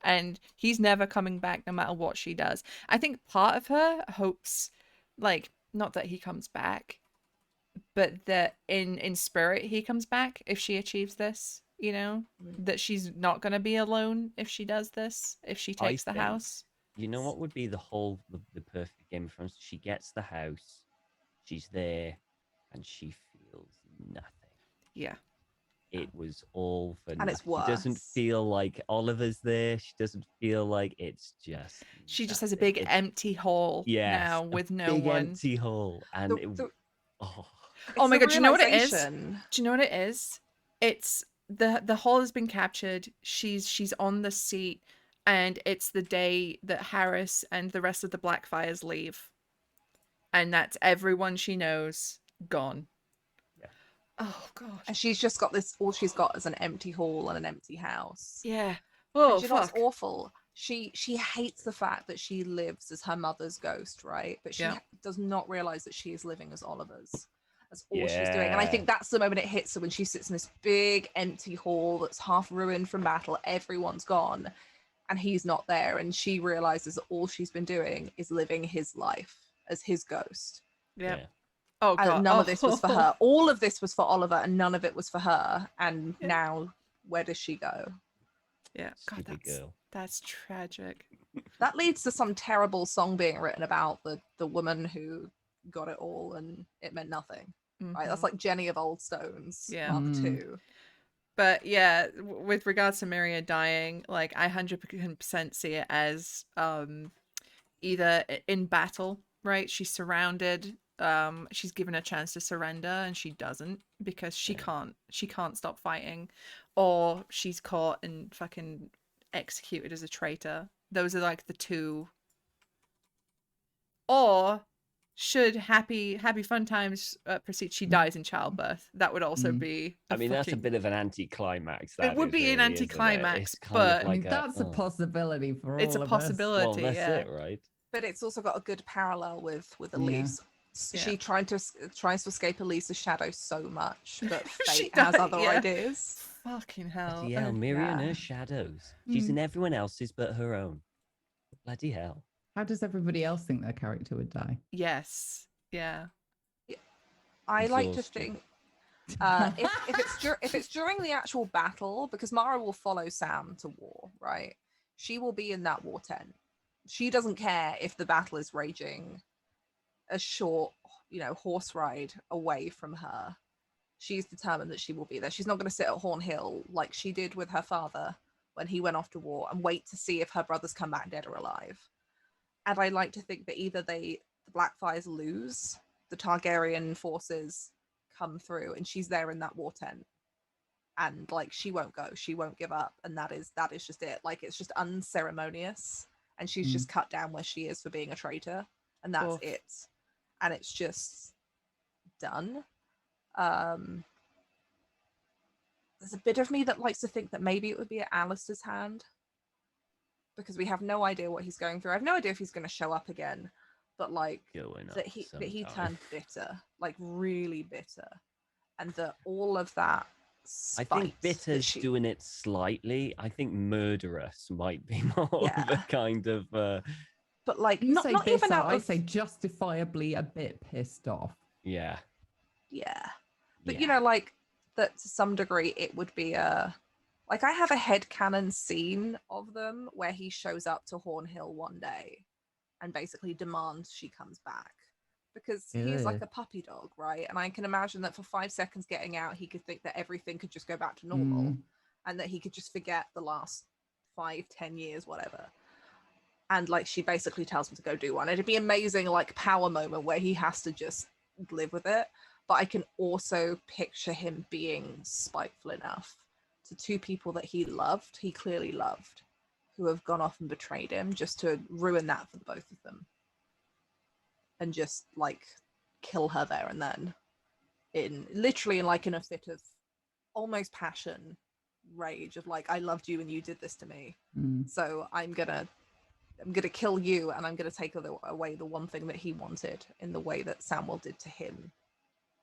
and he's never coming back no matter what she does. I think part of her hopes, like, not that he comes back, but that in spirit he comes back if she achieves this, you know, that she's not going to be alone if she does this, if she I takes the think- house. You know what would be the perfect Game of Thrones? She gets the house, she's there, and she feels nothing. Yeah. It was all for And nothing. it's She doesn't worse. feel like Oliver's there. She doesn't feel like it's just. She just has a nothing. big empty hole now a with no big one. empty hole, and The- oh, Oh my the god, do you know what it is? realization. Do you know what it is? It's the hole has been captured. She's on the seat, and it's the day that Harris and the rest of the Blackfyres leave. And that's everyone she knows gone. Yeah. Oh god. And she's just got this, all she's got is an empty hall and an empty house. Yeah. Oh And you know what's fuck. awful? She hates the fact that she lives as her mother's ghost, right? But she Yeah. does not realize that she is living as Oliver's. That's all she's doing. And I Yeah. think that's the moment it hits her when she sits in this big empty hall that's half ruined from battle. Everyone's gone and he's not there. And she realizes that all she's been doing is living his life as his ghost. Yeah. yeah. Oh god. And none of this was for her. All of this was for Oliver and none of it was for her. And Yeah. now where does she go? Yeah. God, Stupid girl. that's tragic. That leads to some terrible song being written about the woman who got it all and it meant nothing. Right, that's Mhm. like Jenny of Old Stones, Yeah. Mark Mm. II. But yeah, with regards to Miria dying, like I 100% see it as either in battle, right? She's surrounded, she's given a chance to surrender and she doesn't because she can't stop fighting, or she's caught and fucking executed as a traitor. Those are like the two. Or should happy fun times proceed, she dies in childbirth. That would also be I mean, that's a fucking... bit of an anticlimax. It that would is be an really, isn't it? anticlimax, It's kind but- of I mean, like that's a oh. possibility for It's a all of us. possibility. Well, that's yeah. it, right? But it's also got a good parallel with Yeah. Elise. Yeah. She tries to escape Elise's shadow so much, but She fate has does, other yeah. ideas. Fucking hell. Bloody hell, Miri and yeah. her shadows. She's in everyone else's but her own. Bloody hell. How does everybody else think their character would die? Yes. Yeah. I like to Exhaustion. think if it's during the actual battle, because Mara will follow Sam to war, right? She will be in that war tent. She doesn't care if the battle is raging a short, horse ride away from her. She's determined that she will be there. She's not going to sit at Horn Hill like she did with her father when he went off to war and wait to see if her brothers come back dead or alive. And I like to think that either the Blackfyres lose, the Targaryen forces come through, and she's there in that war tent, and like she won't go, she won't give up, and that is just it. Like it's just unceremonious, and she's just cut down where she is for being a traitor, and that's Oof. it. And it's just done. There's a bit of me that likes to think that maybe it would be at Alistair's hand, because we have no idea what he's going through. I have no idea if he's going to show up again, but like Going up that he sometime. turned bitter, like really bitter, and that all of that I spite think that Bitter's she- doing it slightly. I think Murderous might be more of Yeah. a kind of but like You not say even bitter, out I of say justifiably a bit pissed off. yeah. yeah, but yeah. like that to some degree it would be a like I have a headcanon scene of them where he shows up to Horn Hill one day and basically demands she comes back, because he's like Ugh. a puppy dog, right? And I can imagine that for 5 seconds getting out he could think that everything could just go back to normal and that he could just forget the last 5-10 years, whatever. And like she basically tells him to go do one. It'd be amazing, like power moment where he has to just live with it. But I can also picture him being spiteful enough to two people that he clearly loved, who have gone off and betrayed him, just to ruin that for the both of them. And just like kill her there and then. In a fit of almost passion, rage of like, I loved you and you did this to me. Mm. So I'm gonna kill you, and I'm gonna take away the one thing that he wanted in the way that Samwell did to him.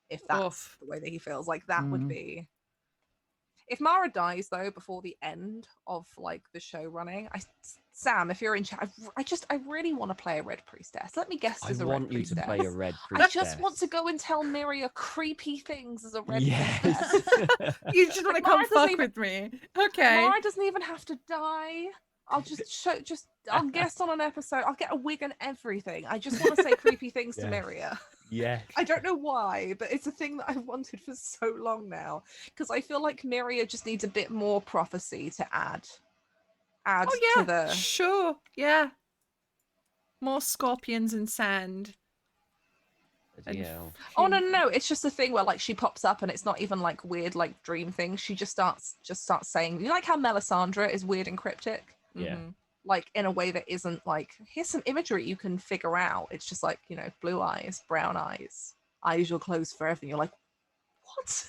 If that's Oof. the way that he feels, like that would Mm. be. If Mara dies though before the end of like the show running, Sam, if you're in chat, I really want to play a red priestess. Let me guess I as a want red you priestess. to play a red I priestess. just want to go and tell Miria creepy things as a red Yes. priestess. You just want to Like, come Mara doesn't fuck even- with me. Okay. Mara doesn't even have to die. I'll I'll guest on an episode. I'll get a wig and everything. I just want to say creepy things to Yes. Miria. Yes. I don't know why, but it's a thing that I've wanted for so long now. Because I feel like Miria just needs a bit more prophecy to add Oh to yeah, the. sure. Yeah. More scorpions and sand. And Yeah. Oh no! It's just a thing where like she pops up and it's not even like weird like dream things. She just starts saying, you like how Melisandre is weird and cryptic, Yeah. Mhm. like in a way that isn't like here's some imagery you can figure out. It's just like, you know, blue eyes, brown eyes you'll close forever. And you're like, what?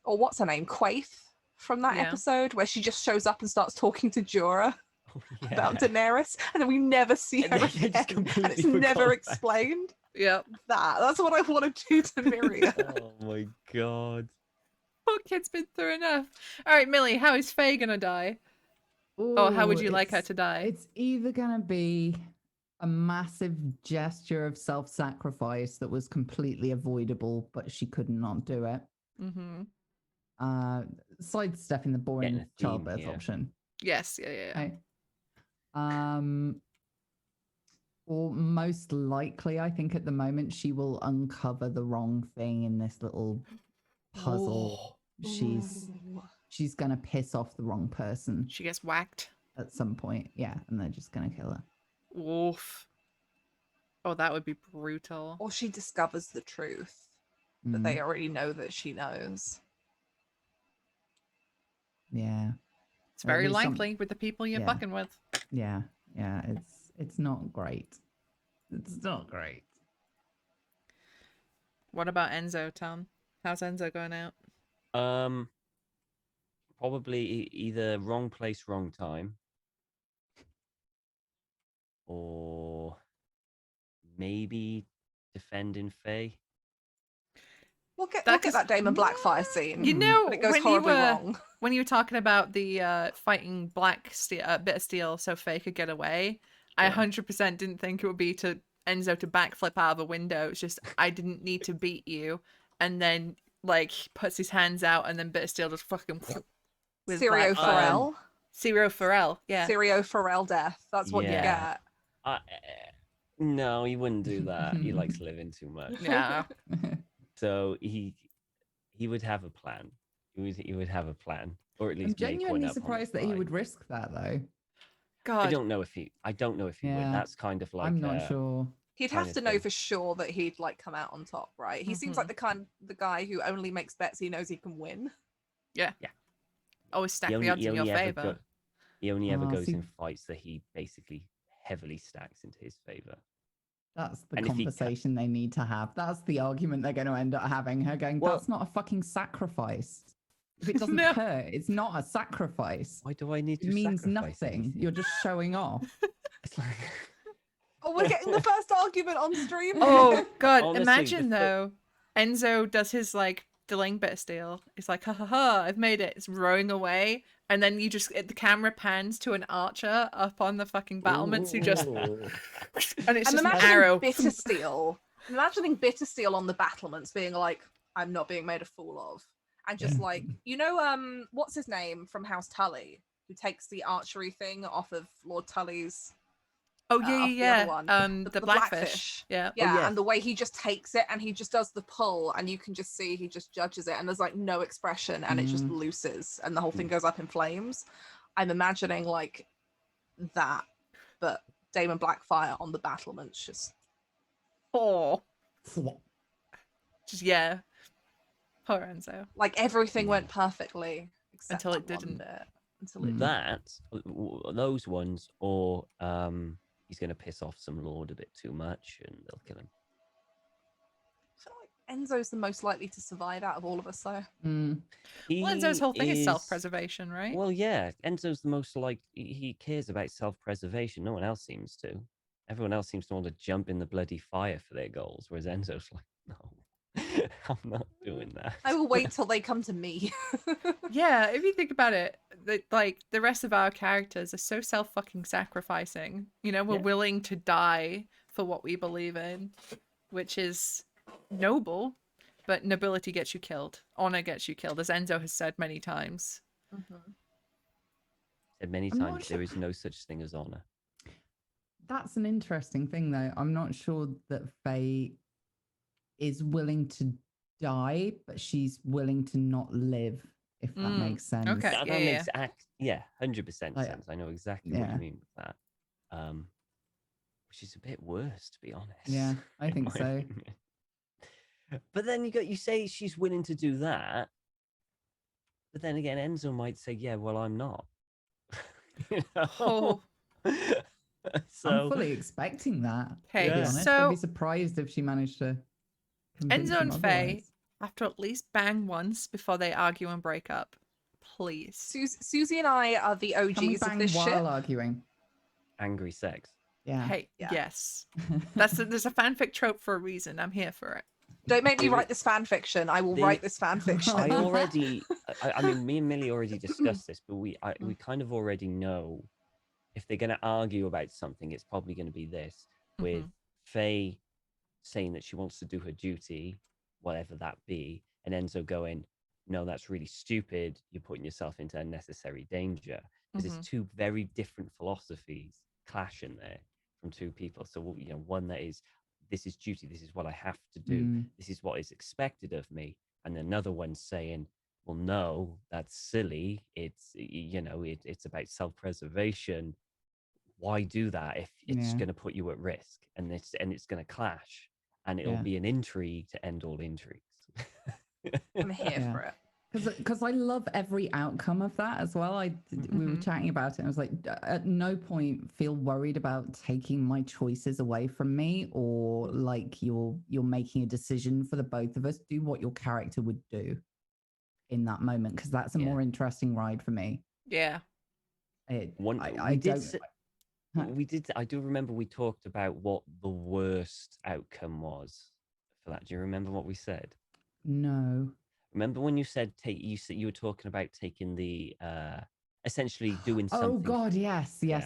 Or what's her name, Quaithe from that Yeah. episode where she just shows up and starts talking to Jorah Oh, about yeah. Daenerys, and then we never see And her then I just again, and completely it's forgot never about it. explained. Yep. That's what I want to do to Miria. Oh my god. Poor kid's been through enough. All right, Millie, how is Faye gonna die? Or how would Ooh, you like her it's- to die? It's either gonna be a massive gesture of self-sacrifice that was completely avoidable, but she could not do it. Mm-hmm. Sidestepping the Getting boring a theme childbirth here. option. Yes, yeah. Okay. Or most likely, I think at the moment she will uncover the wrong thing in this little puzzle. She's gonna piss off the wrong person She gets whacked. at some point. Yeah, and they're just gonna kill her. Oof. Oh, that would be brutal. Or she discovers the truth that Mm, they already know that she knows. yeah, It's There'll very be some- likely with the people you're yeah. fucking with. yeah. It's not great. It's not great. What about Enzo, Tom? How's Enzo going out? Probably either wrong place, wrong time, or maybe defending Faye. We'll get That that Daemon Blackfyre scene. You know, But it goes when you horribly were wrong. when you were talking about the fighting black steel, bit of steel so Faye could get away, I Yeah. 100% didn't think it would be to Enzo to backflip out of a window. It's just I didn't need to beat you, and then like he puts his hands out, and then bit of steel just fucking with Syrio Blackfyre. Farrell. Syrio Farrell, yeah. Syrio Farrell death. That's what you Yeah. get. No, he wouldn't do that. He likes living too much. Yeah. So he would have a plan. He would have a plan, or at I'm least make one genuinely up on the surprised that he fly. would risk that though. God. I don't know if he would. Yeah. That's kind of like I'm not sure. He'd kind have of to know thing. for sure that he'd like come out on top, right? He seems like the guy who only makes bets he knows he can win. Always stack He the only, odds he in your only ever favor. go- he only ever Ah, goes see- in fights that he basically heavily stacks into his favor. That's the And if he conversation they need to have. That's the argument they're going to end up having. Her going, Well- that's not a fucking sacrifice. If it doesn't No. hurt, it's not a sacrifice. Why do I need to It means sacrifice nothing. anything? You're just showing off. It's like Oh, we're getting the first argument on stream. Oh God! Honestly, Imagine the though, Enzo does his like delaying bit of steel. It's like, ha ha ha! I've made it. It's rowing away, and then you just the camera pans to an archer up on the fucking battlements who just Ooh. and it's I'm just an imagining arrow. Bitter Steel. I'm imagining Bitter Steel on the battlements being like, I'm not being made a fool of. And just like, you know, what's his name from House Tully, who takes the archery thing off of Lord Tully's Oh off yeah, the other yeah, one. yeah. The blackfish. Blackfish. Yeah. Yeah, yeah. and the way he just takes it and he just does the pull and you can just see he just judges it and there's like no expression and it just looses and the whole thing goes up in flames. I'm imagining like that, but Daemon Blackfyre on the battlements just Oh. Just yeah. Poor Enzo. like everything went perfectly except Until it that one didn't. bit. Until it That those ones, or he's going to piss off some lord a bit too much, and they'll kill him. I feel like Enzo's the most likely to survive out of all of us, so. Mm. Well, Enzo's whole thing is is- self-preservation, right? Well, yeah, Enzo's the most like he cares about self-preservation. No one else seems to. Everyone else seems to want to jump in the bloody fire for their goals, whereas Enzo's like, no, I'm not doing that. I will wait till they come to me. Yeah, if you think about it, like the rest of our characters are so self-fucking-sacrificing. You know, we're Yeah. willing to die for what we believe in, which is noble, but nobility gets you killed. Honor gets you killed, as Enzo has said many times. Said many I'm not times sure- there is no such thing as honor. That's an interesting thing, though. I'm not sure that Faye is willing to die, but she's willing to not live, if that Mm, makes sense. okay. That Yeah, makes 100% Like, sense. I know exactly what yeah. you mean with that. Which is a bit worse, to be honest. Yeah, I in think my so. opinion. But then you say she's willing to do that, but then again, Enzo might say, "Yeah, well, I'm not." You know? Oh. So I'm fully expecting that. Okay, To be Yeah. honest, so I'd be surprised if she managed to convince Enzo him and Faye otherwise. have to at least bang once before they argue and break up. Please. Susie and I are the Can we OGs of bang this while shit. arguing? angry sex. Yeah. Hey, Yeah. yes. There's a fanfic trope for a reason. I'm here for it. Don't make me There- write this fan fiction. I will there- write this fan fiction. I already, I mean, me and Millie already discussed this, but we kind of already know if they're going to argue about something, it's probably going to be this, with Faye saying that she wants to do her duty, whatever that be, and Enzo going, no, that's really stupid. You're putting yourself into unnecessary danger. Because it's two very different philosophies clashing there from two people. So, you know, one that is, this is duty, this is what I have to do, this is what is expected of me. And another one saying, well, no, that's silly. It's, you know, it's about self-preservation. Why do that if it's Yeah. going to put you at risk and it's going to clash and it'll Yeah. be an intrigue to end all intrigues. I'm here Yeah. for it. Because I love every outcome of that as well. We were chatting about it. And I was like, at no point feel worried about taking my choices away from me, or like you're making a decision for the both of us. Do what your character would do in that moment, because that's a Yeah. more interesting ride for me. Yeah. I do remember we talked about what the worst outcome was for that. Do you remember what we said? No. Remember when you said you were talking about taking the essentially doing something. Oh God, yes. Yeah.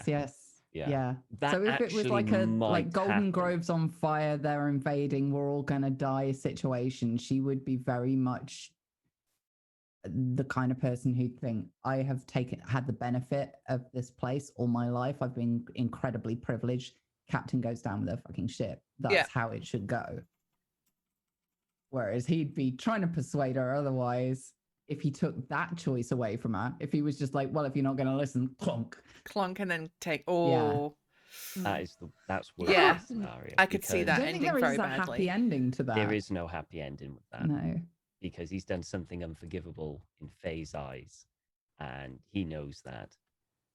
That So if it was actually like might Golden happen. Grove's on fire, they're invading, we're all gonna die situation, she would be very much the kind of person who'd think, I have had the benefit of this place all my life. I've been incredibly privileged. Captain goes down with a fucking ship. That's how it should go. Whereas he'd be trying to persuade her otherwise. If he took that choice away from her, if he was just like, well, if you're not going to listen, Clunk and then take. That's worst Yeah. case scenario. I could see because that I don't think ending there very is a badly. happy ending to that. There is no happy ending with that. No. Because he's done something unforgivable in Faye's eyes, and he knows that,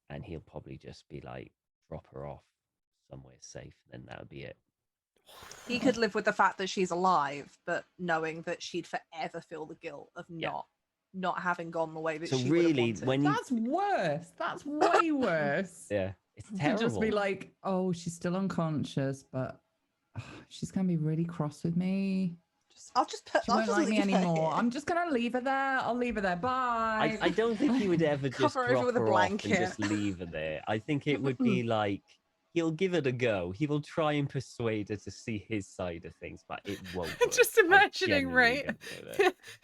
and he'll probably just be like, drop her off somewhere safe, and then that would be it. He could live with the fact that she's alive, but knowing that she'd forever feel the guilt of not having gone the way that So she really, would have wanted. when you, That's worse. That's way worse. yeah, it's To terrible. just be like, oh, she's still unconscious, but she's going to be really cross with me. I'll just She won't like me anymore. I'm just going to leave her there. I'll leave her there. Bye. I don't think he would ever just Cover over drop with a her off and blanket. just leave her there. I think it would be like, he'll give it a go. He will try and persuade her to see his side of things, but it won't work. Just imagining, right?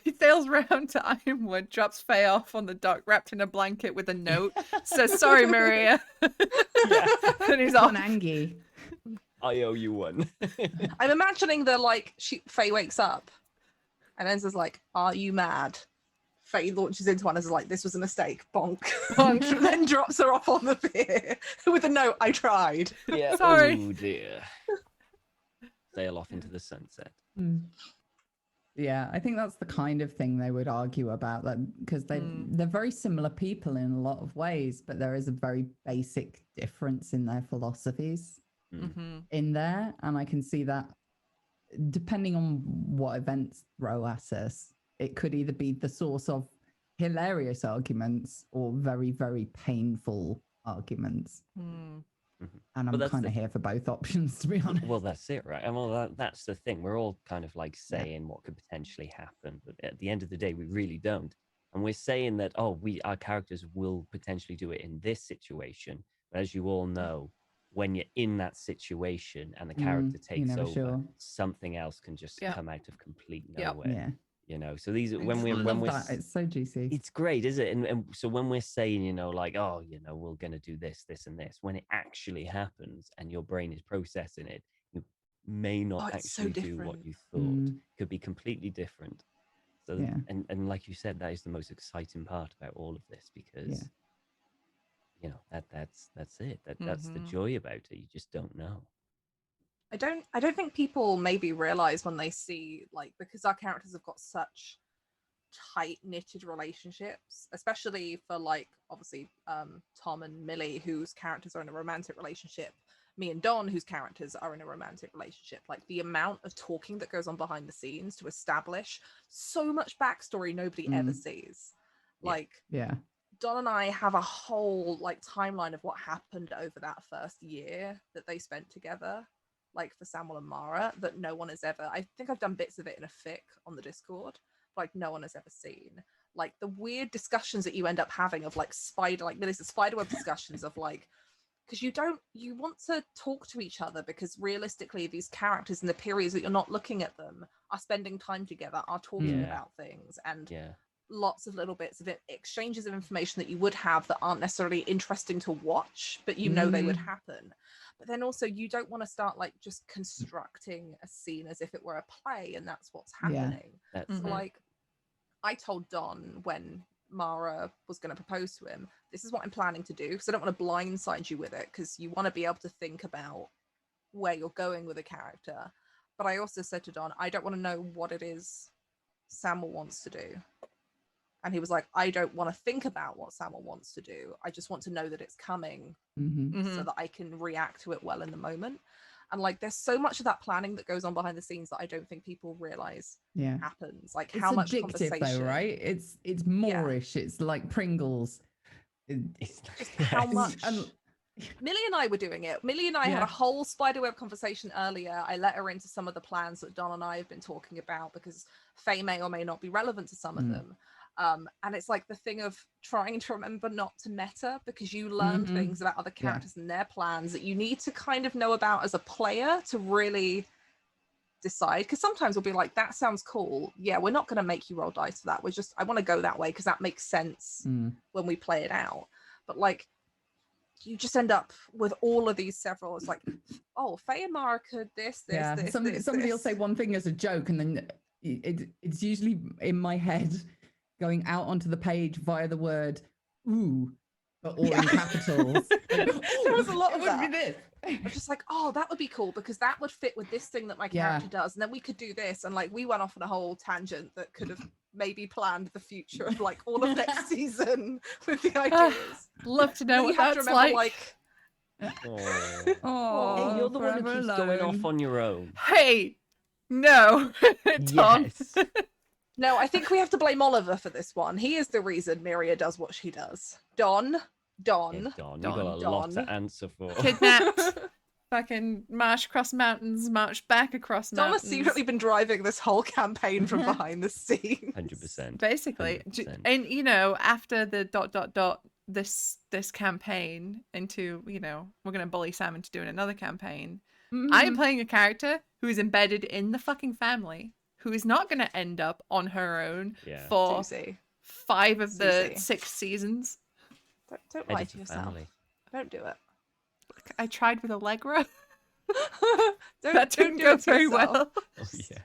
He sails round to Ironwood, drops Faye off on the dock, wrapped in a blanket with a note. Says, "Sorry, Maria." And he's on off. Angie. I owe you one. I'm imagining Faye wakes up and Enzo's like, are you mad? Faye launches into one and is like, this was a mistake. Bonk. Bonk. And then drops her off on the pier with a note, I tried. Yeah. Sorry. Oh dear. Sail off into the sunset. Yeah, I think that's the kind of thing they would argue about, that because they're very similar people in a lot of ways, but there is a very basic difference in their philosophies in there, and I can see that depending on what events throw at us, it could either be the source of hilarious arguments or very, very painful arguments. Mm. And But I'm that's kind the of here for both options, to be honest. Well, that's it, right? And well, that's the thing. We're all kind of like saying what could potentially happen, but at the end of the day, we really don't. And we're saying that, oh, our characters will potentially do it in this situation. But as you all know, when you're in that situation and the character you're takes never over, sure. something else can just Yeah. come out of complete Yep. nowhere. Yeah. You know, so these I when we're love that. It's so juicy. it's great, is it? And so when we're saying, you know, like, oh, you know, we're going to do this, this, and this, when it actually happens and your brain is processing it, you may not it's so actually do what different. you thought. Could be completely different. So, Yeah. and like you said, that is the most exciting part about all of this because, you know, that's it. That's the joy about it. You just don't know. I don't think people maybe realize when they see, like, because our characters have got such tight knitted relationships, especially for, like, obviously Tom and Millie, whose characters are in a romantic relationship, me and Don, whose characters are in a romantic relationship. Like, the amount of talking that goes on behind the scenes to establish so much backstory nobody ever sees. Like, Don and I have a whole, like, timeline of what happened over that first year that they spent together, like, for Samuel and Mara, that no one has ever, I think I've done bits of it in a fic on the Discord, like, no one has ever seen. Like, the weird discussions that you end up having of, like, Millie says, spiderweb discussions of, like, because you want to talk to each other, because realistically these characters in the periods that you're not looking at them are spending time together, are talking about things, and lots of little bits of exchanges of information that you would have that aren't necessarily interesting to watch, but you know they would happen. But then also you don't want to start, like, just constructing a scene as if it were a play and that's what's happening. So, like, I told Don when Mara was going to propose to him, this is what I'm planning to do, because I don't want to blindside you with it, because you want to be able to think about where you're going with a character. But I also said to Don, I don't want to know what it is Samuel wants to do. And he was like, I don't want to think about what Samuel wants to do. I just want to know that it's coming so that I can react to it well in the moment. And, like, there's so much of that planning that goes on behind the scenes that I don't think people realize happens. Like, it's how much addictive, conversation, though, right? It's Moorish. It's like Pringles. Just how much. Millie and I were doing it. Millie and I had a whole spiderweb conversation earlier. I let her into some of the plans that Don and I have been talking about, because Faye may or may not be relevant to some of them. And it's like the thing of trying to remember not to meta, because you learn things about other characters and their plans that you need to kind of know about as a player to really decide. Because sometimes we'll be like, that sounds cool. Yeah, we're not going to make you roll dice for that. We're just, I want to go that way because that makes sense when we play it out. But, like, you just end up with all of these several. It's like, oh, Faye and Mara could this. Somebody will say one thing as a joke, and then it's usually in my head going out onto the page via the word "ooh," but all in capitals. Like, there was a lot of that. This. I was just like, oh, that would be cool, because that would fit with this thing that my character does, and then we could do this. And, like, we went off on a whole tangent that could have maybe planned the future of, like, all of next season with the ideas. Love to know what that's like. Oh, hey, you're the one who keeps going off on your own. Hey, no, Tom. Yes. No, I think we have to blame Oliver for this one. He is the reason Miria does what she does. Don. You've got a lot to answer for. Kidnapped. Fucking march across mountains, march back across mountains. Don has secretly been driving this whole campaign from behind the scenes. 100%. Basically. 100%. And, you know, after the ... this campaign into, you know, we're going to bully Sam into doing another campaign. I am playing a character who is embedded in the fucking family, who is not going to end up on her own for Susie. 5 of the 6 seasons. Don't lie to yourself. Family. Don't do it. I tried with Allegra. That didn't go very well. Oh, yeah.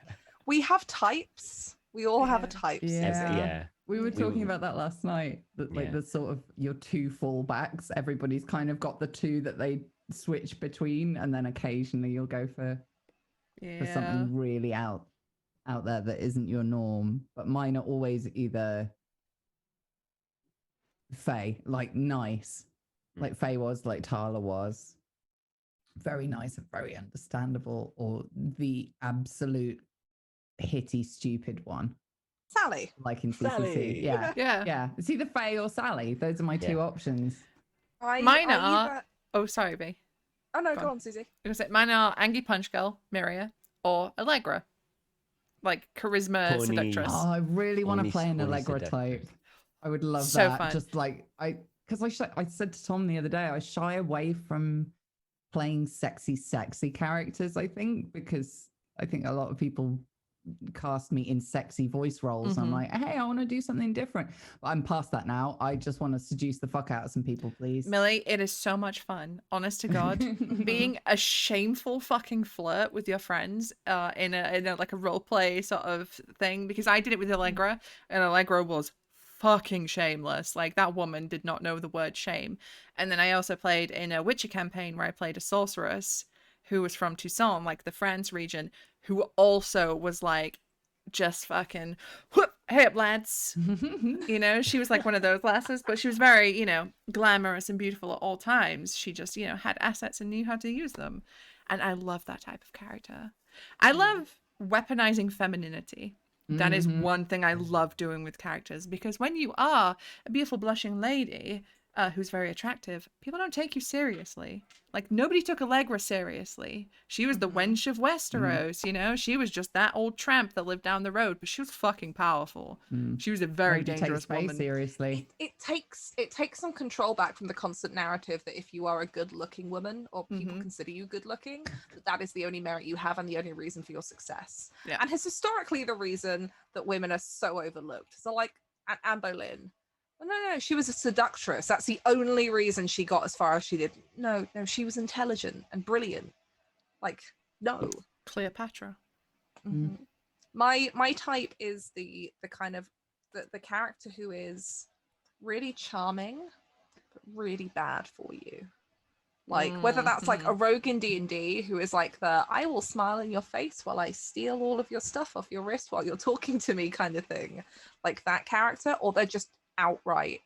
We have types. We all have a type. Yeah. We were talking about that last night. That, like, the sort of your 2 fallbacks. Everybody's kind of got the 2 that they switch between, and then occasionally you'll go for something really out there that isn't your norm. But mine are always either Faye, like nice, like Faye was, like Tala was, very nice and very understandable, or the absolute hitty stupid one, Sally. like in CCC. Sally. Yeah, Yeah. yeah. It's either Faye or Sally. Those are my two options. Mine are. Either... Oh, sorry, B. Oh no, Go go on. on, Susie. I'm gonna say mine are Angie Punch Girl, Miria, or Allegra. Like charisma Horny. seductress. Oh, I really want to Only- play an only Allegra seductress. type. I would love So that. fun. Just like because I said to Tom the other day, I shy away from playing sexy characters. I think because I think a lot of people cast me in sexy voice roles. I'm like, hey, I want to do something different. But I'm past that now. I just want to seduce the fuck out of some people, please. Millie, it is so much fun. Honest to God, being a shameful fucking flirt with your friends in a like a role play sort of thing, because I did it with Allegra, and Allegra was fucking shameless. Like that woman did not know the word shame. And then I also played in a Witcher campaign where I played a sorceress who was from Tucson, like the France region, who also was like just fucking whoop, hey up lads. You know, she was like one of those lasses, but she was very, you know, glamorous and beautiful at all times. She just, you know, had assets and knew how to use them. And I love that type of character. I love weaponizing femininity. That is one thing I love doing with characters, because when you are a beautiful blushing lady who's very attractive, people don't take you seriously. Like nobody took Allegra seriously. She was the wench of Westeros, you know. She was just that old tramp that lived down the road, but she was fucking powerful. She was a very Nobody dangerous takes Faye woman. seriously. It takes some control back from the constant narrative that if you are a good-looking woman, or people consider you good-looking, that is the only merit you have and the only reason for your success. Yeah. And it's historically the reason that women are so overlooked. So like Anne Boleyn. No, she was a seductress. That's the only reason she got as far as she did. No, she was intelligent and brilliant. Like, no. Cleopatra. My type is the kind of the character who is really charming but really bad for you. Like whether that's like a rogue in D&D who is like the I will smile in your face while I steal all of your stuff off your wrist while you're talking to me kind of thing, like that character, or they're just outright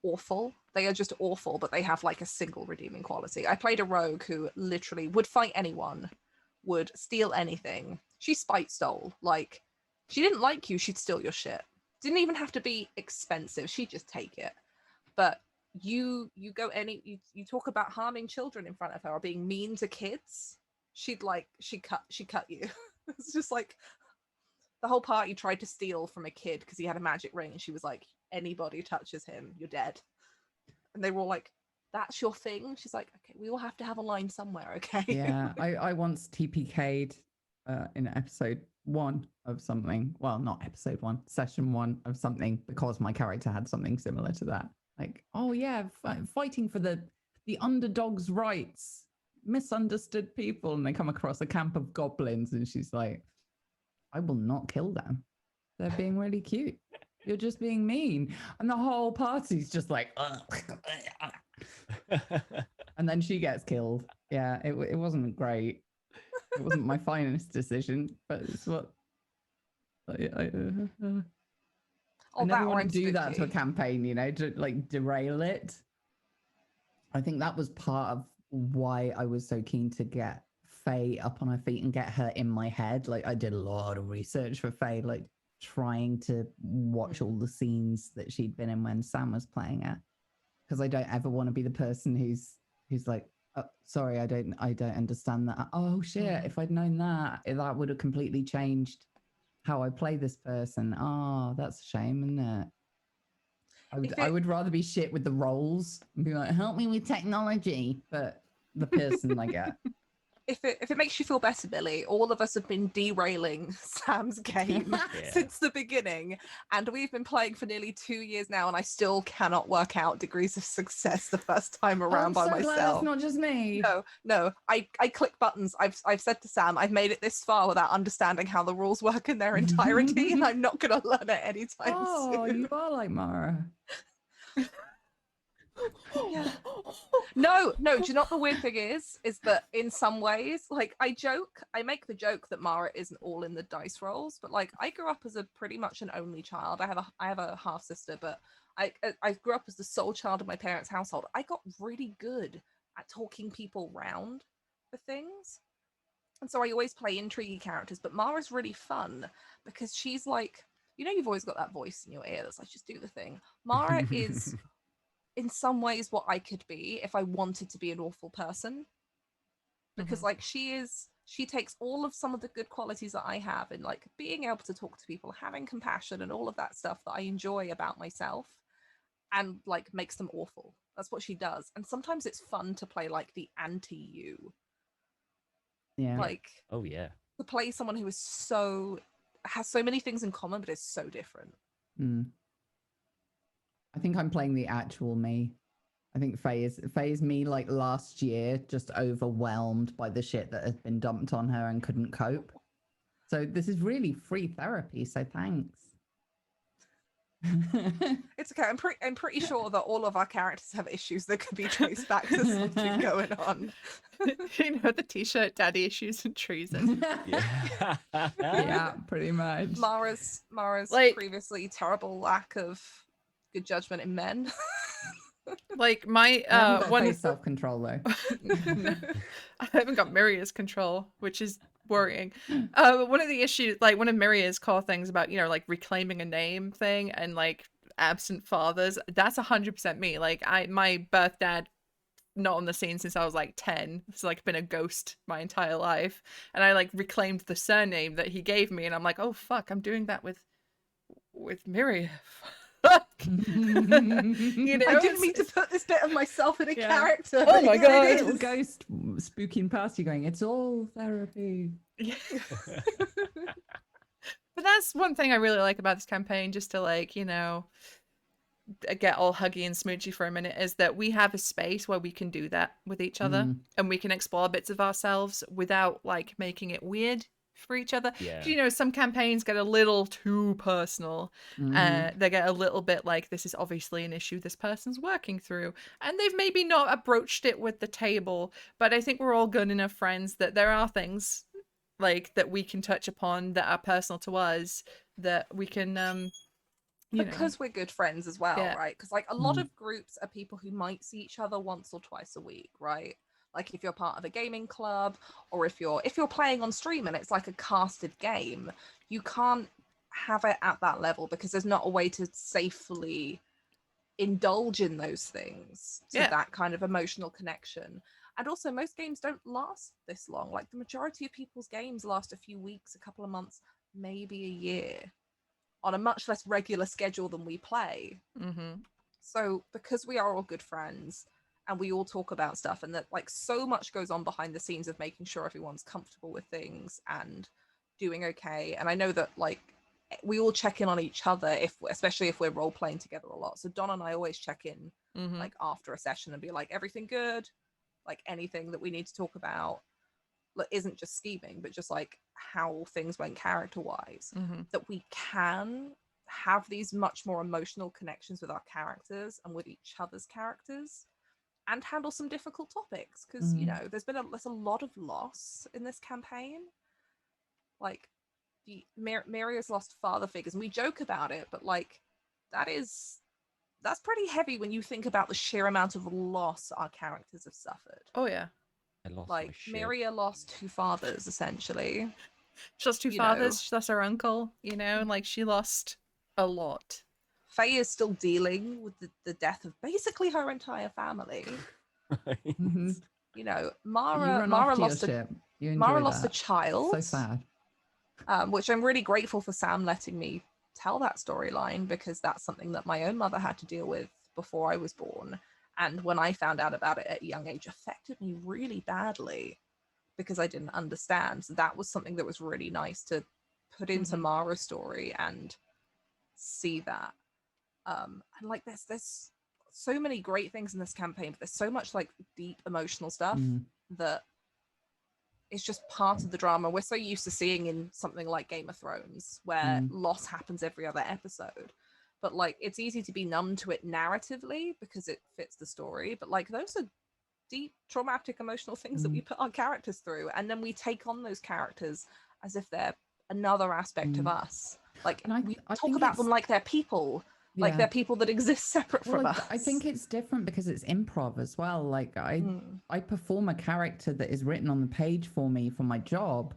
awful. They are just awful, but they have like a single redeeming quality. I played a rogue who literally would fight anyone, would steal anything. She spite stole. Like she didn't like you, she'd steal your shit. Didn't even have to be expensive, she'd just take it. But you talk about harming children in front of her or being mean to kids, she cut you. It's just like the whole party tried to steal from a kid because he had a magic ring, and she was like, anybody touches him, you're dead. And they were all like, that's your thing? She's like, okay, we will have to have a line somewhere, okay? Yeah, I once TPK'd in episode 1 of something. Well, not episode 1, session 1 of something, because my character had something similar to that. Like, oh yeah, fighting for the underdog's rights, misunderstood people, and they come across a camp of goblins, and she's like, I will not kill them. They're being really cute. You're just being mean. And the whole party's just like, and then she gets killed. Yeah, it wasn't great. It wasn't my finest decision, but it's what I never want to do that to a campaign, you know, to like derail it. I think that was part of why I was so keen to get Faye up on her feet and get her in my head. Like I did a lot of research for Faye, like trying to watch all the scenes that she'd been in when Sam was playing it, because I don't ever want to be the person who's like, oh, sorry, I don't understand that. Oh shit, if I'd known that would have completely changed how I play this person. Oh, that's a shame, isn't it? I would rather be shit with the roles and be like, help me with technology, but the person I get. If it makes you feel better, Billy, all of us have been derailing Sam's game since the beginning, and we've been playing for nearly 2 years now, and I still cannot work out degrees of success the first time around by myself. Glad it's not just me. No, I click buttons. I've said to Sam, I've made it this far without understanding how the rules work in their entirety, and I'm not going to learn it anytime soon. You are like Mara. Yeah. No, do you know what the weird thing is that in some ways, like I make the joke that Mara isn't all in the dice rolls, but like I grew up as a pretty much an only child. I have a half sister, but I grew up as the sole child of my parents' household. I got really good at talking people round. for things. And so I always play intriguey characters, but Mara's really fun because she's like, you know, you've always got that voice in your ear that's like, just do the thing. Mara is in some ways what I could be if I wanted to be an awful person. Because like she takes all of some of the good qualities that I have in like being able to talk to people, having compassion and all of that stuff that I enjoy about myself, and like makes them awful. That's what she does. And sometimes it's fun to play like the anti-you. Yeah. Like, oh yeah, to play someone who has so many things in common but is so different. I think I'm playing the actual me. I think Faye is me like last year, just overwhelmed by the shit that has been dumped on her and couldn't cope. So this is really free therapy, so thanks. It's okay. I'm pretty sure that all of our characters have issues that could be traced back to something going on. You know, the t-shirt daddy issues and treason. yeah. Yeah, pretty much. Mara's Like- previously terrible lack of good judgment in men. Like my I haven't got one Faye's self-control though. I haven't got Miria's control, which is worrying. One of the issues, like one of Miria's core things about, you know, like reclaiming a name thing and like absent fathers, that's 100% me. Like my birth dad not on the scene since I was like 10. It's like been a ghost my entire life. And I like reclaimed the surname that he gave me and I'm like, oh fuck, I'm doing that with Miria. Fuck. You know, I didn't mean to put this bit of myself in a character. Oh my God. A little ghost spooking past you going, it's all therapy. Yeah. But that's one thing I really like about this campaign, just to like, you know, get all huggy and smoochy for a minute, is that we have a space where we can do that with each other and we can explore bits of ourselves without like making it weird for each other. Yeah. You know, some campaigns get a little too personal. They get a little bit like, this is obviously an issue this person's working through, and they've maybe not approached it with the table, but I think we're all good enough friends that there are things like that we can touch upon that are personal to us, that we can because we're good friends as well, Yeah. right? Because like a lot of groups are people who might see each other once or twice a week, right? Like if you're part of a gaming club, or if you're playing on stream and it's like a casted game, you can't have it at that level because there's not a way to safely indulge in those things to that kind of emotional connection. And also most games don't last this long. Like the majority of people's games last a few weeks, a couple of months, maybe a year, on a much less regular schedule than we play. So because we are all good friends and we all talk about stuff, and that like so much goes on behind the scenes of making sure everyone's comfortable with things and doing okay. And I know that like we all check in on each other, especially if we're role playing together a lot. So Don and I always check in like after a session and be like, everything good? Like anything that we need to talk about isn't just scheming, but just like how things went character wise, that we can have these much more emotional connections with our characters and with each other's characters, and handle some difficult topics, because you know there's a lot of loss in this campaign. Like Miria's lost father figures, and we joke about it, but like that's pretty heavy when you think about the sheer amount of loss our characters have suffered. Oh yeah. I lost Like my shit. Miria lost 2 fathers essentially. She lost 2 fathers, she lost her uncle, you know, and like she lost a lot. Faye is still dealing with the death of basically her entire family. You know, Mara lost a child. So sad. Which I'm really grateful for Sam letting me tell that storyline, because that's something that my own mother had to deal with before I was born. And when I found out about it at a young age, affected me really badly because I didn't understand. So that was something that was really nice to put into Mara's story and see that. And like there's so many great things in this campaign, but there's so much like deep emotional stuff that it's just part of the drama we're so used to seeing in something like Game of Thrones, where loss happens every other episode. But like it's easy to be numb to it narratively because it fits the story, but like those are deep traumatic emotional things that we put our characters through, and then we take on those characters as if they're another aspect of us. Like And I we talk think about it's- them like they're people, Like Yeah. they're people that exist separate from Well, us. I think it's different because it's improv as well. Like I perform a character that is written on the page for me for my job,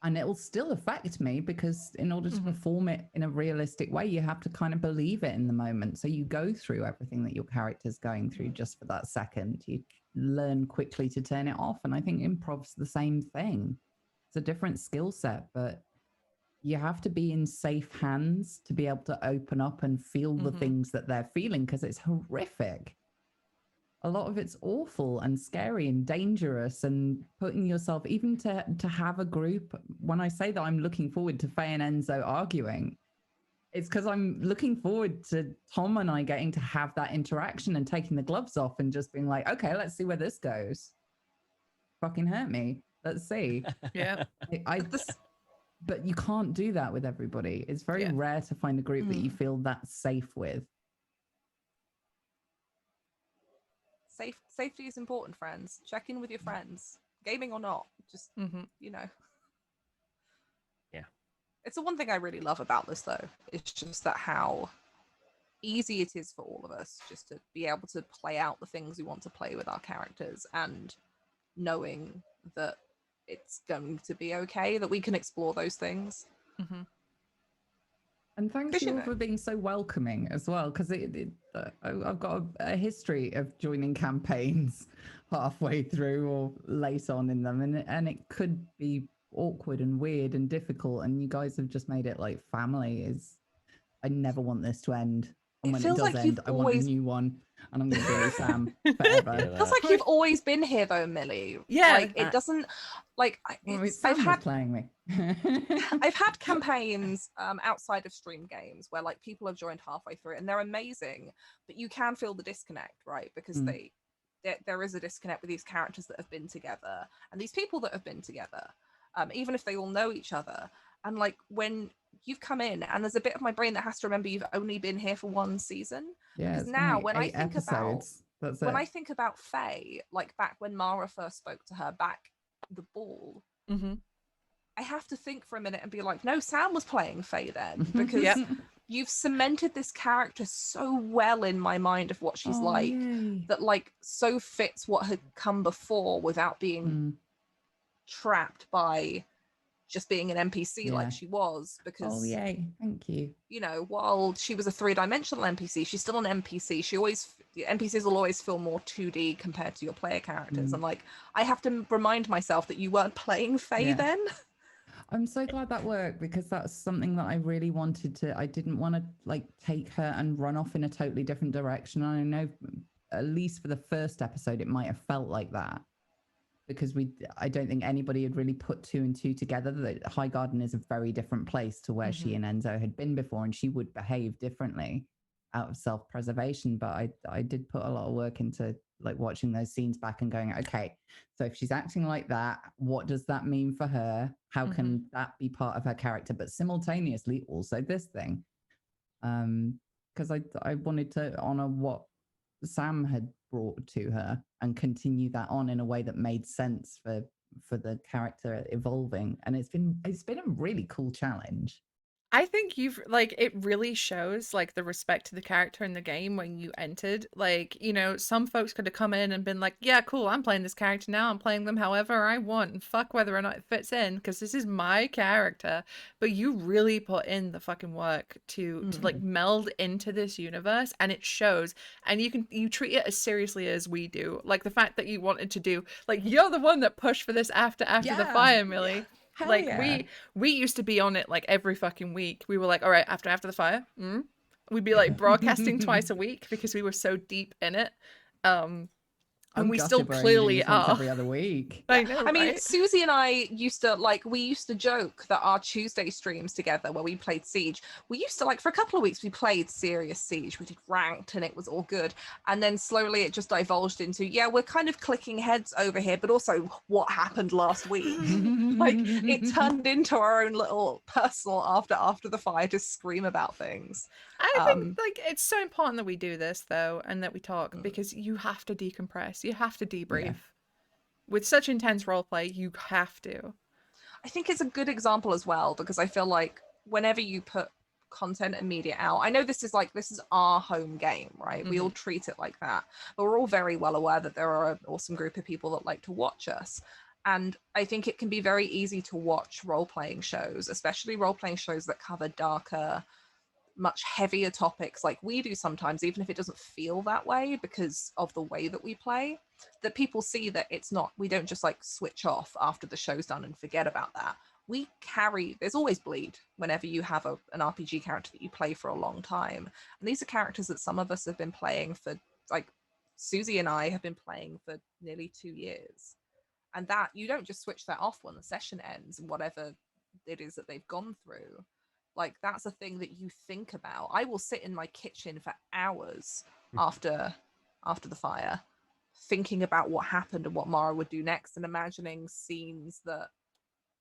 and it'll still affect me because in order to perform it in a realistic way, you have to kind of believe it in the moment. So you go through everything that your character's going through just for that second. You learn quickly to turn it off, and I think improv's the same thing. It's a different skill set, but you have to be in safe hands to be able to open up and feel the things that they're feeling because it's horrific. A lot of it's awful and scary and dangerous, and putting yourself even to have a group. When I say that I'm looking forward to Faye and Enzo arguing, it's because I'm looking forward to Tom and I getting to have that interaction and taking the gloves off and just being like, okay, let's see where this goes. Fucking hurt me. Let's see. Yeah. But you can't do that with everybody. It's very rare to find a group that you feel that safe with. Safety is important, friends. Check in with your friends, gaming or not. Just you know. Yeah. It's the one thing I really love about this, though. It's just that how easy it is for all of us just to be able to play out the things we want to play with our characters, and knowing that it's going to be okay, that we can explore those things. And thank you all for being so welcoming as well, because I've got a history of joining campaigns halfway through or late on in them, and it could be awkward and weird and difficult, and you guys have just made it like family. I never want this to end. And when it does end, I want a new one, and I'm going to be with Sam forever. It feels like you've always been here, though, Millie. Yeah. Like, it doesn't... Like, Sam was playing me. I've had campaigns outside of stream games where, like, people have joined halfway through, and they're amazing, but you can feel the disconnect, right? Because there is a disconnect with these characters that have been together, and these people that have been together, even if they all know each other. And, like, when you've come in and there's a bit of my brain that has to remember you've only been here for one season. Yeah, because now like when I think episodes. I think about Faye, like back when Mara first spoke to her back the ball, I have to think for a minute and be like, no, Sam was playing Faye then, because you've cemented this character so well in my mind of what she's like, that like so fits what had come before without being trapped by just being an NPC like she was. Because thank you. You know, while she was a three-dimensional NPC, she's still an NPC. NPCs will always feel more 2D compared to your player characters, and like I have to remind myself that you weren't playing Faye then. I'm so glad that worked, because that's something that I really wanted to. I didn't want to like take her and run off in a totally different direction. And I know, at least for the first episode, it might have felt like that, because I don't think anybody had really put two and two together, that Highgarden is a very different place to where she and Enzo had been before, and she would behave differently out of self-preservation. But I did put a lot of work into like watching those scenes back and going, okay, so if she's acting like that, what does that mean for her? How can that be part of her character, but simultaneously also this thing? Because I wanted to honor what Sam had brought to her and continue that on in a way that made sense for the character evolving, and it's been a really cool challenge. I think it really shows like the respect to the character in the game when you entered. Like, you know, some folks could have come in and been like, yeah, cool, I'm playing this character now, I'm playing them however I want, and fuck whether or not it fits in, because this is my character. But you really put in the fucking work to like meld into this universe, and it shows. And you treat it as seriously as we do. Like the fact that you wanted to do, like, you're the one that pushed for this after the fire, Millie. Yeah. Hell Like yeah. we used to be on it like every fucking week. We were like, all right, after the fire, we'd be like broadcasting twice a week because we were so deep in it. And we still clearly are. Every other week. I know, I mean, right? Susie and I used to joke that our Tuesday streams together where we played Siege, we used to, like, for a couple of weeks we played serious Siege, we did ranked and it was all good, and then slowly it just divulged into, yeah, we're kind of clicking heads over here, but also what happened last week. Like, it turned into our own little personal after the fire to scream about things. I think like it's so important that we do this though, and that we talk, because you have to decompress, you have to debrief. With such intense roleplay, you have to. I think it's a good example as well, because I feel like whenever you put content and media out. I know this is our home game, right? We all treat it like that, but we're all very well aware that there are an awesome group of people that like to watch us. And I think it can be very easy to watch role-playing shows, especially role-playing shows that cover darker, much heavier topics like we do sometimes, even if it doesn't feel that way because of the way that we play, that people see that it's not, we don't just like switch off after the show's done and forget about that. We carry, there's always bleed whenever you have an RPG character that you play for a long time. And these are characters that some of us have been playing for, like Susie and I have been playing for nearly 2 years. And that, you don't just switch that off when the session ends and whatever it is that they've gone through. Like, that's a thing that you think about. I will sit in my kitchen for hours after the fire, thinking about what happened and what Mara would do next, and imagining scenes that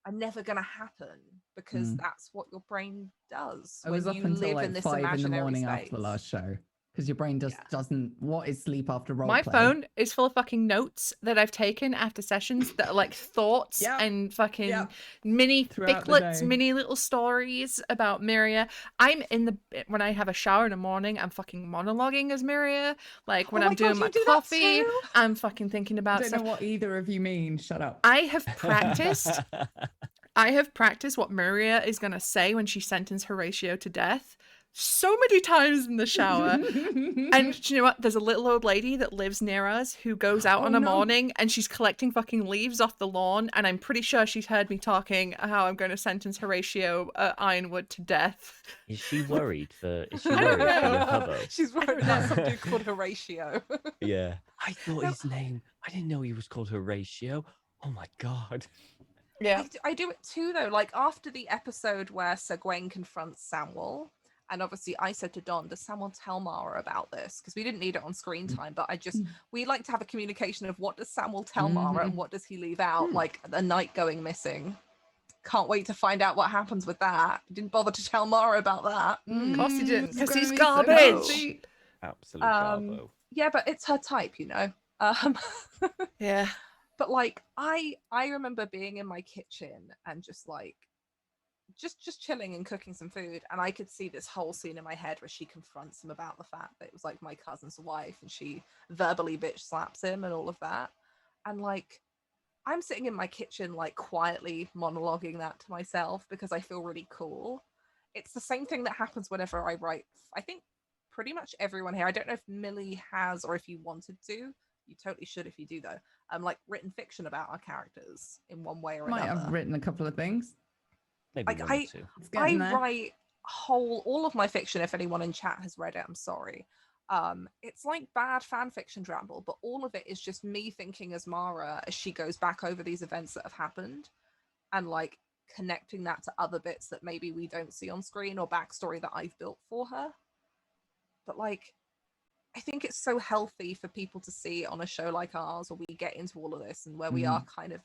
are never going to happen because that's what your brain does. I was when up you until live like in this 5 in the imaginary morning space. after the last show. Because your brain just doesn't. What is sleep after role My play? phone is full of fucking notes that I've taken after sessions that are like thoughts and fucking mini Throughout the ficklets, day. mini little stories about Miria. When I have a shower in the morning, I'm fucking monologuing as Miria. Like when I'm doing my coffee, I'm fucking thinking about I don't stuff. know what either of you mean. Shut up. I have practiced. I have practiced what Miria is going to say when she sentenced Horatio to death so many times in the shower. And do you know what? There's a little old lady that lives near us who goes out in the morning and she's collecting fucking leaves off the lawn. And I'm pretty sure she's heard me talking how I'm going to sentence Horatio Ironwood to death. Is she worried for your hubbo? She's worried about some dude called Horatio. Yeah. I thought his name, I didn't know he was called Horatio. Oh my God. Yeah. I do it too, though. Like after the episode where Sir Gawain confronts Samuel, and obviously I said to Don, does Samuel tell Mara about this? Because we didn't need it on screen time, but we like to have a communication of what does Samuel tell Mara and what does he leave out, like the night going missing. Can't wait to find out what happens with that. Didn't bother to tell Mara about that. Of course he didn't, because he's So garbage. Absolute garbo. Yeah, but it's her type, you know. Yeah. But like I remember being in my kitchen and just chilling and cooking some food, and I could see this whole scene in my head where she confronts him about the fact that it was like my cousin's wife and she verbally bitch slaps him and all of that. And like I'm sitting in my kitchen like quietly monologuing that to myself because I feel really cool. It's the same thing that happens whenever I write. I think pretty much everyone here, I don't know if Millie has or if you wanted to, you totally should if you do though, like written fiction about our characters in one way or Might another. have written a couple of things. Maybe Like, one or two. I write all of my fiction. If anyone in chat has read it, I'm sorry. It's like bad fan fiction ramble, but all of it is just me thinking as Mara as she goes back over these events that have happened and like connecting that to other bits that maybe we don't see on screen or backstory that I've built for her. But like I think it's so healthy for people to see on a show like ours where we get into all of this and where we are kind of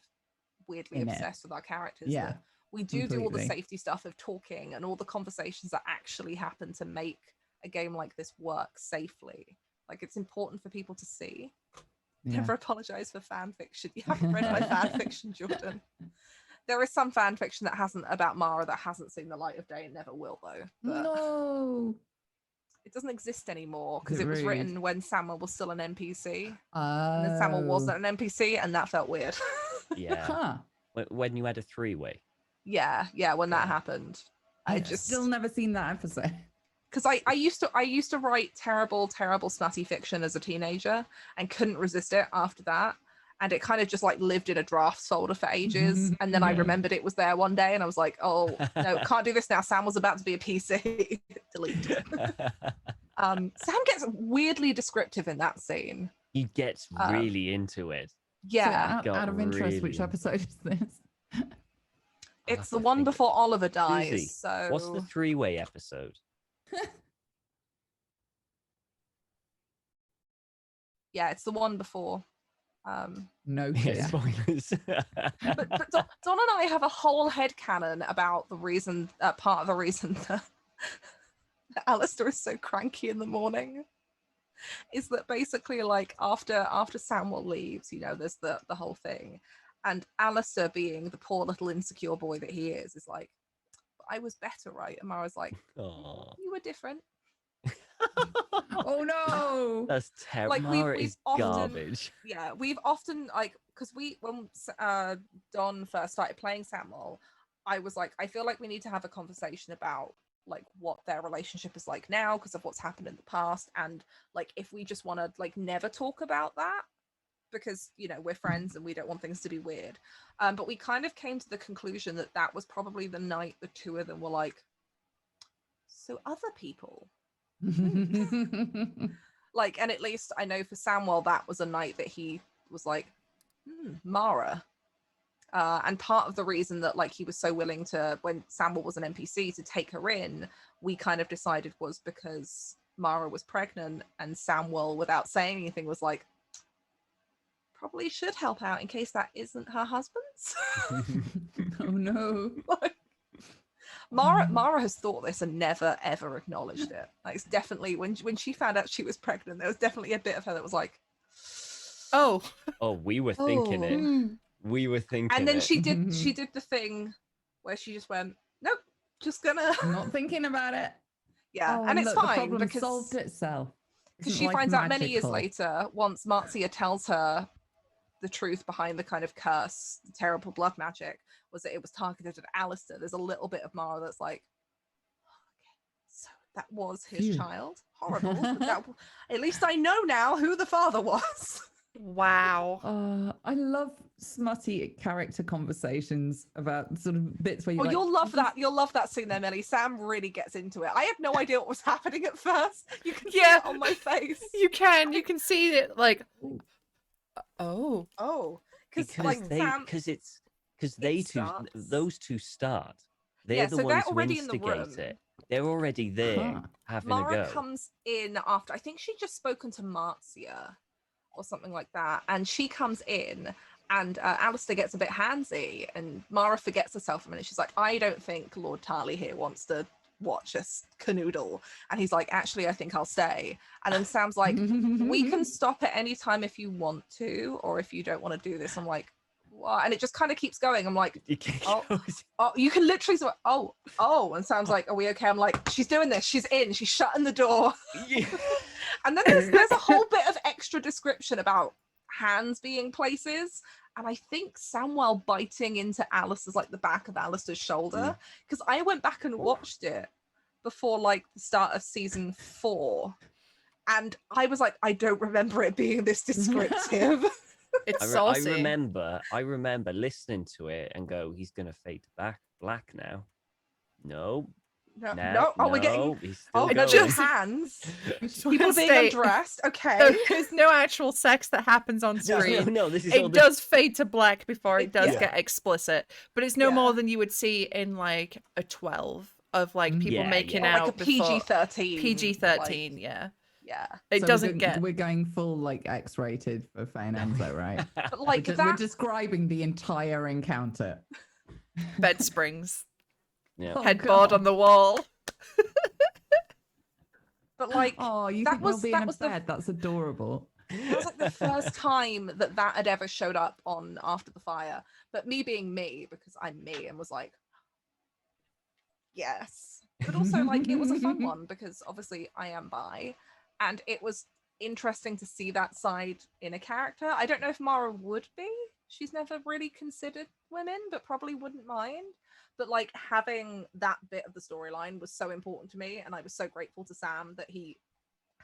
weirdly obsessed with our characters. Yeah. We do all the safety stuff of talking and all the conversations that actually happen to make a game like this work safely. Like it's important for people to see. Never apologize for fan fiction. You haven't read my fan fiction, Jordan. There is some fan fiction that hasn't about Mara that hasn't seen the light of day and never will though. But no. It doesn't exist anymore because it was written when Samuel was still an NPC. And then Oh. Samuel wasn't an NPC and that felt weird. Yeah. Huh. When you had a three-way. Yeah, when that happened. I just still never seen that episode. Because I used to write terrible snotty fiction as a teenager and couldn't resist it after that. And it kind of just like lived in a drafts folder for ages. And then I remembered it was there one day and I was like, oh no, can't do this now. Sam was about to be a PC. Delete. Sam gets weirdly descriptive in that scene. He gets really into it. Yeah. So out of interest, which episode is this? It's the one before Oliver dies. Susie, so what's the three-way episode? Yeah, it's the one before. No Yeah, spoilers. but Don and I have a whole headcanon about the reason, part of the reason that Alistair is so cranky in the morning is that basically like after Samuel leaves, you know, there's the whole thing. And Alistair, being the poor little insecure boy that he is like, I was better, right? And Mara's like, Aw. you were different. Oh no! That's terrible. Like, Mara we've is often- garbage. Yeah, we've often, like, because when Don first started playing Samuel, I was like, I feel like we need to have a conversation about like what their relationship is like now because of what's happened in the past, and like if we just want to like never talk about that because, you know, we're friends and we don't want things to be weird. But we kind of came to the conclusion that that was probably the night the two of them were like, so other people. Like, and at least I know for Samuel, that was a night that he was like, Mara. And part of the reason that like he was so willing to, when Samuel was an NPC, to take her in, we kind of decided was because Mara was pregnant, and Samuel, without saying anything, was like, probably should help out in case that isn't her husband's. Oh no. Like, Mara has thought this and never ever acknowledged it. Like, it's definitely when she found out she was pregnant, there was definitely a bit of her that was like, Oh. Oh, we were thinking it. Mm. We were thinking and then it. she did the thing where she just went, nope, just gonna Not thinking about it. yeah. Oh, and it's look, the fine problem because solved itself. Isn't she life finds out many years magical? later, once Marcia tells her the truth behind the kind of curse, the terrible blood magic, was that it was targeted at Alistair. There's a little bit of Mara that's like, okay, so that was his Phew. child. Horrible. But at least I know now who the father was. Wow. I love smutty character conversations about sort of bits where you Oh, like, you'll love that. You'll love that scene there, Millie. Sam really gets into it. I had no idea what was happening at first. You can see Yeah. it on my face. You can see it like, oh. Oh, because like Sam, they it two, starts. those two start. They're Yeah, the so they're ones who already in the instigate room. it. They're already there Huh. having Mara a go. comes in after, I think she'd just spoken to Marcia or something like that, and she comes in and Alistair gets a bit handsy and Mara forgets herself a minute. She's like, I don't think Lord Tarley here wants to watch us canoodle, and he's like, actually I think I'll stay. And then Sam's like, we can stop at any time if you want to, or if you don't want to do this. I'm like, what? And it just kind of keeps going. I'm like, oh, you can literally say, oh, and Sam's like, are we okay? I'm like, she's doing this, she's in, she's shutting the door. Yeah. And then there's a whole bit of extra description about hands being places, and I think Samwell biting into Alistair's, like the back of Alistair's shoulder, because I went back and watched it before like the start of season 4, and I was like, I don't remember it being this descriptive. It's I saucy. remember listening to it and go, he's gonna fade to black now. No. No. Oh, we're getting. He's still Oh, going. no, just hands. People being undressed. Okay. There's no actual sex that happens on screen. No, this is all It does fade to black before it does Yeah. get explicit, but it's no Yeah. more than you would see in like a 12 of like people Yeah, making yeah. Or out like a before PG-13. PG-13, like, yeah. Yeah. It So doesn't get. We're going full like X-rated for Faye and Enzo, right? But like we're that. describing the entire encounter. Bed springs, Yeah. Oh, headboard God. on the wall. But like, Oh, you that think they'll was- be that in a was the- bed? That's adorable. that was like the first time that had ever showed up on After the Fyre. But me being me, because I'm me, and was like, yes. But also like it was a fun one because obviously I am bi, and it was interesting to see that side in a character. I don't know if Mara would be. She's never really considered women, but probably wouldn't mind. But like having that bit of the storyline was so important to me, and I was so grateful to Sam that he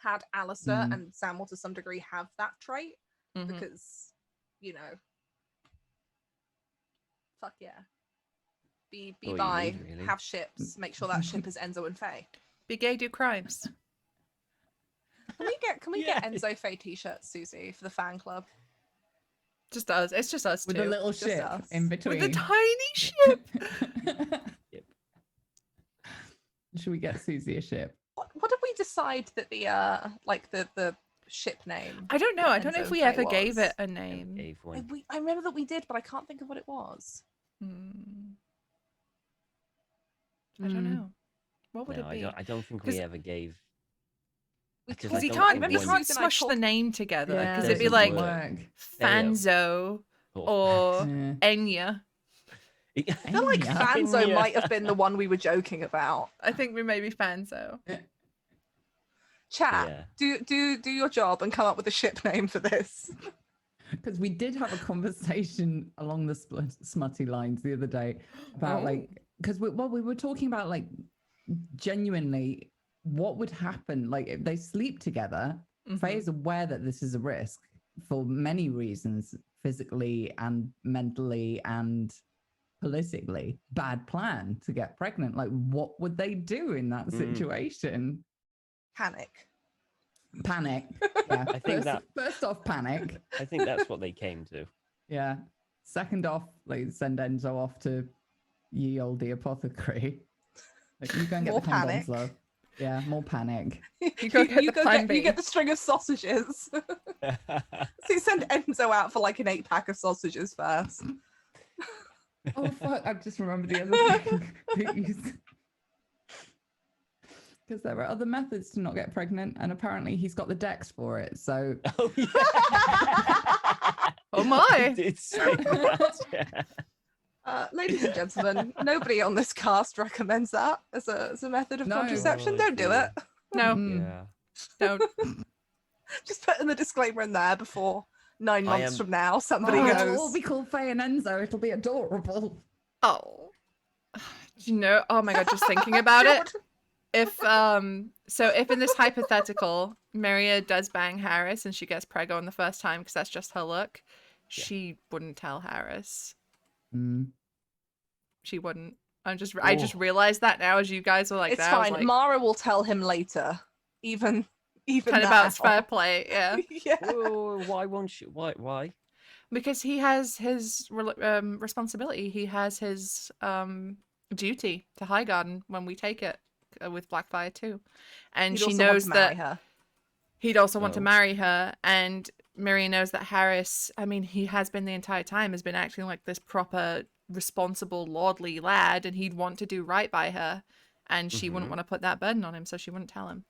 had Alistair and Sam will to some degree have that trait, Mhm. because, you know, fuck yeah. Be All you bi, need, really. have ships, make sure that ship is Enzo and Faye. Be gay, do crimes. Can we get Enzo Faye t-shirts, Susie, for the fan club? Just us. It's just us With two. a little Just ship us. in between. With a tiny ship. Yep. Should we get Susie a ship? What did we decide that the ship name? I don't know. I don't know if Enzo we Faye ever gave was? it a name. Gave one. I remember that we did, but I can't think of what it was. I don't know. What would No, it be? I don't think 'Cause- we ever gave. Because Because I you don't can't, think you one- can't Susan and I smush the talked- name together Yeah, because it it'd be doesn't like work. work. Fanzo Oh. or Enya. I feel like Yeah. Fanzo Yeah. might have been the one we were joking about. I think we may be Fanzo. Chat, Yeah. do your job and come up with a ship name for this. Because we did have a conversation along the smutty lines the other day about Oh. because we were talking about like genuinely what would happen like if they sleep together. Faye is aware that this is a risk for many reasons, physically and mentally and politically. Bad plan to get pregnant. Like, what would they do in that situation? Panic. Panic. Yeah. I think first off, panic. I think that's what they came to. Yeah. Second off, like send Enzo off to ye olde apothecary. Like, you go and get More the condoms, panic. love. Yeah, more panic. You go get the plan B. You get the string of sausages. So you send Enzo out for like an 8-pack of sausages first. Oh fuck! I've just remembered the other thing. Because there are other methods to not get pregnant, and apparently he's got the dex for it. So, Oh yeah. Oh my. I did say that. Yeah. Ladies and gentlemen, nobody on this cast recommends that as a method of No. contraception. Oh, Don't do dear. it. No, Yeah. don't. Just putting the disclaimer in there before 9 I months am- from now somebody oh, it'll goes. all be called Faye and Enzo. It'll be adorable. Oh. Do you know? Oh my god, just thinking about it. If if in this hypothetical, Maria does bang Harris and she gets preggo on the first time because that's just her look, Yeah. she wouldn't tell Harris. Mm. She wouldn't. I just Oh. realized that now as you guys were like It's that. I was fine. like, Mara will tell him later. Even kind of now. about fair play, yeah. Yeah. Whoa, why won't you? Why? Because he has his responsibility. He has his duty to Highgarden when we take it with Blackfyre too, and He'd she also want knows to that marry her. he'd also want to Oh. marry her. And Miriam knows that Harris. I mean, he has been the entire time has been acting like this proper, responsible, lordly lad, and he'd want to do right by her, and she wouldn't Mhm. want to put that burden on him, so she wouldn't tell him.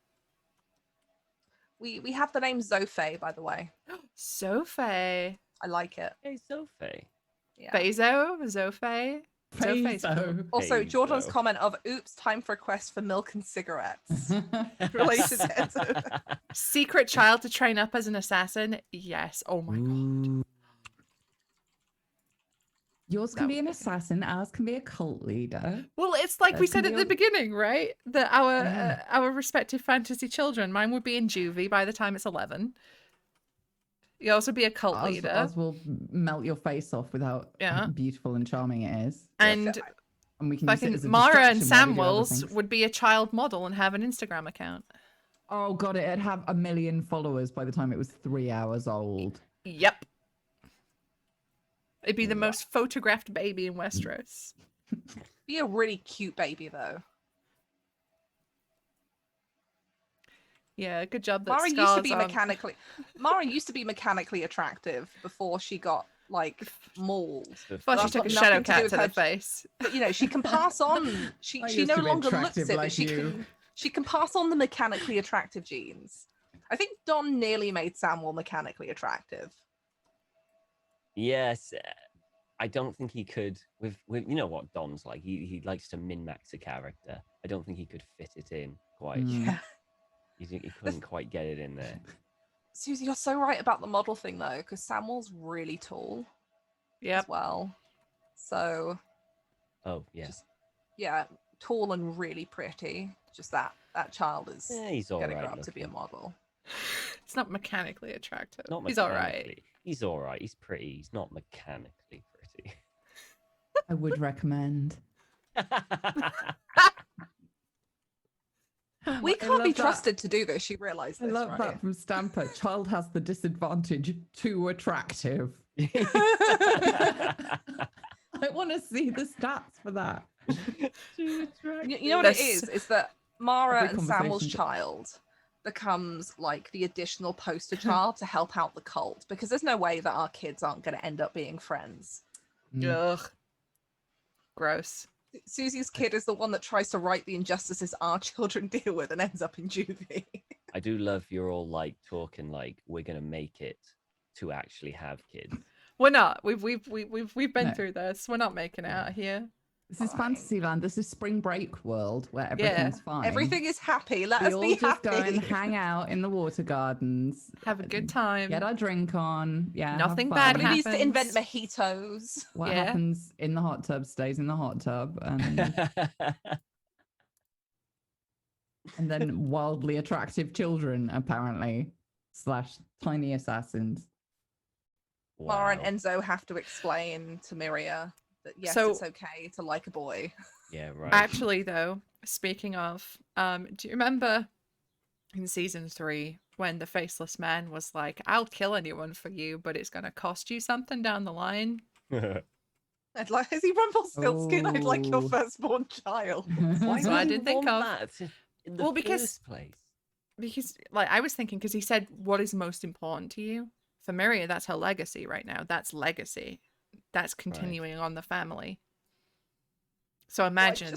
We have the name Zofe, by the way. Sophie, I like it. Hey, Sophie. Yeah. Bezo, Zophie. Zophie's cool. Faye, Also, Hey, Jordan's Zo. comment of "Oops, time for a quest for milk and cigarettes." Related to Enzo. Secret child to train up as an assassin. Yes. Oh my god. Yours can That be an would be- assassin. Ours can be a cult leader. Well, it's like we That said can at be the a- beginning, right? That our Yeah. our respective fantasy children. Mine would be in juvie by the time it's 11. You also be a cult leader, Ours will melt your face off with how Yeah. beautiful and charming it is. and And we can use it fucking as a Mara and distraction while we do other Samwell's things. would be a child model and have an Instagram account. Oh god, it'd have 1 million followers by the time it was 3 hours old. Yep. It'd be the Wow. most photographed baby in Westeros. Be a really cute baby though. Yeah, good job that Mara used to Scar's be mechanically. Mara used to be mechanically attractive before she got like mauled. Before she That's took a got shadow nothing to do cat with to her the face. But you know, she can pass on. She I she used no to be longer looks attractive it, like but she you. can pass on the mechanically attractive genes. I think Don nearly made Samuel mechanically attractive. Yes, I don't think he could. With you know what Don's like. He likes to min max a character. I don't think he could fit it in quite. Mm. Yeah. He couldn't quite get it in there. Susie, you're so right about the model thing though, because Samuel's really tall Yep. as well. So Oh yeah, just yeah, tall and really pretty. Just that child is yeah, he's all gonna right. grow up to be a looking. model. It's not mechanically attractive. Not He's all right. mechanically. He's all right. He's pretty. He's not mechanically pretty. I would recommend. We I can't be love that. trusted to do this. You realise I this, love right? that from Stamper. Child has the disadvantage, too attractive. I want to see the stats for that. You know what it That's- is that Mara Every and Samuel's conversation's- child becomes like the additional poster child to help out the cult, because there's no way that our kids aren't going to end up being friends. Mm. Ugh. Gross. Susie's kid is the one that tries to right the injustices our children deal with and ends up in juvie. I do love you're all like talking like we're gonna make it to actually have kids. We're not. We've been No. through this. We're not making it out here. This is Fine. Fantasyland. This is spring break world where everything's fine. Everything is happy. Let We us all be just happy. go and hang out in the water gardens. Have a good time. Get our drink on. Yeah. Nothing have bad fun. Somebody needs to invent happens. mojitos. What Yeah. happens in the hot tub stays in the hot tub. And then wildly attractive children, apparently, / tiny assassins. Mara Wow. and Enzo have to explain to Miria that yes, So- it's okay to like a boy. Yeah, right. Actually, though, speaking of, do you remember in season 3 when the faceless man was like, "I'll kill anyone for you, but it's gonna cost you something down the line"? I'd like, is he Rumpelstiltskin? I'd like your Oh. firstborn child. Why So would I you did think want of- that in the Well, because- first place? Because, like, I was thinking, because he said, "What is most important to you?" For Miria, that's her legacy right now. That's legacy. That's continuing on the family. So imagine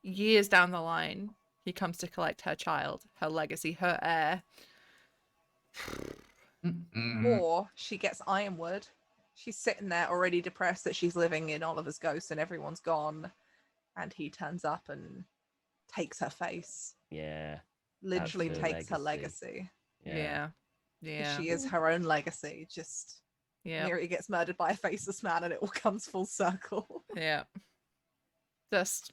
years down the line, he comes to collect her child, her legacy, her heir. Or she gets Ironwood. She's sitting there already depressed that she's living in Oliver's ghost and everyone's gone. And he turns up and takes her face. Yeah. Literally her takes her legacy. legacy. Yeah. 'Cause Yeah. She is her own legacy. Just Yeah. Miri gets murdered by a faceless man and it all comes full circle. Yeah. Just.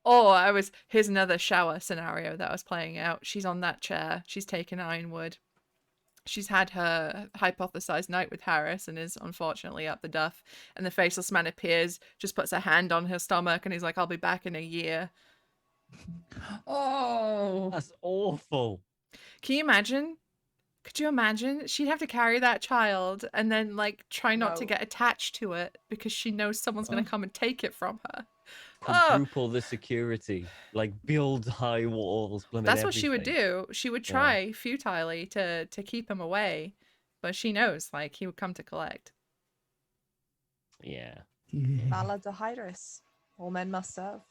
Or here's another shower scenario that I was playing out. She's on that chair. She's taken Ironwood. She's had her hypothesized night with Harris and is unfortunately up the duff. And the faceless man appears, just puts a hand on her stomach, and he's like, "I'll be back in a year." Oh. That's awful. Can you imagine? Could you imagine? She'd have to carry that child and then, like, try not to No. get attached to it because she knows someone's going Oh. to come and take it from her. Quadruple the security. Like, build high walls. That's what she would everything. do. She would Yeah. try futilely to keep him away, but she knows, like, he would come to collect. Yeah. Vala de Hydris. All men must serve.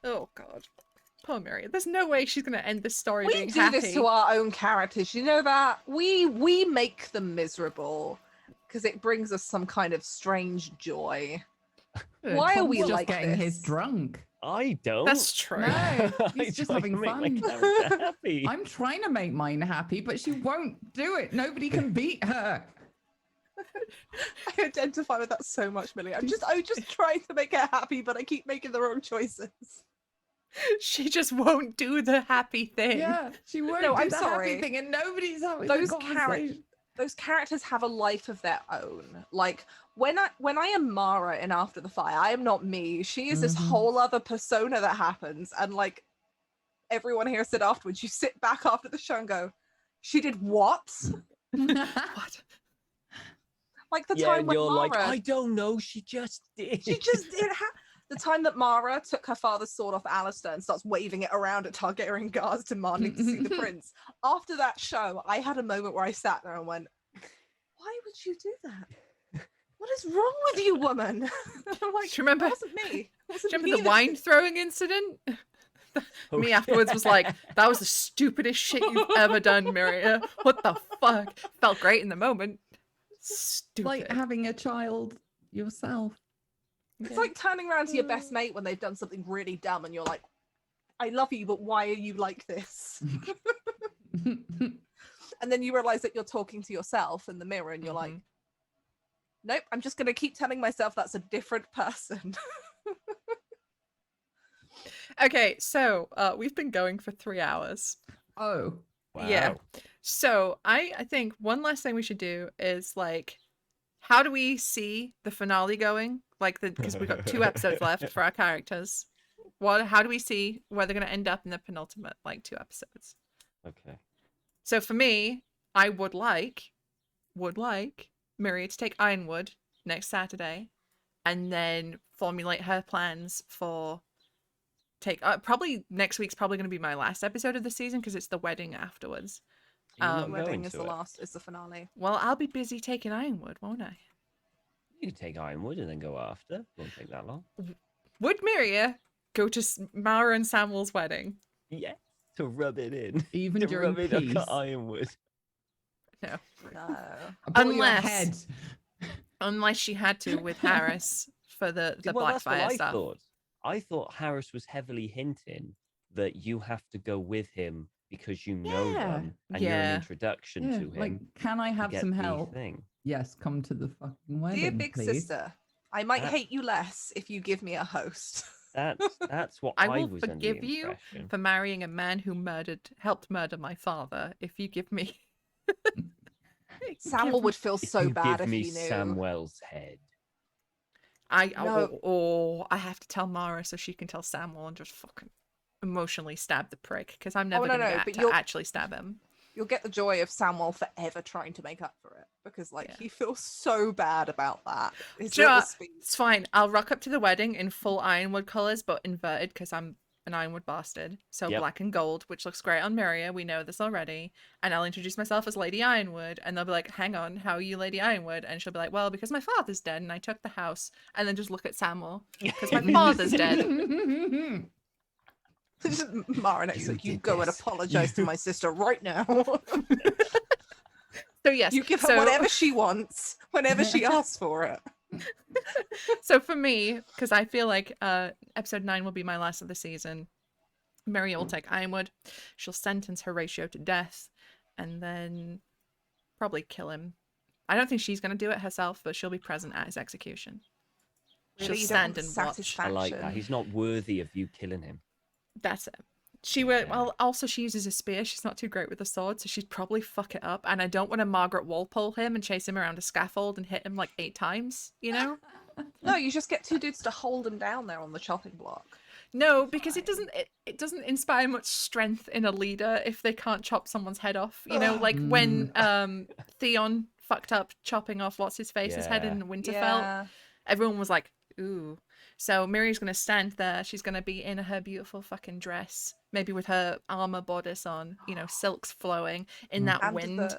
Oh God, poor Mary. There's no way she's gonna end this story We being do happy. this to our own characters. You know that? We make them miserable because it brings us some kind of strange joy. Why are Tom's we just like getting his this? drunk? I don't. That's true. No, I he's just try having to make my fun. character happy. I'm trying to make mine happy, but she won't do it. Nobody can beat her. I identify with that so much, Millie. I'm just trying to make her happy, but I keep making the wrong choices. She just won't do the happy thing. Yeah, she won't No, do I'm the sorry. happy thing, and nobody's having Those the conversation. Those characters have a life of their own. Like when I am Mara in After the Fire, I am not me. She is this Mhm. whole other persona that happens, and like everyone here said afterwards, you sit back after the show and go, "She did what?" What? Like the Yeah, time and when you're Mara, like, I don't know, she just did. she just did. The time that Mara took her father's sword off Alistair and starts waving it around at Targaryen guards demanding to see the prince. After that show, I had a moment where I sat there and went, "Why would you do that? What is wrong with you, woman?" I'm like, Do you remember? "That wasn't me. It Do wasn't you remember the me wine throwing incident? Oh, Me afterwards was like, "That was the stupidest shit you've ever done, Miria. What the fuck?" Felt great in the moment. Stupid. Like having a child yourself. It's like turning around to your best mate when they've done something really dumb and you're like, "I love you, but why are you like this?" And then you realize that you're talking to yourself in the mirror and you're like, "Nope, I'm just going to keep telling myself that's a different person." Okay, so we've been going for 3 hours. Oh, Wow. Yeah. So I think one last thing we should do is, like, how do we see the finale going? Like, because we've got 2 episodes left for our characters. How do we see where they're going to end up in the penultimate, like, 2 episodes? Okay. So for me, I would like Miri to take Ironwood next Saturday, and then formulate her plans for probably next week's probably going to be my last episode of the season because it's the wedding afterwards. You're not Um, Wedding going is to the it. last, is the finale. Well, I'll be busy taking Ironwood, won't I? You can take Ironwood and then go after. Won't take that long. Would Miria go to Mara and Samuel's wedding? Yeah. To rub it in. even To during rub it up peace. at Ironwood. No. No. I bought your Unless- head. Unless she had to with Harris for the Well, that's what Blackfyre I stuff. thought. I thought Harris was heavily hinting that you have to go with him because you know Yeah. them and you're an Yeah. introduction Yeah, to him. like, can I to have get some the help? Thing. Yes, come to the fucking wedding, Dear big please. sister, I might That- hate you less if you give me a host. That's what I I will was under the forgive you impression. for marrying a man who helped murder my father. If you give me, Samuel would feel If so you bad give if me he knew. Samwell's head. No. I have to tell Mara so she can tell Samuel and just fucking emotionally stab the prick because I'm never no, gonna no, get but to you'll- actually stab him. You'll get the joy of Samuel forever trying to make up for it because, like, Yeah. he feels so bad about that. His Do you know little what? speech. It's fine. I'll rock up to the wedding in full Ironwood colours, but inverted because I'm an Ironwood bastard. So Yep. black and gold, which looks great on Miria. We know this already. And I'll introduce myself as Lady Ironwood, and they'll be like, "Hang on, how are you, Lady Ironwood?" And she'll be like, "Well, because my father's dead, and I took the house." And then just look at Samuel because my father's dead. Mara next You week, you did go and this. apologize to my sister right now. So yes, You give her so, whatever she wants, whenever she asks for it. So for me, because I feel like episode 9 will be my last of the season, Mary will take Ironwood. She'll sentence Horatio to death, and then probably kill him. I don't think she's going to do it herself, but she'll be present at his execution. Really, She'll you don't want stand the and watch. I like that. satisfaction. He's not worthy of you killing him. That's it. She would. Yeah. Well, also she uses a spear. She's not too great with a sword, so she'd probably fuck it up. And I don't want to Margaret Walpole him and chase him around a scaffold and hit him like 8 times. You know? No, you just get 2 dudes to hold him down there on the chopping block. No, because it Fine. doesn't. It doesn't inspire much strength in a leader if they can't chop someone's head off. You know, Ugh. like when Theon fucked up chopping off what's his face's head Yeah. in Winterfell. Yeah. Everyone was like, "Ooh." So Miri's gonna stand there. She's gonna be in her beautiful fucking dress, maybe with her armor bodice on. You know, silks flowing in that And wind.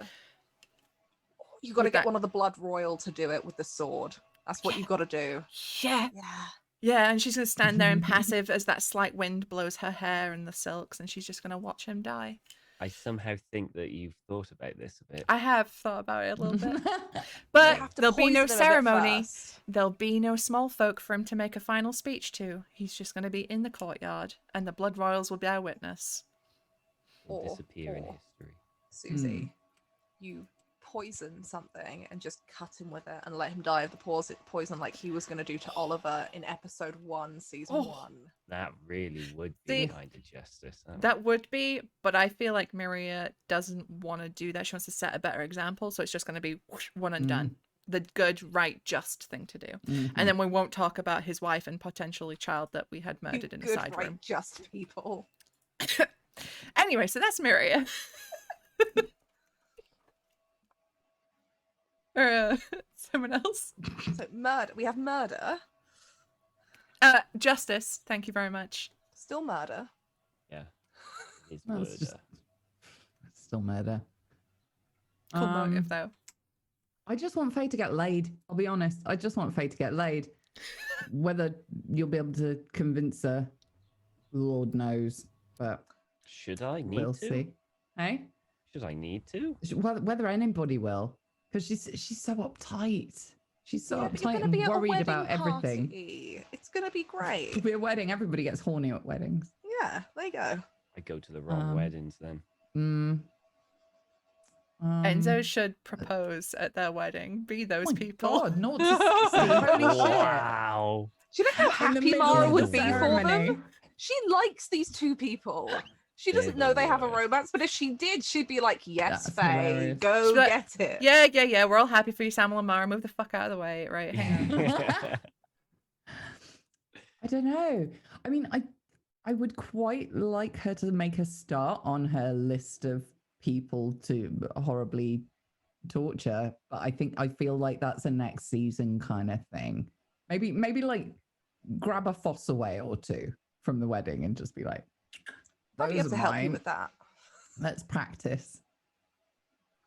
You got to With get that- one of the blood royal to do it with the sword. That's what you got to do. Yeah, Yeah. yeah, and she's gonna stand there impassive as that slight wind blows her hair and the silks, and she's just gonna watch him die. I somehow think that you've thought about this a bit. I have thought about it a little bit. You But have to there'll be no poison him a bit ceremony. first. There'll be no small folk for him to make a final speech to. He's just going to be in the courtyard, and the Blood Royals will be our witness. Will Or- disappear in or- history. Susie, you poison something and just cut him with it and let him die of the poison like he was going to do to Oliver in episode 1, season Oh. 1. That really would be See, kind of justice. That would be, but I feel like Miria doesn't want to do that. She wants to set a better example, so it's just going to be whoosh, one and done. The good, right, just thing to do. And then we won't talk about his wife and potentially child that we had You murdered in the good, side right, room. just people. Anyway, so that's Miria. Or someone else. So murder. We have murder. Justice. Thank you very much. Still murder. Yeah. His Well, murder. it's just still murder. Cool motive, though. I just want Faye to get laid. I'll be honest. I just want Faye to get laid. Whether you'll be able to convince her, Lord knows. But Should I need we'll to? see. Hey, Should I need to? whether anybody will, because she's so uptight. She's so Yeah, but uptight you're gonna and be at a worried about wedding everything. party. It's gonna be great. It'll be a wedding. Everybody gets horny at weddings. Yeah, there you go. I go to the wrong weddings then. Enzo should propose at their wedding. Be those oh my people. God, not to 60. Holy shit. Wow. Do you know how In the happy middle Mara of would the be for ceremony. them? She likes these 2 people. She They're doesn't the know they have a worst. romance, but if she did, she'd be like, "Yes, That's Faye, hilarious. go She'd be like, get it." Yeah. We're all happy for you, Samuel and Mara. Move the fuck out of the way. Right, hang on. I don't know. I mean, I would quite like her to make a start on her list of people to horribly torture, but I feel like that's a next season kind of thing. Maybe like grab a Fossaway or 2 from the wedding and just be like, I'd be those able to are help you mine. with that. Let's practice.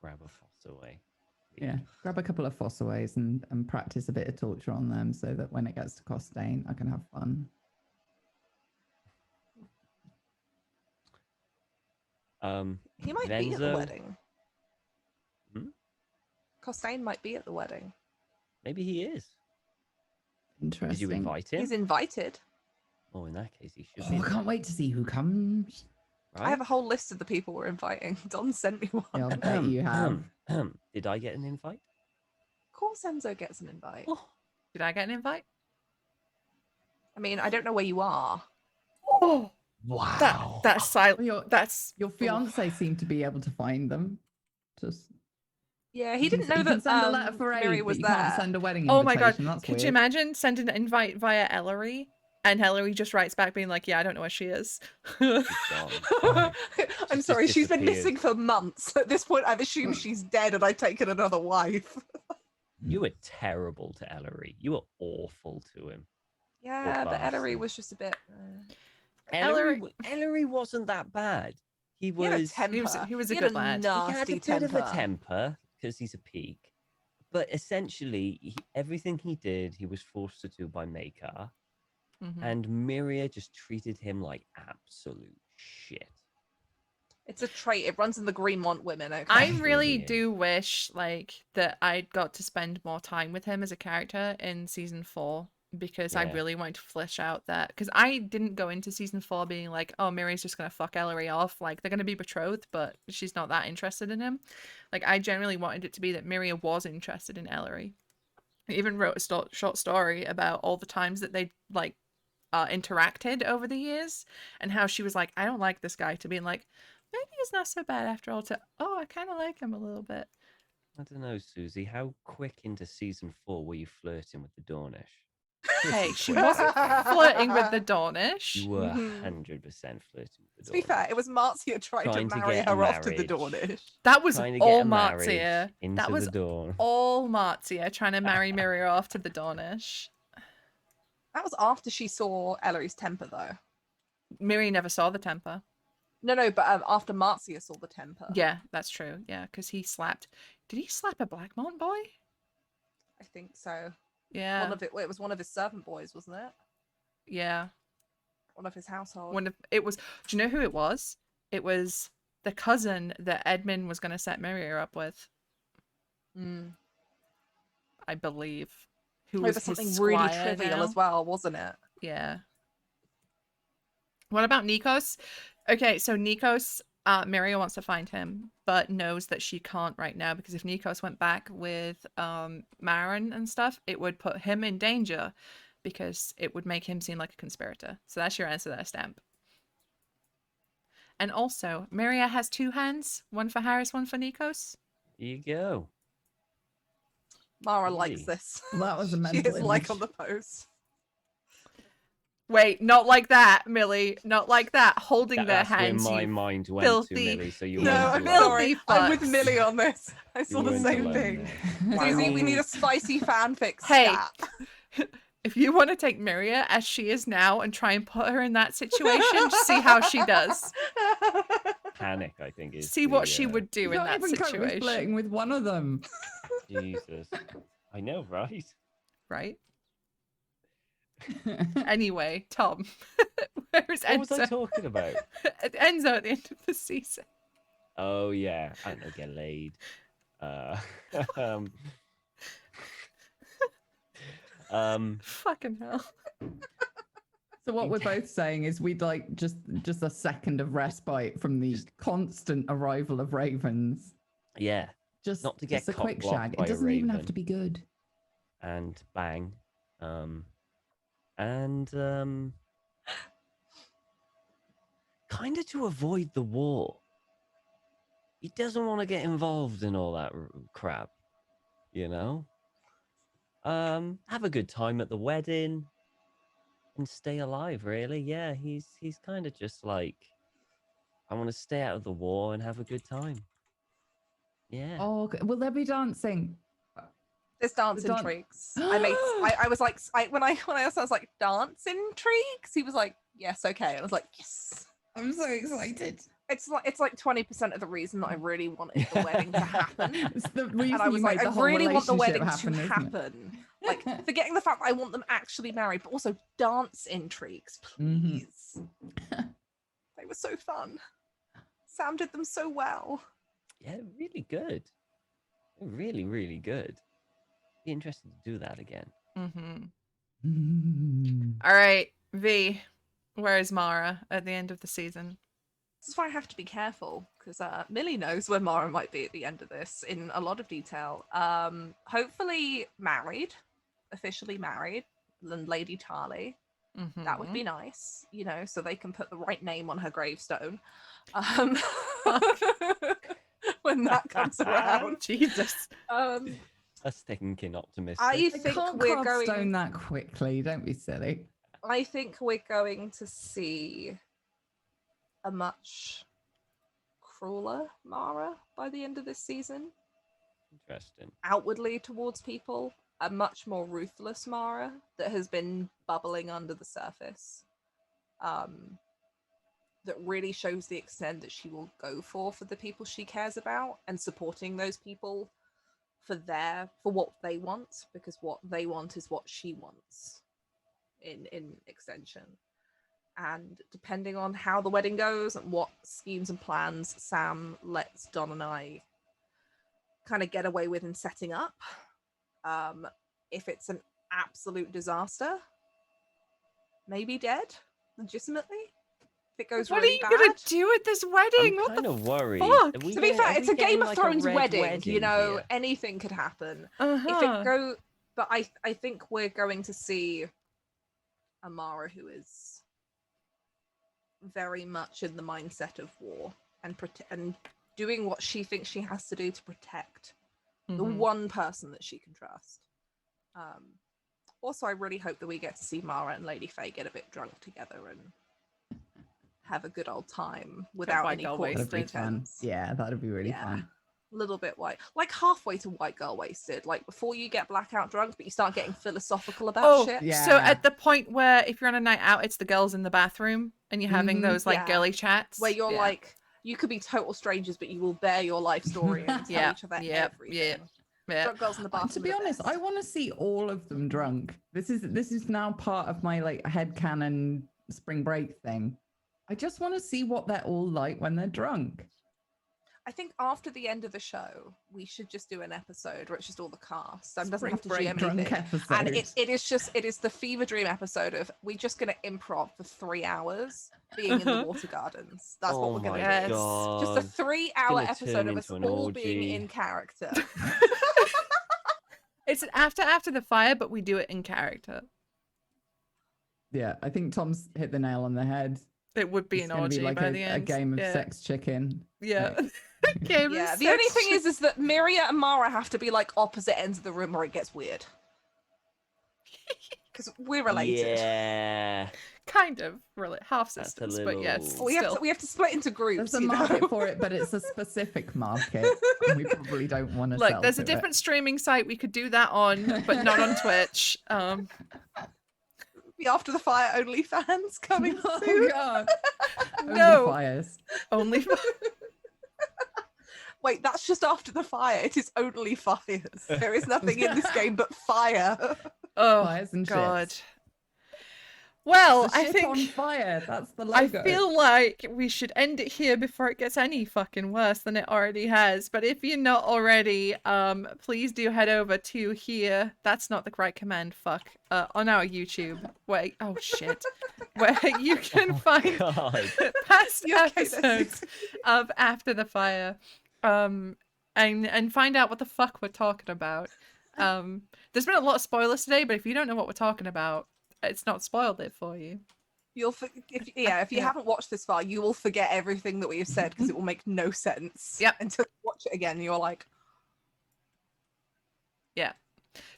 Grab a foss away. Yeah, grab a couple of Fossaways and practice a bit of torture on them so that when it gets to Costain, I can have fun. He might be at the Venzo? wedding. Hmm? Costain might be at the wedding. Maybe he is. Interesting. Did you invite him? He's invited. Oh, in that case, he should Oh, be. I can't wait to see who comes. I have a whole list of the people we're inviting. Don sent me one. Yeah, I'll bet you have. Did I get an invite? Of course Enzo gets an invite. Oh, Did I get an invite? I mean, I don't know where you are. Oh, wow. that's silent. Your That's fiance seemed to be able to find them. Just Yeah, he you can- didn't know you that can send a letter for Mary aid, was but you there. can't send a wedding Oh my god! invitation. That's Could weird. you imagine sending an invite via Ellery, and Ellery just writes back being like, "Yeah, I don't know where she is." She's gone. I'm She's sorry, just she's been disappeared. missing for months. At this point, I've assumed she's dead and I've taken another wife. You were terrible to Ellery. You were awful to him. Yeah, but Ellery bastard. was just a bit. Ellery wasn't that bad. He He had a was. temper. he was a He good had lad. a He had nasty a bit temper. of a temper because he's a peak. But essentially, everything he did, he was forced to do by Maker. Mhm. And Miria just treated him like absolute shit. It's a trait. It runs in the Greenmont women. Okay. I It really really is. do wish that I got to spend more time with him as a character in season 4 because I Yeah. really wanted to flesh out that because I didn't go into season 4 being like, oh, Miri's just gonna fuck Ellery off, like they're gonna be betrothed, but she's not that interested in him. Like I generally wanted it to be that Miria was interested in Ellery. I even wrote a short story about all the times that they interacted over the years and how she was like, I don't like this guy, to being like, maybe he's not so bad after all, to, oh, I kind of like him a little bit. I don't know, Susie. How quick into season 4 were you flirting with the Dornish? Hey, Pretty she quick. wasn't flirting with the Dornish. You were Mhm. 100% flirting with the Dornish. To be fair, it was Marcia trying Trying to to marry get a her off to the marriage. Dornish. That was Trying to get all a marriage Marzia. into That was the Dawn. all Marzia trying to marry Miria off to the Dornish. That was after she saw Ellery's temper, though. Miri never saw the temper. No, but after Marcia saw the temper. Yeah, that's true. Yeah, because he slapped. Did he slap a Blackmont boy? I think so. Yeah. It was one of his servant boys, wasn't it? Yeah. One of his household. It was. Do you know who it was? It was the cousin that Edmund was going to set Miria up with, I believe. Who was Over his something really squire trivial now. as well, wasn't it? Yeah. What about Nikos? Okay, so Nikos, Miria wants to find him, but knows that she can't right now because if Nikos went back with Marin and stuff, it would put him in danger because it would make him seem like a conspirator. So that's your answer there, Stamp. And also, Miria has 2 hands, one for Harris, one for Nikos. Here you go. Mara Really? likes this. Well, that was a She mental is like image. on the post. Wait, not like that, Millie. Not like that. Holding their That's where hands. my you mind went filthy- to, Millie. So you No, weren't I'm alone. sorry. Filthy I'm with fucks. Millie on this. I You saw the weren't same alone thing. there. Susie, we need a spicy fanfic Hey. stat. If you want to take Miria as she is now and try and put her in that situation, see how she does. Panic, I think, is See what she would do You in can't that even cope with situation. flirting with one of them. Jesus. I know, right? Right? Anyway, Tom. Where's What was I Enzo? talking about? Enzo at the end of the season. Oh, yeah. I don't know, get laid. Fucking hell. So what we're both saying is we'd like just a second of respite from the constant arrival of ravens. Yeah. Just Not to get just a cock quick blocked shag. by It a doesn't even have raven. to be good. And bang. Kind of to avoid the war. He doesn't want to get involved in all that crap, you know? Have a good time at the wedding and stay alive, really. Yeah, he's kind of just like, I want to stay out of the war and have a good time. Yeah. Oh, okay. Will there be dancing? There's dance The dan- intrigues. I was like, when I asked, I was like, dance intrigues? He was like, yes, okay. I was like, yes. I'm so excited. It's like 20% of the reason that I really wanted the wedding to happen. It's the reason And I was you like, made I the whole really want the relationship wedding happen, to isn't it? happen. Like, forgetting the fact that I want them actually married, but also dance intrigues, please. They were so fun. Sam did them so well. Yeah, really good. Really, really good. Be interested to do that again. All right, V, where is Mara at the end of the season? This is why I have to be careful, because Millie knows where Mara might be at the end of this in a lot of detail. Hopefully married, officially married, and Lady Tarly. That would be nice, you know, so they can put the right name on her gravestone. When that comes around. Jesus. That's thinking optimistic. I I think can't we're carve stone going. that quickly. Don't be silly. I think we're going to see a much crueler Mara by the end of this season. Interesting. Outwardly towards people, a much more ruthless Mara that has been bubbling under the surface. That really shows the extent that she will go for the people she cares about, and supporting those people for what they want, because what they want is what she wants in extension. And depending on how the wedding goes and what schemes and plans Sam lets Don and I kind of get away with in setting up, if it's an absolute disaster, maybe dead, legitimately. If it goes What really are you gonna bad. do at this wedding? I'm What kind the of worried. fuck? Are we To be getting- fair, are it's we a Game getting of like Thrones red wedding, you know, here? anything could happen. Uh-huh. If it go, but I think we're going to see Amara who is very much in the mindset of war and doing what she thinks she has to do to protect the one person that she can trust. Also, I really hope that we get to see Mara and Lady Faye get a bit drunk together and have a good old time without white any girl court That'd be wasted. fun. pretense. Yeah, that'd be really Yeah. fun. A little bit white, like halfway to white girl wasted, like before you get blackout drunk, but you start getting philosophical about Oh, shit. yeah. so at the point where if you're on a night out, it's the girls in the bathroom and you're having Mhm. those like Yeah. girly chats. Where you're Yeah. like, you could be total strangers, but you will bear your life story and tell Yeah, each other yeah, everything. yeah. Drunk girls in the bathroom. To be honest, I want to see all of them drunk. This is now part of my like headcanon spring break thing. I just want to see what they're all like when they're drunk. I think after the end of the show, we should just do an episode where it's just all the cast. Sam doesn't Spring have to break GM drunk anything. episode. And it is the fever dream episode of we're just gonna improv for 3 hours being in the water gardens. That's what Oh we're gonna my do. God. Just a 3-hour gonna episode turn of us into an all being orgy. in character. It's an after the fire, but we do it in character. Yeah, I think Tom's hit the nail on the head. It would be It's an gonna orgy be like by a, the a end. game of yeah. sex chicken. Yeah. Like, Game of Yeah, the sex only thing is that Miria and Mara have to be like opposite ends of the room or it gets weird. Because we're related. Yeah. kind of really half That's a sisters, but yes, little- We still. have to split into groups. there's a you market know? for it, but it's a specific market, and we probably don't want to Look, sell there's a to it. different streaming site we could do that on, but not on Twitch. The After the Fire OnlyFans coming Oh soon. god! No. Only fires. Only Wait, that's just After the Fire. It is only fires. There is nothing in this game but fire. oh Fires and god. ships. Well, The I ship think on fire. That's the I logo. feel like we should end it here before it gets any fucking worse than it already has. But if you're not already, please do head over to here. That's not the right command. Fuck. On our YouTube. Wait. Oh shit. Where you can find God. past You okay there, episodes Susie? of After the Fire. And find out what the fuck we're talking about. There's been a lot of spoilers today, but if you don't know what we're talking about, it's not spoiled it for you. You'll if you haven't watched this far, you will forget everything that we have said because it will make no sense. Yep. Until you watch it again, you're like, Yeah.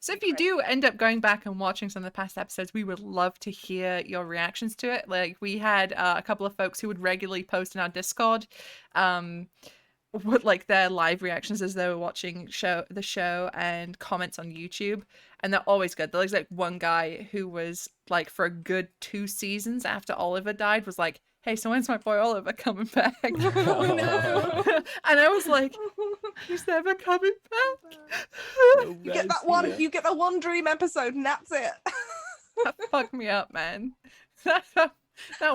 So if you do end up going back and watching some of the past episodes, we would love to hear your reactions to it. Like we had a couple of folks who would regularly post in our Discord, with like their live reactions as they were watching the show and comments on YouTube, and they're always good. There's like one guy who was like for a good 2 seasons after Oliver died was like, "Hey, so when's my boy Oliver coming back?" oh no. And I was like, "He's never coming back." You get that one dream episode and that's it. That fucked me up, man. That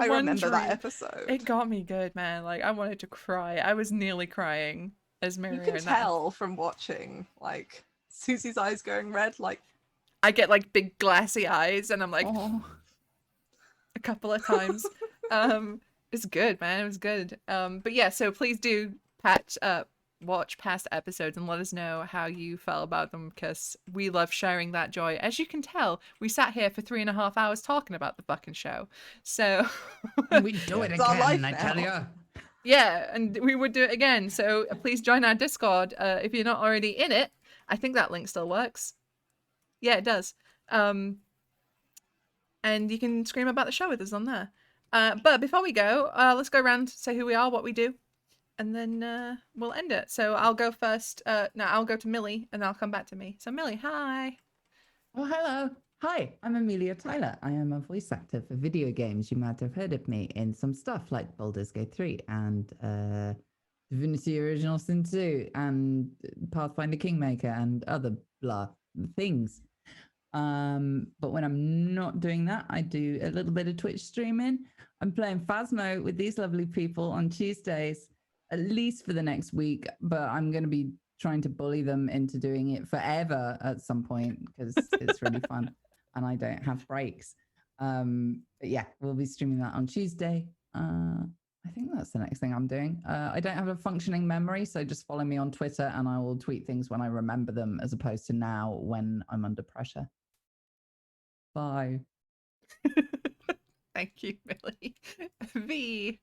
I one remember that dream, episode. it got me good, man. Like I wanted to cry. I was nearly crying. as You Miria can in that. tell from watching, like, Susie's eyes going red, like... I get like big glassy eyes and I'm like Oh. a couple of times. It's good, man. It was good. But yeah, so please do watch past episodes and let us know how you felt about them, because we love sharing that joy. As you can tell, we sat here for 3.5 hours talking about the fucking show. So And we do it It's our life again, I tell now. you. yeah, and we would do it again. So please join our Discord if you're not already in it. I think that link still works. Yeah, it does. And you can scream about the show with us on there. But before we go, let's go around, say who we are, what we do, and then we'll end it. So I'll go first. No, I'll go to Millie, and I'll come back to me. So Millie, hi. Oh, hello. Hi, I'm Amelia Tyler. I am a voice actor for video games. You might have heard of me in some stuff like Baldur's Gate 3 and Divinity Original Sin 2 and Pathfinder Kingmaker and other blah things. But when I'm not doing that, I do a little bit of Twitch streaming. I'm playing Phasmo with these lovely people on Tuesdays, at least for the next week, but I'm going to be trying to bully them into doing it forever at some point because it's really fun and I don't have breaks. But yeah, we'll be streaming that on Tuesday. I think that's the next thing I'm doing. I don't have a functioning memory, so just follow me on Twitter and I will tweet things when I remember them as opposed to now when I'm under pressure. Bye. Thank you, Millie. V.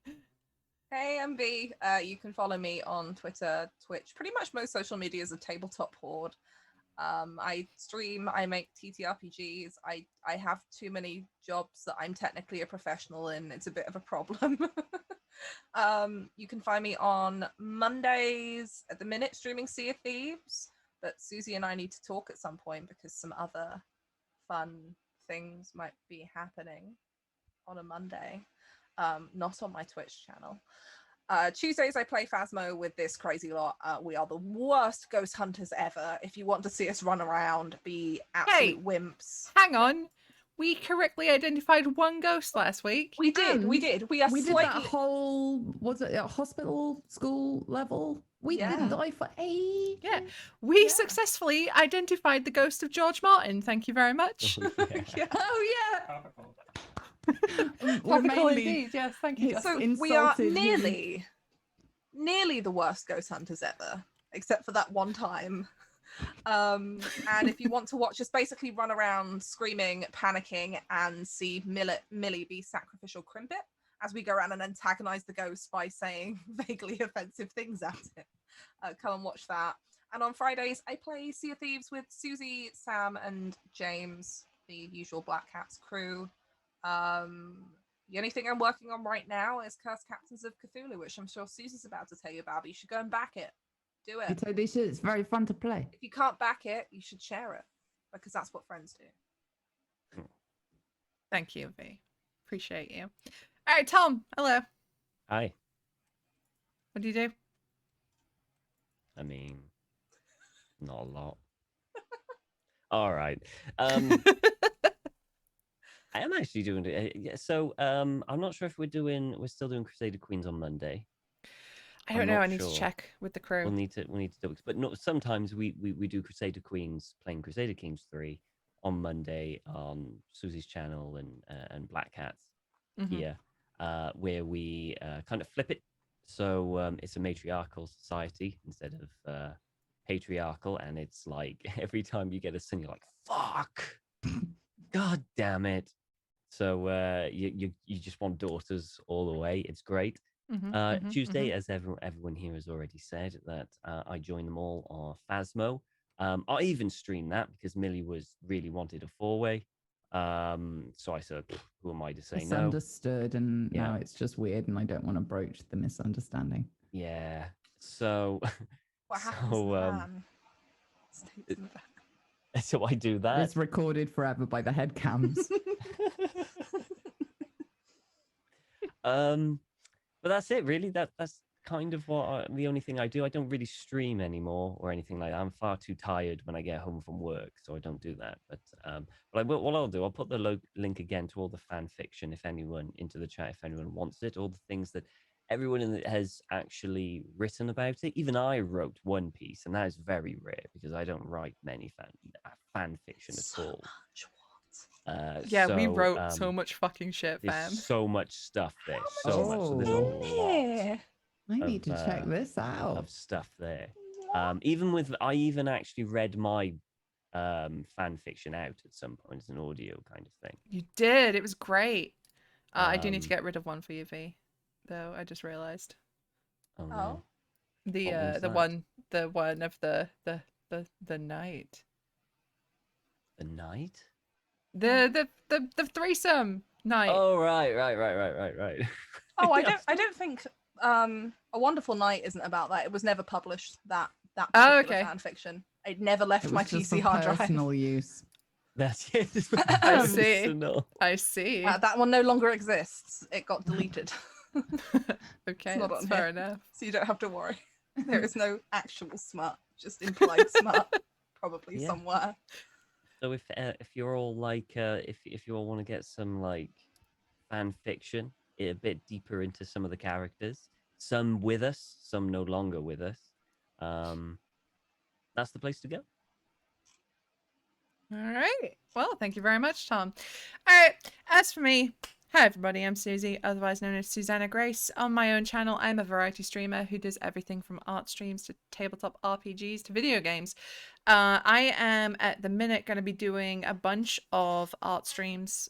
Hey, I'm V. You can follow me on Twitter, Twitch, pretty much most social media as a tabletop horde. I stream, I make TTRPGs. I have too many jobs that I'm technically a professional in. It's a bit of a problem. You can find me on Mondays at the minute streaming Sea of Thieves, but Susie and I need to talk at some point because some other fun things might be happening on a Monday, not on my Twitch channel. Tuesdays I play Phasmo with this crazy lot. We are the worst ghost hunters ever. If you want to see us run around, be absolute wimps. Hang on. We correctly identified one ghost last week. We did. We did are we slightly... did that whole, was it at hospital school level? We didn't die for ages. Yeah, we successfully identified the ghost of George Martin. Thank you very much. Yeah. Oh yeah. Topical indeed. Yes, thank you. It's So Justin. we are insulted him. nearly the worst ghost hunters ever, except for that one time. And if you want to watch us basically run around screaming, panicking, and see Millie be sacrificial crimpet as we go around and antagonize the ghost by saying vaguely offensive things at it, come and watch that. And on Fridays, I play Sea of Thieves with Susie, Sam, and James, the usual Black Cats crew. The only thing I'm working on right now is Cursed Captains of Cthulhu, which I'm sure Susie's about to tell you about, but you should go and back it. Do You it. totally should. It's very fun to play. If you can't back it, you should share it, because that's what friends do. Thank you, V. Appreciate you. All right, Tom. Hello. Hi. What do you do? I mean, not a lot. All right. I am actually doing it. Yeah, so I'm not sure if we're still doing Crusader Queens on Monday. I don't I'm know. not I need to sure. check with the crew. We'll need to double, but no, sometimes we do Crusader Queens playing Crusader Kings 3 on Monday on Susie's channel and Black Cats here, where we kind of flip it. So it's a matriarchal society instead of patriarchal, and it's like every time you get a sin, you're like, fuck, god damn it. So you just want daughters all the way. It's great. Tuesday, as everyone here has already said, that I join them all on Phasmo. I even streamed that because Millie really wanted a 4-way. So I said, who am I to say no? Misunderstood, and now it's just weird, and I don't want to broach the misunderstanding. Yeah. So What happens to the van? Stays in the van. So I do that. It's recorded forever by the head cams. But that's it, really. That's kind of the only thing I do. I don't really stream anymore or anything like that. I'm far too tired when I get home from work, so I don't do that. But I will. What I'll do, I'll put the link again to all the fan fiction, if anyone into the chat, if anyone wants it, all the things that everyone has actually written about it. Even I wrote one piece, and that is very rare because I don't write many fan fiction at So all. much Yeah, we So wrote so much fucking shit, there's fam. so much stuff there, what? so much. So there's a Oh. lot I need of, to check this out. of stuff there. Even with, I even actually read my fan fiction out at some point as an audio kind of thing. You did. It was great. I do need to Um, get rid of one for you, V. Though I just realized Oh no. Oh. the What one's the that? one of the night. The night? The threesome night. Oh right. Oh, Yeah. I don't think A Wonderful Night isn't about that. It was never published, that Oh, particular okay. fan fiction. It never left It my was just PC for hard drive. personal use. That's it. I see. Personal. I see. That one no longer exists. It got deleted. Okay, not that's on fair here. enough. So you don't have to worry. There is no actual smut, just implied smut, probably Yeah. somewhere. So if you're all like if you all want to get some like fan fiction, a bit deeper into some of the characters, some with us, some no longer with us, that's the place to go. All right. Well, thank you very much, Tom. All right. As for me, hi everybody. I'm Susie, otherwise known as Susanna Grace. On my own channel, I'm a variety streamer who does everything from art streams to tabletop RPGs to video games. I am at the minute going to be doing a bunch of art streams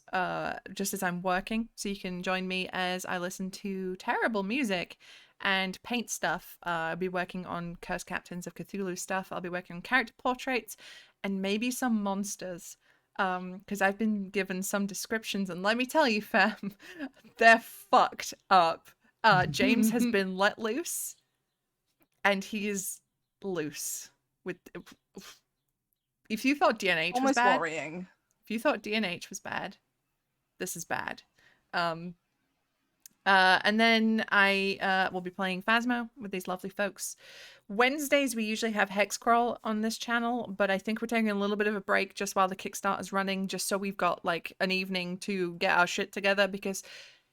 just as I'm working, so you can join me as I listen to terrible music and paint stuff. I'll be working on Curse Captains of Cthulhu stuff. I'll be working on character portraits and maybe some monsters. Because I've been given some descriptions, and let me tell you, fam, they're fucked up. James has been let loose, and he is loose. With if you thought DNH was Almost bad, worrying. if you thought DNH was bad, this is bad. And then I will be playing Phasmo with these lovely folks. Wednesdays, we usually have Hexcrawl on this channel, but I think we're taking a little bit of a break just while the Kickstarter's running, just so we've got like an evening to get our shit together. Because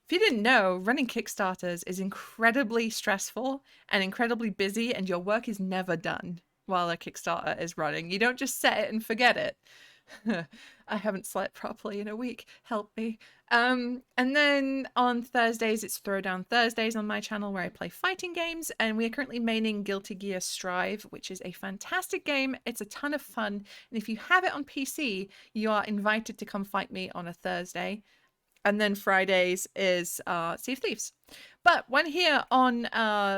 if you didn't know, running Kickstarters is incredibly stressful and incredibly busy, and your work is never done while a Kickstarter is running. You don't just set it and forget it. I haven't slept properly in a week. Help me. And then on Thursdays, it's Throwdown Thursdays on my channel where I play fighting games, and we are currently maining Guilty Gear Strive, which is a fantastic game. It's a ton of fun, and if you have it on PC, you are invited to come fight me on a Thursday. And then Fridays is Sea of Thieves. But when here on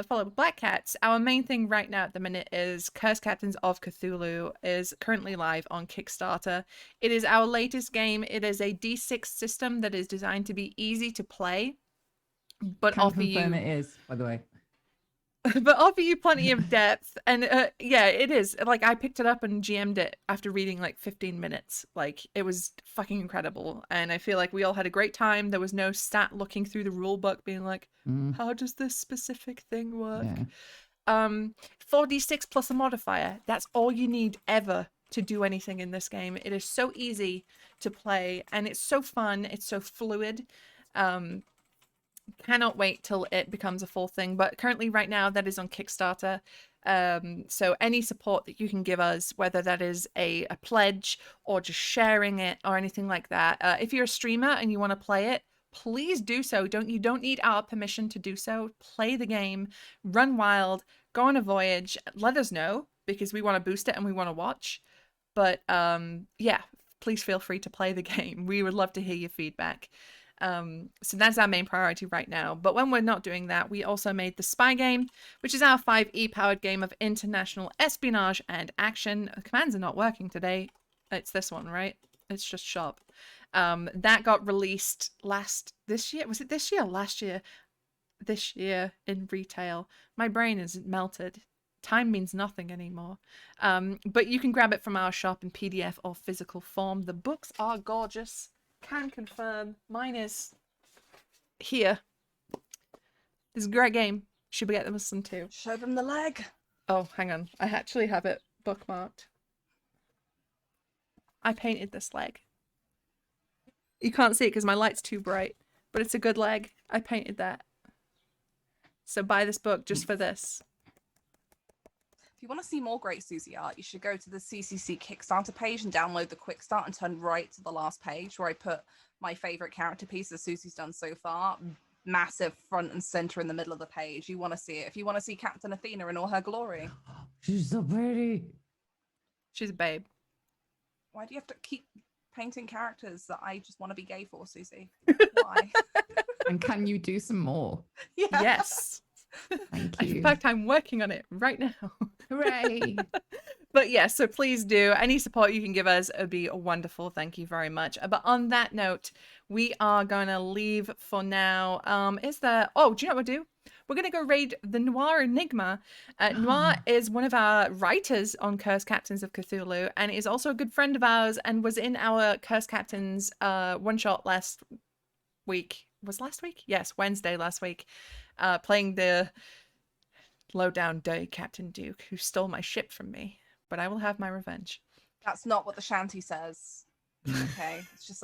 Follow Black Cats, our main thing right now at the minute is Curse Captains of Cthulhu is currently live on Kickstarter. It is our latest game. It is a D6 system that is designed to be easy to play, but Can offer confirm you it is, by the way. but offer you plenty of depth. And yeah, it is. Like, I picked it up and GM'd it after reading like 15 minutes. Like, it was fucking incredible. And I feel like we all had a great time. There was no stat looking through the rule book being like, how does this specific thing work? Yeah. 4d6 plus a modifier. That's all you need ever to do anything in this game. It is so easy to play, and it's so fun. It's so fluid. Cannot wait till it becomes a full thing, but currently right now that is on Kickstarter. So any support that you can give us, whether that is a pledge or just sharing it or anything like that, if you're a streamer and you want to play it, please do so. You don't need our permission to do so. Play the game, run wild, go on a voyage, let us know, because we want to boost it and we want to watch. But yeah, please feel free to play the game. We would love to hear your feedback. So that's our main priority right now. But when we're not doing that, we also made the Spy game, which is our 5e powered game of international espionage and action. The commands are not working today. It's this one, right? It's just shop. That got released this year. Was it this year or last year? This year in retail. My brain is melted. Time means nothing anymore. But you can grab it from our shop in PDF or physical form. The books are gorgeous. Can confirm. Mine is here. This is a great game. Should we get them some too? Show them the leg. Oh, hang on. I actually have it bookmarked. I painted this leg. You can't see it because my light's too bright, but it's a good leg. I painted that. So buy this book just for this. If you want to see more great Susie art, you should go to the CCC Kickstarter page and download the quick start and turn right to the last page where I put my favorite character pieces Susie's done so far. Massive front and center in the middle of the page. You want to see it. If you want to see Captain Athena in all her glory. She's so pretty. She's a babe. Why do you have to keep painting characters that I just want to be gay for, Susie? Why? And can you do some more? Yeah. Yes. Thank In you. fact, I'm working on it right now. Hooray. But yes, so please do. Any support you can give us would be wonderful. Thank you very much. But on that note, we are going to leave for now. Do you know what we'll do? We're going to go raid the Noir Enigma. Noir is one of our writers on Cursed Captains of Cthulhu and is also a good friend of ours and was in our Cursed Captains one-shot last week. Was last week? Yes, Wednesday last week. Playing the low-down dirty Captain Duke who stole my ship from me. But I will have my revenge. That's not what the shanty says. Okay, it's just